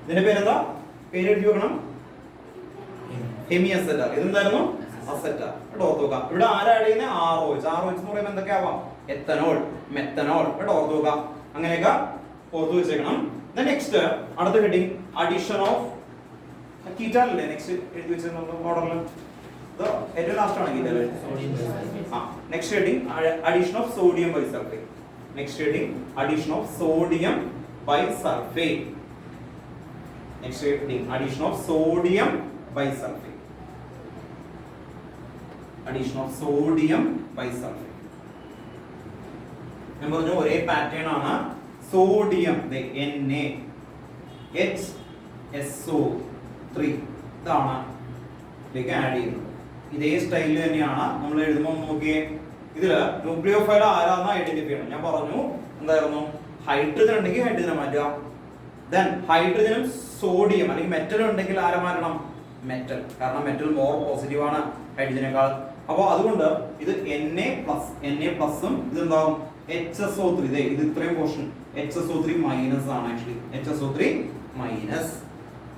ഇതിന്റെ പേരെന്താ? പേര് എഴുതി വെക്കണം. ഹെമി അസെറ്റ. ഇതെന്തായിരുന്നു? അസെറ്റ കേട്ടോ, ഓർത്ത് നോക്കാം. ഇവിടെ ആരാ ആഡ് ചെയ്യുന്നത്? ROH. ROH എന്ന് പറയുമ്പോൾ എന്തൊക്കെ ആവാം? എത്തനോൾ, മെത്തനോൾ കേട്ടോ, ഓർത്ത് നോക്കാം. അങ്ങനെയൊക്കെ ഓർത്ത് വെച്ചേക്കണം. നെക്സ്റ്റ് അടുത്ത ഹെഡിങ് അഡീഷൻ ഓഫ് കീറ്റാലല്ലേ നെക്സ്റ്റ് എഴുതി വെച്ചിരുന്ന മോഡലിൽ ഏറ്റവും ലാസ്റ്റ് ആണ് ketal. Next heading addition of sodium bisulphate. Next heading addition of sodium bisulphate. Next heading addition of sodium bisulphate. Addition of sodium bisulphate. ഞാൻ പറഞ്ഞു ഒരേ പാറ്റേൺ ആണ്. സോഡിയം NaHSO3 ഇതാണ് ഇതിലേക്ക് ആഡ് ചെയ്യുന്നത്. ഇതേ സ്റ്റൈലിൽ തന്നെയാണ് നമ്മൾ എഴുതുമ്പോൾ. നോക്കിയേ, ഇതില് ന്യൂക്ലിയോഫൈൽ ആരാന്ന് ഐഡന്റിഫൈ ചെയ്യണം. ഞാൻ പറഞ്ഞു എന്തായിരുന്നു? ഹൈഡ്രജൻ ഉണ്ടെങ്കിൽ ഹൈഡ്രജനെ മാറ്റുക. ദെൻ ഹൈഡ്രജനും സോഡിയം അല്ലെങ്കിൽ മെറ്റൽ ഉണ്ടെങ്കിൽ ആരെ മാറ്റണം? മെറ്റൽ. കാരണം മെറ്റൽ മോർ പോസിറ്റീവ് ആണ് ഹൈഡ്രജനേക്കാൾ. അപ്പോൾ അതുകൊണ്ട് ഇത് Na+ഉം ഇതെന്താവും? HSO3. ഇത് ഇത്രയും പോർഷൻ HSO3 മൈനസ് ആണ്. Actually HSO3 minus.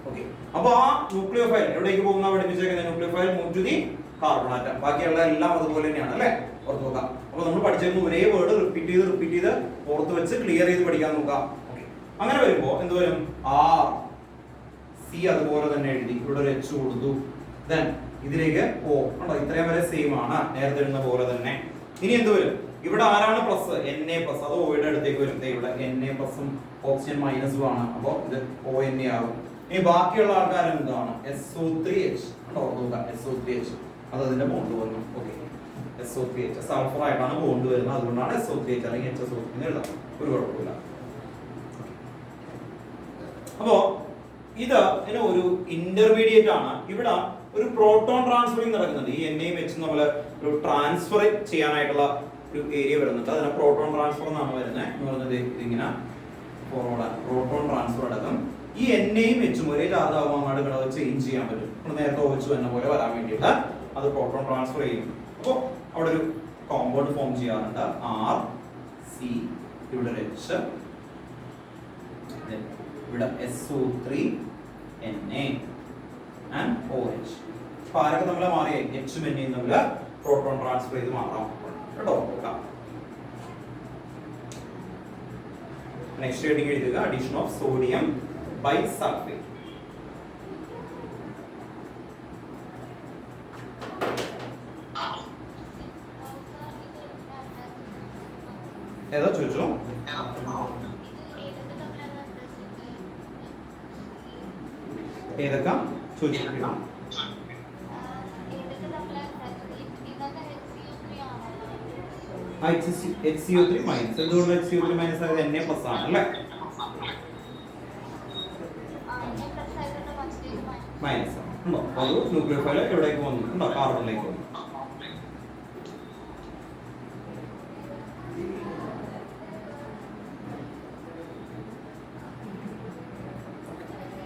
ഓക്കെ, അപ്പൊ ആ ന്യൂക്ലിയോഫൈൽ എവിടേക്ക് പോകുന്ന പഠിപ്പിച്ചേക്കുന്നത്? Nucleophile move to the carbon atom. ബാക്കിയുള്ള എല്ലാം അതുപോലെ തന്നെയാണ് അല്ലേ? ഓർത്ത് നോക്കാം. അപ്പൊ നമ്മൾ പഠിച്ചിരുന്ന ഒരേ വേർഡ് റിപ്പീറ്റ് ചെയ്ത് ഓർത്ത് വെച്ച് ക്ലിയർ ചെയ്ത് പഠിക്കാൻ നോക്കാം. ഓക്കെ, അങ്ങനെ വരുമ്പോ എന്ത് വരും? C അതുപോലെ തന്നെ എഴുതി, ഇവിടെ ഒരു H കൊടുത്തു. ദെൻ ഇതിലേക്ക് O കണ്ടോ, ഇത്രയും വരെ സെയിം ആണ് നേരത്തെ എഴുതുന്ന പോലെ തന്നെ. ഇനി എന്ത് വരും? ഇവിടെ ആരാണ് പ്ലസ്? Na+. അത് ഓയുടെ അടുത്തേക്ക് വരും. ഇവിടെ Na+ഉം ഓക്സിജൻ മൈനസും ആണ്. അപ്പൊ ഇത് ONA ആകും. ഇനി ബാക്കിയുള്ള ആൾക്കാർ എന്താണ്? SO3H കണ്ടോ, SO3H. അത് അതിന്റെ ബോണ്ട് വന്നു. ഓക്കെ, SO3H സൾഫർ ആയിട്ടാണ് ബോണ്ട് വരുന്നത്. അതുകൊണ്ടാണ് SO3H അല്ലെങ്കിൽ HSO3 എന്ന് എഴുതാം. ഒരു കുഴപ്പമില്ല. അപ്പോ ഇത് ഒരു ഇന്റർമീഡിയറ്റ് ആണ്. ഇവിടെ ഒരു പ്രോട്ടോൺ ട്രാൻസ്ഫറിങ് നടക്കുന്നുണ്ട്. ഈ NAയും H നമ്മൾ ഒരു ട്രാൻസ്ഫർ ചെയ്യാനായിട്ടുള്ള ഒരു ഏരിയ വരുന്നുണ്ട്. അതിനെ പ്രോട്ടോൺ ട്രാൻസ്ഫർ എന്നാണ് വരുന്നത്. എന്ന് പറഞ്ഞത് ഇതിങ്ങനെ പ്രോട്ടോൺ ട്രാൻസ്ഫർ അടക്കം ഈ NAയും Hഉം ഒരേ ചാർജ് ആകുമ്പോൾ അങ്ങോട്ട് ഘടകം ചേഞ്ച് ചെയ്യാൻ പറ്റും. നമ്മൾ നേരത്തെ OH എന്ന പോലെ വരാൻ വേണ്ടിയിട്ട് അത് പ്രോട്ടോൺ ട്രാൻസ്ഫർ ചെയ്യും. അപ്പോൾ അവിടെ ഒരു കോമ്പൗണ്ട് ഫോം ചെയ്യാറുണ്ട്. RC, ഇവിടെ ഒരു H, ഇവിടെ SO3 Na and OH. അപ്പൊ ആരൊക്കെ നമ്മളെ മാറിയായി? Hഉം Nയും തമ്മിൽ പ്രോട്ടോൺ ട്രാൻസ്ഫർ ചെയ്ത് മാറാം കേട്ടോ. നെക്സ്റ്റ് ഹെഡിങ് എഴുതുക അഡീഷൻ ഓഫ് സോഡിയം ബൈസൾഫേറ്റ്. ഏതാ ചോദിച്ചോ? ഏതൊക്കെ ചോദിച്ചിട്ടില്ല? HCO3 minus. എന്തുകൊണ്ട് HCO3 മൈനസ് ആയത്? Na+ ആണ് അല്ലേ? മൈനസ് ഉണ്ടോ? അത് ന്യൂക്ലിയോഫൈൽ എവിടേക്ക് വന്നു? ഉണ്ടോ? കാർബണിലേക്ക് വന്നു.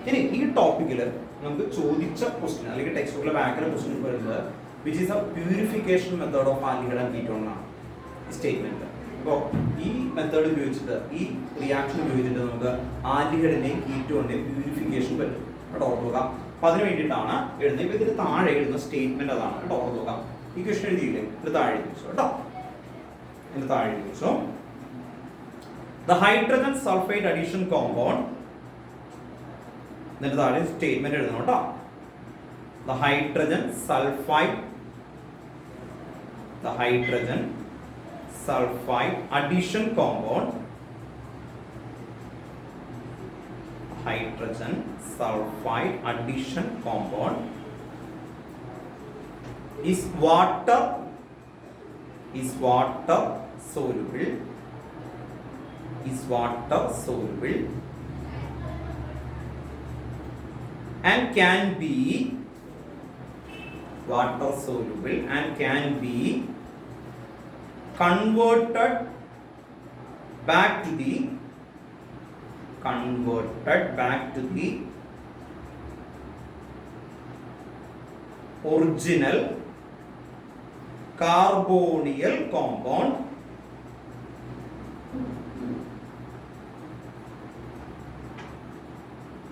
ഇനി ഈ ടോപ്പിക്കിൽ നമുക്ക് ചോദിച്ച ക്വസ്റ്റ്യൻ അല്ലെങ്കിൽ ടെക്സ്റ്റ് ബുക്കിലെ ബാക്കിലെ ക്വസ്റ്റ്യൻ വരുന്നത് which is A purification method of aldehyde and ketone ആണ്. സ്റ്റേറ്റ്മെന്റ് അപ്പോൾ ഈ മെത്തേഡ് ഉപയോഗിച്ചിട്ട് ഈ റിയാക്ഷൻ ഉപയോഗിച്ചിട്ട് നമുക്ക് ആൽഡിഹൈഡിന്റെയും കീറ്റോണിന്റെയും പ്യൂരിഫിക്കേഷൻ പറ്റും കേട്ടോ. ഓർക്കുക. അപ്പൊ അതിന് വേണ്ടിയിട്ടാണ് എഴുതുന്നത്. ഇപ്പൊ ഇതിന് താഴെ എഴുതുന്ന സ്റ്റേറ്റ്മെന്റ് അതാണ് കേട്ടോ. ഓർക്കുക. ഈ ക്വസ്റ്റൻ എഴുതിയില്ലേ, ഇത് താഴെ എഴുതി വെച്ചോ കേട്ടോ. ഇതിന് താഴെ എഴുതി വെച്ചോ. The hydrogen sulfide addition compound, എന്നിട്ട് താഴെ സ്റ്റേറ്റ്മെന്റ് എഴുതണം കേട്ടോ. The hydrogen sulfide addition compound, hydrogen sulfide addition compound is water soluble and can be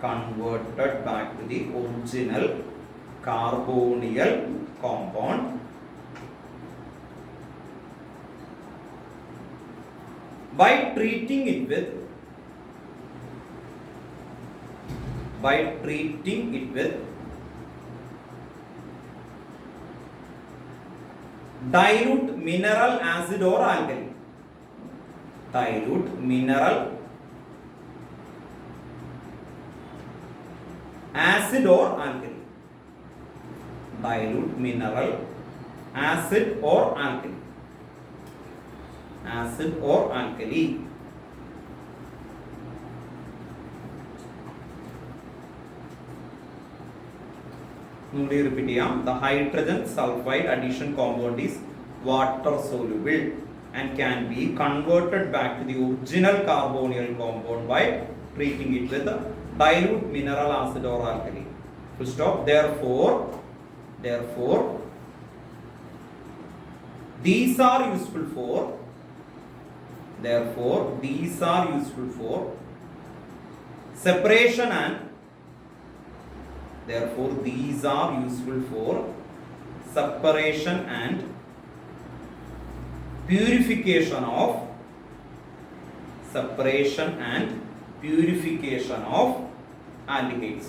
converted back to the original carbonyl compound by treating it with dilute mineral acid or alkali. Dilute mineral acid or alkali. Repeat ചെയ്യാം. The hydrogen sulfide addition compound is water soluble and can be converted back to the original carbonyl compound by treating it with dilute mineral acid or alkali. Full stop. Therefore these are useful for separation and purification of aldehydes.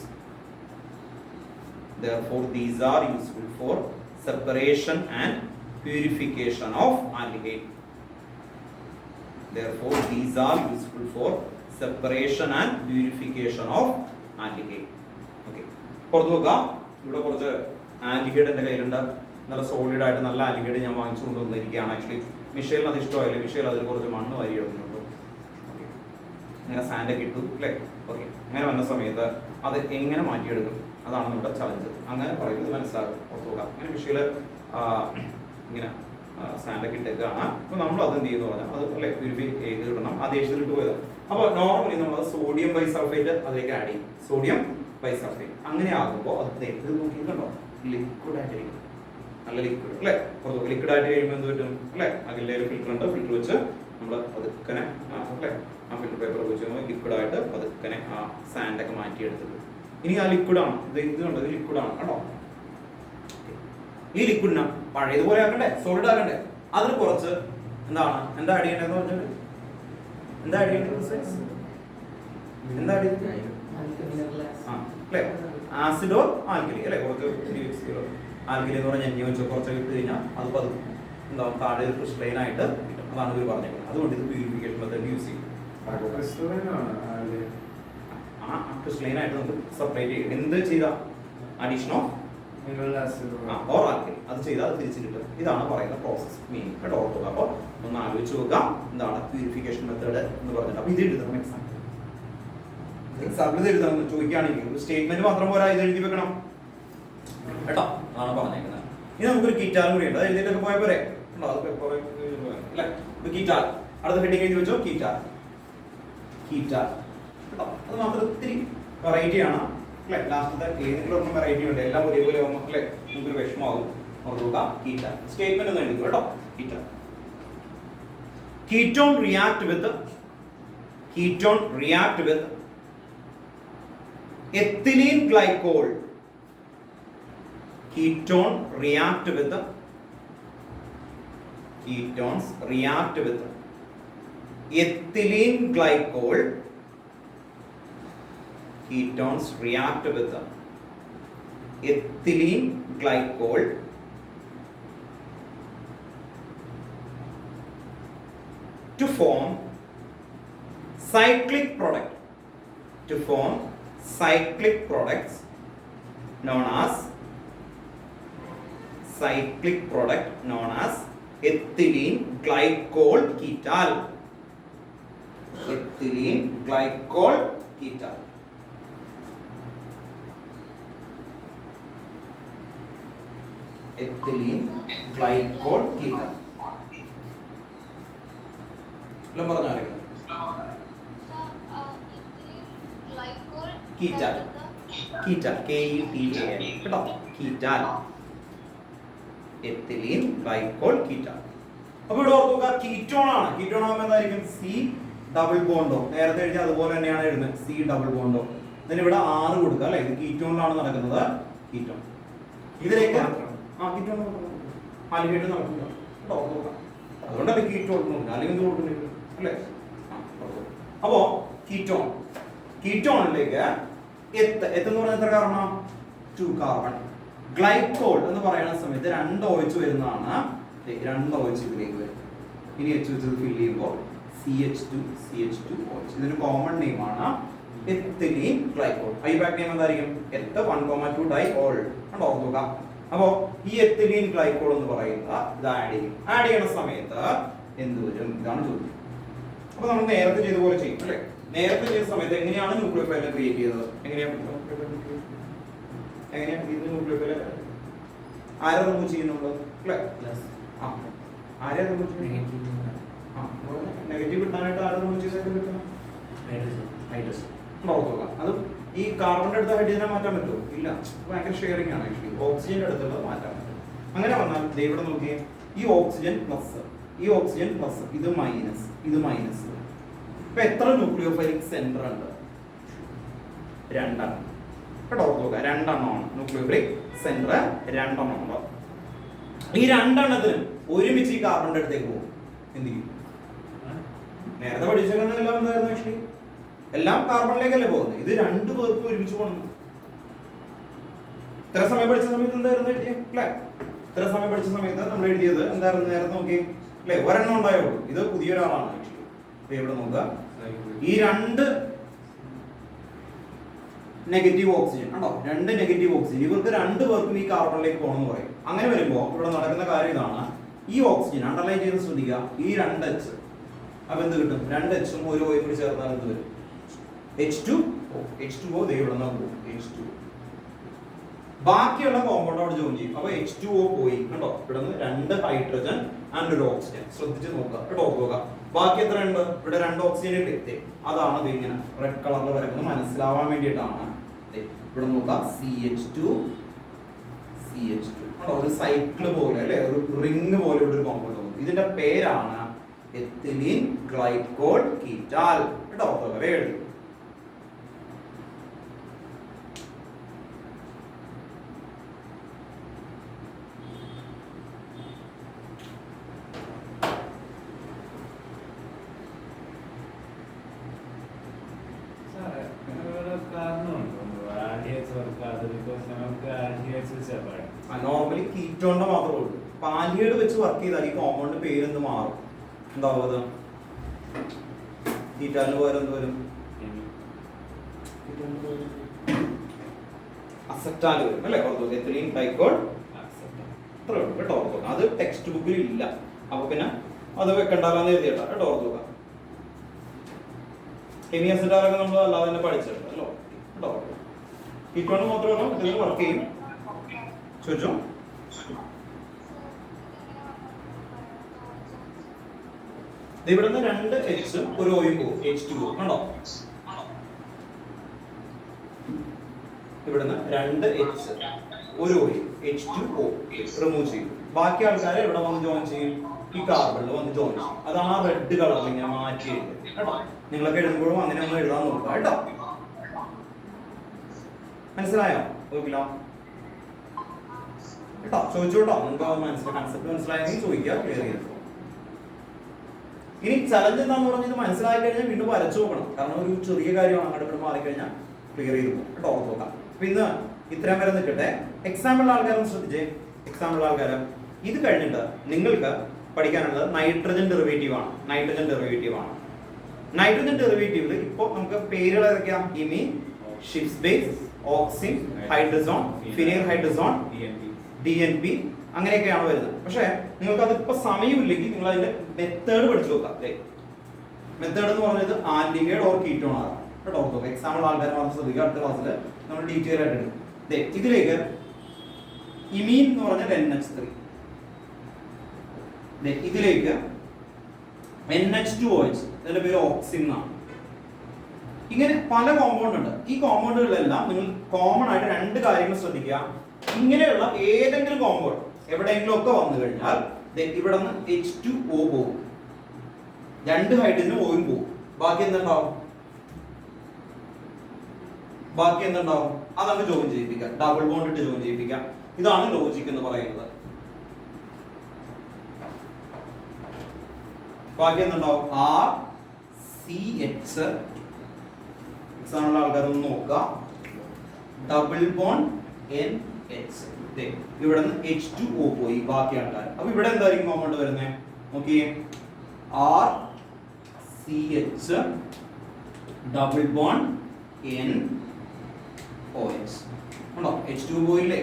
Therefore these are useful for separation and purification of aldehyde. Okay. പുറത്തുവെക്ക. ഇവിടെ കുറച്ച് aldehyde എൻ്റെ കയ്യിലുണ്ട്. നല്ല solid ആയിട്ട് നല്ല aldehyde ഞാൻ വാങ്ങിച്ചു കൊണ്ടുവന്നിരിക്കുകയാണ്. Actually മിഷേലിന് അത് ഇഷ്ടമായില്ലേ. മിഷേൽ അതിൽ കുറച്ച് മണ്ണ് വാരി ഇടുന്നുണ്ട്. ഓക്കെ, അങ്ങനെ സാൻഡൊക്കെ ഇട്ടു അല്ലേ. ഓക്കെ, അങ്ങനെ വന്ന സമയത്ത് അത് എങ്ങനെ മാറ്റിയെടുക്കും, അതാണ് നമ്മുടെ ചലഞ്ച്. അങ്ങനെ പറയുന്നത് മനസ്സിലാകും. ഓർത്തുക. അങ്ങനെ മിഷേൽ ഇങ്ങനെ സാൻഡൊക്കെ ഇട്ടേക്കാണ്. അപ്പോൾ നമ്മൾ അത് എന്ത് ചെയ്യുന്നു പറഞ്ഞാൽ അത് അല്ലെ പ്യൂരിഫൈ ചെയ്ത് ഇടണം. ആ ദേഷ്യത്തിലിട്ട് പോയത്. അപ്പോൾ നോർമലി നമ്മൾ സോഡിയം ബൈസൾഫേറ്റ് അതിലേക്ക് ആഡ് ചെയ്യും. സോഡിയം ബൈസൾഫേറ്റ് അങ്ങനെ ആകുമ്പോൾ അത് നേരത്തെ നോക്കിയിട്ടുണ്ടോ, ലിക്വിഡ് ആയിട്ടിരിക്കും. നല്ല ലിക്വിഡ് അല്ലേ. പുറത്ത് ലിക്വിഡ് ആയിട്ട് കഴിയുമ്പോൾ എന്ത് പറ്റും അല്ലേ. അതിൻ്റെ ഒരു ഫിൽറ്റർ ഉണ്ട്. ഫിൽറ്റർ വെച്ച് നമ്മൾ പതുക്കനെ അല്ലേ ആ ഫിൽറ്റർ പേപ്പർ വെച്ച് ലിക്വിഡ് ആയിട്ട് പതുക്കനെ ആ സാൻഡൊക്കെ മാറ്റിയെടുത്തിട്ട് ഇനി ആ ലിക്വിഡാണ് ഇത് കണ്ടത്. ഇത് ലിക്വിഡാണ് കേട്ടോ. ഈ ലിക്വിഡിനെ പഴയതുപോലെ ആക്കണ്ടേ, സോളിഡ് ആക്കണ്ടേ. അതിന് കുറച്ച് എന്താ ആഡ് ചെയ്യേണ്ടതെന്ന് പറഞ്ഞാൽ എന്താ ആഡ് ചെയ്യേണ്ടത് അല്ലേ. ആസിഡോ ആൽക്കലി അല്ലെ. കുറച്ച് ആൽക്കലി എന്ന് പറഞ്ഞാൽ വെച്ചോ കുറച്ച് ഇട്ട് കഴിഞ്ഞാൽ അത് എന്താ താഴെ ക്രിസ്റ്റലൈൻ ആയിട്ട് കിട്ടും. അതാണ് ഇവർ പറഞ്ഞേക്കുന്നത്. അതുകൊണ്ട് ഇത് പ്യൂരിഫിക്കേഷൻ മെത്തേഡ് യൂസ് ചെയ്യും. ആ ക്രിസ്റ്റലൈൻ ആയിട്ട് നമുക്ക് സെപ്പറേറ്റ് ചെയ്യും. എന്ത് ചെയ്താൽ അഡീഷൻ ഓഫ് ഓർ ആൽക്കലി അത് ചെയ്താൽ അത് തിരിച്ചു കിട്ടും. ഇതാണ് പറയുന്ന പ്രോസസ് മീനിങ് കേട്ടോ. ഓർക്കുക. അപ്പോൾ ഒന്ന് ആലോചിച്ച് നോക്കാം എന്താണ് പ്യൂരിഫിക്കേഷൻ മെത്തേഡ് എന്ന് പറഞ്ഞിട്ട്. അപ്പോൾ ഇത് എഴുതണം എക്സാമ്പിൾ എഴുതാൻ ചോദിക്കുകയാണെങ്കിൽ സ്റ്റേറ്റ്മെന്റ് മാത്രം പോരാ, ഇത് എഴുതി വെക്കണം കേട്ടോ. അതാണ് പറഞ്ഞേക്കുന്നത്. ഇനി നമുക്കൊരു കീറ്റാലും കൂടി ഉണ്ട്. അത് എഴുതിയിട്ടൊക്കെ പോയ പോരെ അല്ലേ. കീറ്റാൽ അടുത്ത ഹെഡിങ് എഴുതി വെച്ചോ. കീറ്റാൽ കേട്ടോ. അത് മാത്രം ഇത്തിരി വെറൈറ്റി ആണ് അല്ലെ. ലാസ്റ്റത്തെ ഏതെങ്കിലും ഒന്നും വെറൈറ്റി ഉണ്ട്. എല്ലാം ഒരേപോലെ ആകുമ്പോൾ അല്ലെ നമുക്കൊരു വിഷമമാകും. ഓർക്കുക. കീറ്റാൽ സ്റ്റേറ്റ്മെന്റ് ഒന്ന് എഴുതി കേട്ടോ. കീറ്റാൽ ketone react with ethylene glycol. Ketones react with ethylene glycol. Ketones react with ethylene glycol to form cyclic product. Known as ethylene glycol ketal. Ethylene glycol ketal. Ethylene glycol ketal. എല്ലാം പറഞ്ഞാൽ കീറ്റാൽ KETAL കേട്ടോ കീറ്റാൽ ethylene glycol കീറ്റാൽ. അപ്പോൾ ഇവിടെ ഓർക്കുക ketone ആണ്. Ketone ആകുമ്പോൾ എന്തായിരിക്കും C double ബോണ്ടോ നേരത്തെ എഴുതി അതുപോലെ തന്നെയാണ് എഴുതുന്നത് C ഡബിൾ ബോണ്ടോ. ഇതിന് ഇവിടെ 6 കൊടുക്കുക അല്ലേ. ഇത് കീറ്റോണിലാണ് നടക്കുന്നത്. കീറ്റോൺ ഇതിലേക്ക് കീറ്റോൺ ആൽഡിഹൈഡ് നടക്കില്ല കേട്ടോ ഓർക്കുക. അതുകൊണ്ടല്ലേ കീറ്റോൺ അല്ലെങ്കിൽ കൊടുക്കുന്നില്ല അല്ലേ. അപ്പോ കീറ്റോണിലേക്ക് എന്ന് പറഞ്ഞാൽ എത്ര കാർബൺ? 2 കാർബൺ. ഗ്ലൈക്കോൾ എന്ന് പറയുന്ന സമയത്ത് 2 OH വരുന്നതാണ്. 2 OH ഇതിലേക്ക് വരും. ഇനി H വെച്ച് ഫിൽ ചെയ്യുമ്പോൾ CH2OH. ഇതിന് കോമൺ നെയിം ആണ് എത്തിലീൻ ഗ്ലൈക്കോൾ. ഐപാക് നെയിം എന്തായിരിക്കും? എത്ത് 1,2 ഡൈഓൾ കണ്ടോ ഓർക്കുക. അപ്പോ ഈ എത്തിലീൻ ഗ്ലൈക്കോൾ എന്ന് പറയുന്നത് ഇത് ആഡ് ചെയ്യുന്ന സമയത്ത് എന്ത് വരും? ഇതാണ് ചോദ്യം. അപ്പൊ നമ്മൾ നേരത്തെ ചെയ്ത പോലെ ചെയ്യും അല്ലേ. നേരത്തെ ചെയ്ത സമയത്ത് എങ്ങനെയാണ് ന്യൂക്ലിയോഫൈലിനെ ക്രിയേറ്റ് ചെയ്തത്? എങ്ങനെയാണ് ഇത് ന്യൂക്ലിയോഫൈൽ ആരെ റിമൂവ് ചെയ്യുന്നുണ്ട് അല്ലേ? ആരെ റിമൂവ് ചെയ്യുന്നത്? നെഗറ്റീവ് കിട്ടാനായിട്ട് ആരെ റിമൂവ് ചെയ്താൽ കിട്ടണം? അത് ഈ കാർബണിന്റെ അടുത്ത ഹൈഡ്രജനെ മാറ്റാൻ പറ്റുമോ? ഇല്ല. ഭയങ്കര ഷെയറിംഗ് ആണ് ആക്ച്വലി. ഓക്സിജന്റെ അടുത്തുള്ളത് മാറ്റാൻ പറ്റും. അങ്ങനെ വന്നാൽ ഇവിടെ നോക്കിയേ, ഈ ഓക്സിജൻ പ്ലസ് ഇത് മൈനസ്. ഇപ്പൊ എത്ര ന്യൂക്ലിയോഫൈലിക് സെന്റർ ഉണ്ട്? 2 കേട്ടോ ഓർക്കുക. 2 ന്യൂക്ലിയോഫൈലിക് സെന്റർ 2 ഉണ്ട്. ഈ 2 ഒരുമിച്ച് ഈ കാർബണിന്റെ അടുത്തേക്ക് പോകും. എന്ത് ചെയ്യും? നേരത്തെ പഠിച്ചെല്ലാം എന്തായിരുന്നു ആക്ച്വലി? എല്ലാം കാർബണിലേക്കല്ലേ പോകുന്നത്. ഇത് 2 പേർക്കും ഒരുമിച്ച് പോകണം. ഇത്ര സമയം പഠിച്ച സമയത്ത് എന്തായിരുന്നു എഴുതിയത് അല്ലേ? ഇത്ര സമയം പഠിച്ച സമയത്ത് നമ്മൾ എഴുതിയത് എന്തായിരുന്നു? നേരത്തെ നോക്കി അല്ലേ, ഒരെണ്ണം ഉണ്ടായുള്ളൂ. ഇത് പുതിയൊരാളാണ് ആക്ച്വലി. ഇവിടെ നോക്കുക, ഈ 2 നെഗറ്റീവ് ഓക്സിജൻ കണ്ടോ, 2 നെഗറ്റീവ് ഓക്സിജൻ, ഇവർക്ക് 2 പേർക്കും ഈ കാർബണിലേക്ക് പോകണമെന്ന് പറയും. അങ്ങനെ വരുമ്പോൾ ഇവിടെ നടക്കുന്ന കാര്യം ഇതാണ്. ഈ ഓക്സിജൻ അണ്ടർലൈൻ ചെയ്ത് ശ്രദ്ധിക്കുക, ഈ 2H അപ്പൊ എന്ത് കിട്ടും? 2H-ഉം ഒരു O കൂടി ചേർന്നാൽ എന്ത് വരും? H2O. ദേ ഇവിടെ നിന്ന് പോകും H2. ബാക്കിയുള്ള കോമ്പൗണ്ട് അവിടെ ജോയിൻ ചെയ്യും. അപ്പൊ H2O പോയി കണ്ടോ. ഇവിടെ നിന്ന് 2 ഹൈഡ്രജൻ ആൻഡ് ഒരു ഓക്സിജൻ. ശ്രദ്ധിച്ച് നോക്കുക കേട്ടോ നോക്കുക. ബാക്കി എത്ര ഉണ്ട്? ഇവിടെ 2 ഓക്സിജൻ ഉണ്ട്. അതാണ് ഇത് ഇങ്ങനെ റെഡ് കളറിൽ വരക്കുന്നത്, മനസ്സിലാവാൻ വേണ്ടിയിട്ടാണ്. ഇവിടെ നോക്കുക, CH2 കണ്ടോ, ഒരു സൈക്കിൾ പോലെ അല്ലെ, ഒരു റിംഗ് പോലെ ഇവിടെ ഒരു കോമ്പൗണ്ട് ഉണ്ട്. ഇതിന്റെ പേരാണ് എത്തിലീൻ ഗ്ലൈക്കോൾ കീറ്റാൽ കേട്ടോ. വേണ്ടി നോർമലി കീറ്റോണിന്റെ മാത്രമേ ഉള്ളൂ. പാലിയേഡ് വെച്ച് വർക്ക് ചെയ്താൽ ഈ കോമ്പൗണ്ട് പേരെന്ത് മാറും? എന്താവും? കീറ്റാലിന് പകരം എന്ത് വരും? അസെറ്റാൽ വരും അല്ലെ. ഓർത്തോ, എത്തിലീൻ ഗ്ലൈക്കോൾ അത്രേ ഉള്ളൂ കേട്ടോ. ഓർത്തോ, അത് ടെക്സ്റ്റ് ബുക്കിൽ ഇല്ല. അപ്പൊ പിന്നെ അത് വെക്കണ്ടെന്ന് എഴുതിയിട്ടാ കേട്ടോ. ഓർത്തുക, കെമി അസെറ്റാലൊക്കെ നമ്മൾ അല്ലാതെ തന്നെ പഠിച്ചിട്ടുണ്ടല്ലോ കേട്ടോ. കീറ്റോണ് മാത്രമല്ല ഇതിൽ വർക്ക് ചെയ്യും. ചോദിച്ചോ. ഇവിടെ നിന്ന് 2H ഒരു Oയും പോകും, H2O കണ്ടോ. ഇവിടുന്ന് 2H ഒരു O, H2O റിമൂവ് ചെയ്യും. ബാക്കി ആൾക്കാരെ ഇവിടെ വന്ന് ജോയിൻ ചെയ്യും ഈ കാർബണിൽ വന്ന് ജോയിൻ ചെയ്യും. അതാണ് ആ റെഡ് കളറിൽ ഇങ്ങനെ മാറ്റി എഴുതുന്നത് കേട്ടോ. നിങ്ങളൊക്കെ എഴുതുമ്പോഴും അങ്ങനെ ഒന്ന് എഴുതാൻ നോക്കുക കേട്ടോ. മനസ്സിലായോ? കേട്ടോ ചോദിച്ചോട്ടോ, നിങ്ങൾക്ക് കൺസെപ്റ്റ് മനസ്സിലായെങ്കിൽ ചോദിക്കുക, ക്ലിയർ ചെയ്തു. ഇനി ചലഞ്ച് എന്താന്ന് പറഞ്ഞത് മനസ്സിലായി കഴിഞ്ഞാൽ വീണ്ടും വരച്ചു നോക്കണം. കാരണം ഒരു ചെറിയ കാര്യമാണ്, അങ്ങോട്ട് ഇവിടെ മാറിക്കഴിഞ്ഞാൽ ക്ലിയർ ചെയ്തു പോകും കേട്ടോ. ഓർത്ത് നോക്കാം. അപ്പൊ ഇന്ന് ഇത്രയും വരെ നിൽക്കട്ടെ. എക്സാമ്പിൾ ആൾക്കാരൊന്ന് ശ്രദ്ധിച്ചേ. എക്സാമ്പിൾ ആൾക്കാര് ഇത് കഴിഞ്ഞിട്ട് നിങ്ങൾക്ക് പഠിക്കാനുള്ളത് നൈട്രജൻ ഡെറിവേറ്റീവ് ആണ്. നൈട്രജൻ ഡെറിവേറ്റീവിൽ ഇപ്പോൾ നമുക്ക് പേരുകൾ ഏതൊക്കെയാ? Imine, Schiff's base, oxime, hydrazone, phenyl hydrazone, DNP അങ്ങനെയൊക്കെയാണ് വരുന്നത്. പക്ഷേ നിങ്ങൾക്ക് അതിപ്പോ സമയമില്ലെങ്കിൽ നിങ്ങൾ അതിന്റെ മെത്തേഡ് പഠിച്ചു നോക്കാം. മെത്തേഡ് എന്ന് പറഞ്ഞത് ആന്റിമേഡ് ഓർ കീറ്റോൺ ആകാം കേട്ടോ. എക്സാമ്പിൾ ആൾക്കാർ മാത്രം ശ്രദ്ധിക്കുക. അടുത്ത ക്ലാസ്സിൽ നമ്മൾ ഡീറ്റെയിൽ ആയിട്ട് എടുക്കും. ഇതിലേക്ക് ഇമീൻ എന്ന് പറഞ്ഞാൽ NH3, ഇതിലേക്ക് NH2OH, ഇതിന്റെ പേര് ഓക്സിൻ എന്നാണ്. ഇങ്ങനെ പല കോമ്പൗണ്ട് ഉണ്ട്. ഈ കോമ്പൗണ്ടുകളിലെല്ലാം നിങ്ങൾ കോമൺ ആയിട്ട് രണ്ട് കാര്യങ്ങൾ ശ്രദ്ധിക്കുക. ഇങ്ങനെയുള്ള ഏതെങ്കിലും കോമ്പൗണ്ട് എവിടെയെങ്കിലും ഒക്കെ വന്നു കഴിഞ്ഞാൽ ഇവിടെ നിന്ന് H2O പോകും, രണ്ട് ഹൈഡ്രജനും ഓയും പോകും. ബാക്കി എന്തുണ്ടാവും? അതങ്ങ് ജോയിൻ ചെയ്യിപ്പിക്കാം, ഡബിൾ ബോണ്ട് ഇട്ട് ജോയിൻ ചെയ്യിപ്പിക്കാം. ഇതാണ് ലോജിക് എന്ന് പറയുന്നത്. ബാക്കി എന്തുണ്ടാവും? RCH എക്സാമ്പിൾ ആൾക്കാരൊന്ന് നോക്കുക. ഡബിൾ ബോണ്ട് NH, ഇവിടെ നിന്ന് H2O പോയി, ബാക്കി ആൾക്കാർ. അപ്പൊ ഇവിടെ എന്തായിരിക്കും കോമ്പൗണ്ട് വരുന്നത്? നോക്കിയേ, RCH ഡബിൾ ബോണ്ട് NOH ഉണ്ടോ? H2O പോയില്ലേ?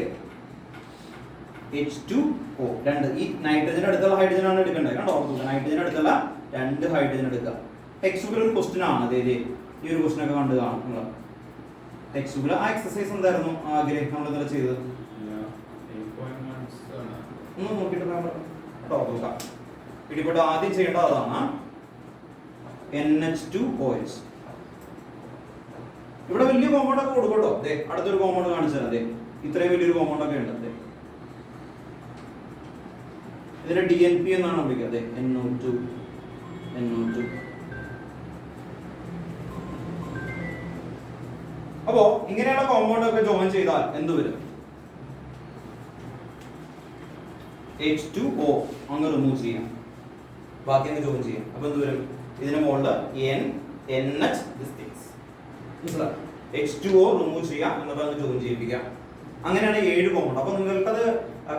H2O രണ്ട്. ഈ നൈട്രജൻ അടുത്തുള്ള ഹൈഡ്രജൻ ആണ് എടുക്കേണ്ടത് കേട്ടോ. നൈട്രജൻ അടുത്തുള്ള രണ്ട് ഹൈഡ്രജൻ എടുക്കുക. ടെക്സ്റ്റ് ഒരു ക്വസ്റ്റ്യൻ ആണ്. അതായത് ഈ ഒരു ക്വസ്റ്റ്യൻ ഒക്കെ കണ്ടു കാണും നിങ്ങൾ. ടെക്സ്റ്റ് ആ എക്സസൈസ് എന്തായിരുന്നു ആഗ്രഹം നമ്മൾ ഇന്നലെ ചെയ്തത്? ഒന്ന് നോക്കിയിട്ട് നോക്കാം. പിടിപെട്ട് ആദ്യം ചെയ്യേണ്ടത് അതാണ് NH2OH. ഇവിടെ വലിയ കോമ്പൗണ്ട് ഒക്കെ കൊടുക്കട്ടോ. അടുത്തൊരു കോമ്പൗണ്ട് കാണിച്ചാൽ അതെ, ഇത്രയും വലിയൊരു കോമ്പൗണ്ട് ഒക്കെ ഉണ്ട്. ഇതിന്റെ DNP എന്നാണ് വിളിക്കുക. NO2. അപ്പോ ഇങ്ങനെയുള്ള കോമ്പൗണ്ട് ഒക്കെ ജോയിൻ ചെയ്താൽ എന്ത് വരും? H2O അങ്ങ് റിമൂവ് ചെയ്യാം, ബാക്കി അങ്ങ് ജോയിൻ ചെയ്യാം. അപ്പൊ എന്ത് വരും? ഇതിന് മുകളിൽ NH മനസ്സിലായി? H2O റിമൂവ് ചെയ്യാം, എന്നിട്ട് അങ്ങ് ജോയിൻ ചെയ്യിപ്പിക്കാം. അങ്ങനെയാണ് 7 കോമ്പൗണ്ട്. അപ്പൊ നിങ്ങൾക്കത്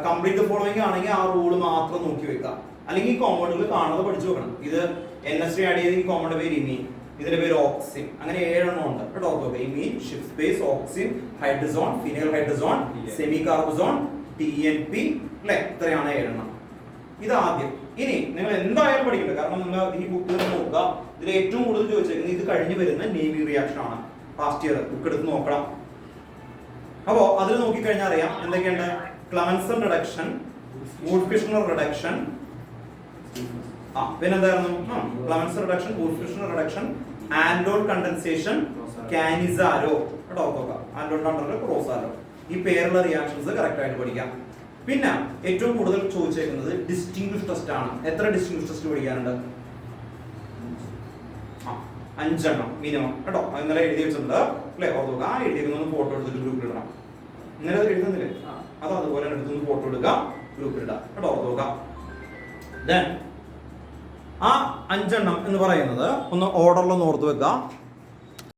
കംപ്ലീറ്റ് ഫോളോയിങ് ആണെങ്കിൽ ആ റൂള് മാത്രം നോക്കി വെക്കാം. അല്ലെങ്കിൽ ഈ കോമ്പൗണ്ടുകൾ കാണാതെ പഠിച്ചു വെക്കണം. ഇത് NH3 ആഡ് ചെയ്ത് ഈ കോമ്പൗണ്ട് പേര് ഇമീൻ, ഇതിന്റെ പേര് ഓക്സിൻ. അങ്ങനെ 7 എണ്ണം ഉണ്ട് കേട്ടോ. Imine, Schiff's base, oxime, hydrazone, phenyl hydrazone, semi carbazone, TNP അല്ലെ? ഇത്രയാണ് 7 എണ്ണം. ഇത് ആദ്യം. ഇനി നിങ്ങൾ എന്തായാലും പഠിക്കട്ടെ, കാരണം നിങ്ങൾ ഈ ബുക്കിൽ നോക്കുക. ഇതിൽ ഏറ്റവും കൂടുതൽ ചോദിച്ചേക്കുന്നത് ഇത് കഴിഞ്ഞ് വരുന്ന നേവി റിയാക്ഷൻ ആണ്. ഫാസ്റ്റ് ഇയർ ബുക്ക് എടുത്ത് നോക്കണം. അപ്പോ അതിൽ നോക്കിക്കഴിഞ്ഞാൽ അറിയാം എന്തൊക്കെയുണ്ട്. ക്ലമൻസൺ റിഡക്ഷൻ, വൂഡ്-ഫിഷ്നർ റിഡക്ഷൻ, പിന്നെന്തായിരുന്നു? Clemmensen reduction, Wolff Kishner reduction, aldol condensation, Cannizzaro കേട്ടോ. ആൻഡോൾ കണ്ടൻസേഷൻ, ക്രോസാരോ. ഈ പേരുള്ള റിയാക്ഷൻസ് കറക്റ്റ് ആയിട്ട് പഠിക്കാം. പിന്നെ ഏറ്റവും കൂടുതൽ ചോദിച്ചേക്കുന്നത് ഡിസ്റ്റിങ്വിഷ് ടെസ്റ്റ് ആണ്. എത്ര ഡിസ്റ്റിങ്വിഷ് ടെസ്റ്റ് പഠിക്കാനുണ്ട്? 5 എണ്ണം മിനിമം കേട്ടോ. ഇന്നലെ എഴുതി വെച്ചിട്ടുണ്ട് അല്ലെ? ഓർക്കുക. ആ എഴുതിയിരിക്കുന്ന ഫോട്ടോ എടുത്തിട്ട് ഗ്രൂപ്പിൽ ഇടണം. ഇന്നലെ എഴുതുന്നില്ലേ? അത് അതുപോലെ എടുത്തൊന്ന് ഫോട്ടോ എടുക്കുക, ഗ്രൂപ്പിൽ ഇടാം കേട്ടോ. ഓർക്കുക. ദെൻ ആ 5 എണ്ണം എന്ന് പറയുന്നത് ഒന്ന് ഓർഡറിലൊന്ന് ഓർത്ത് വെക്കുക.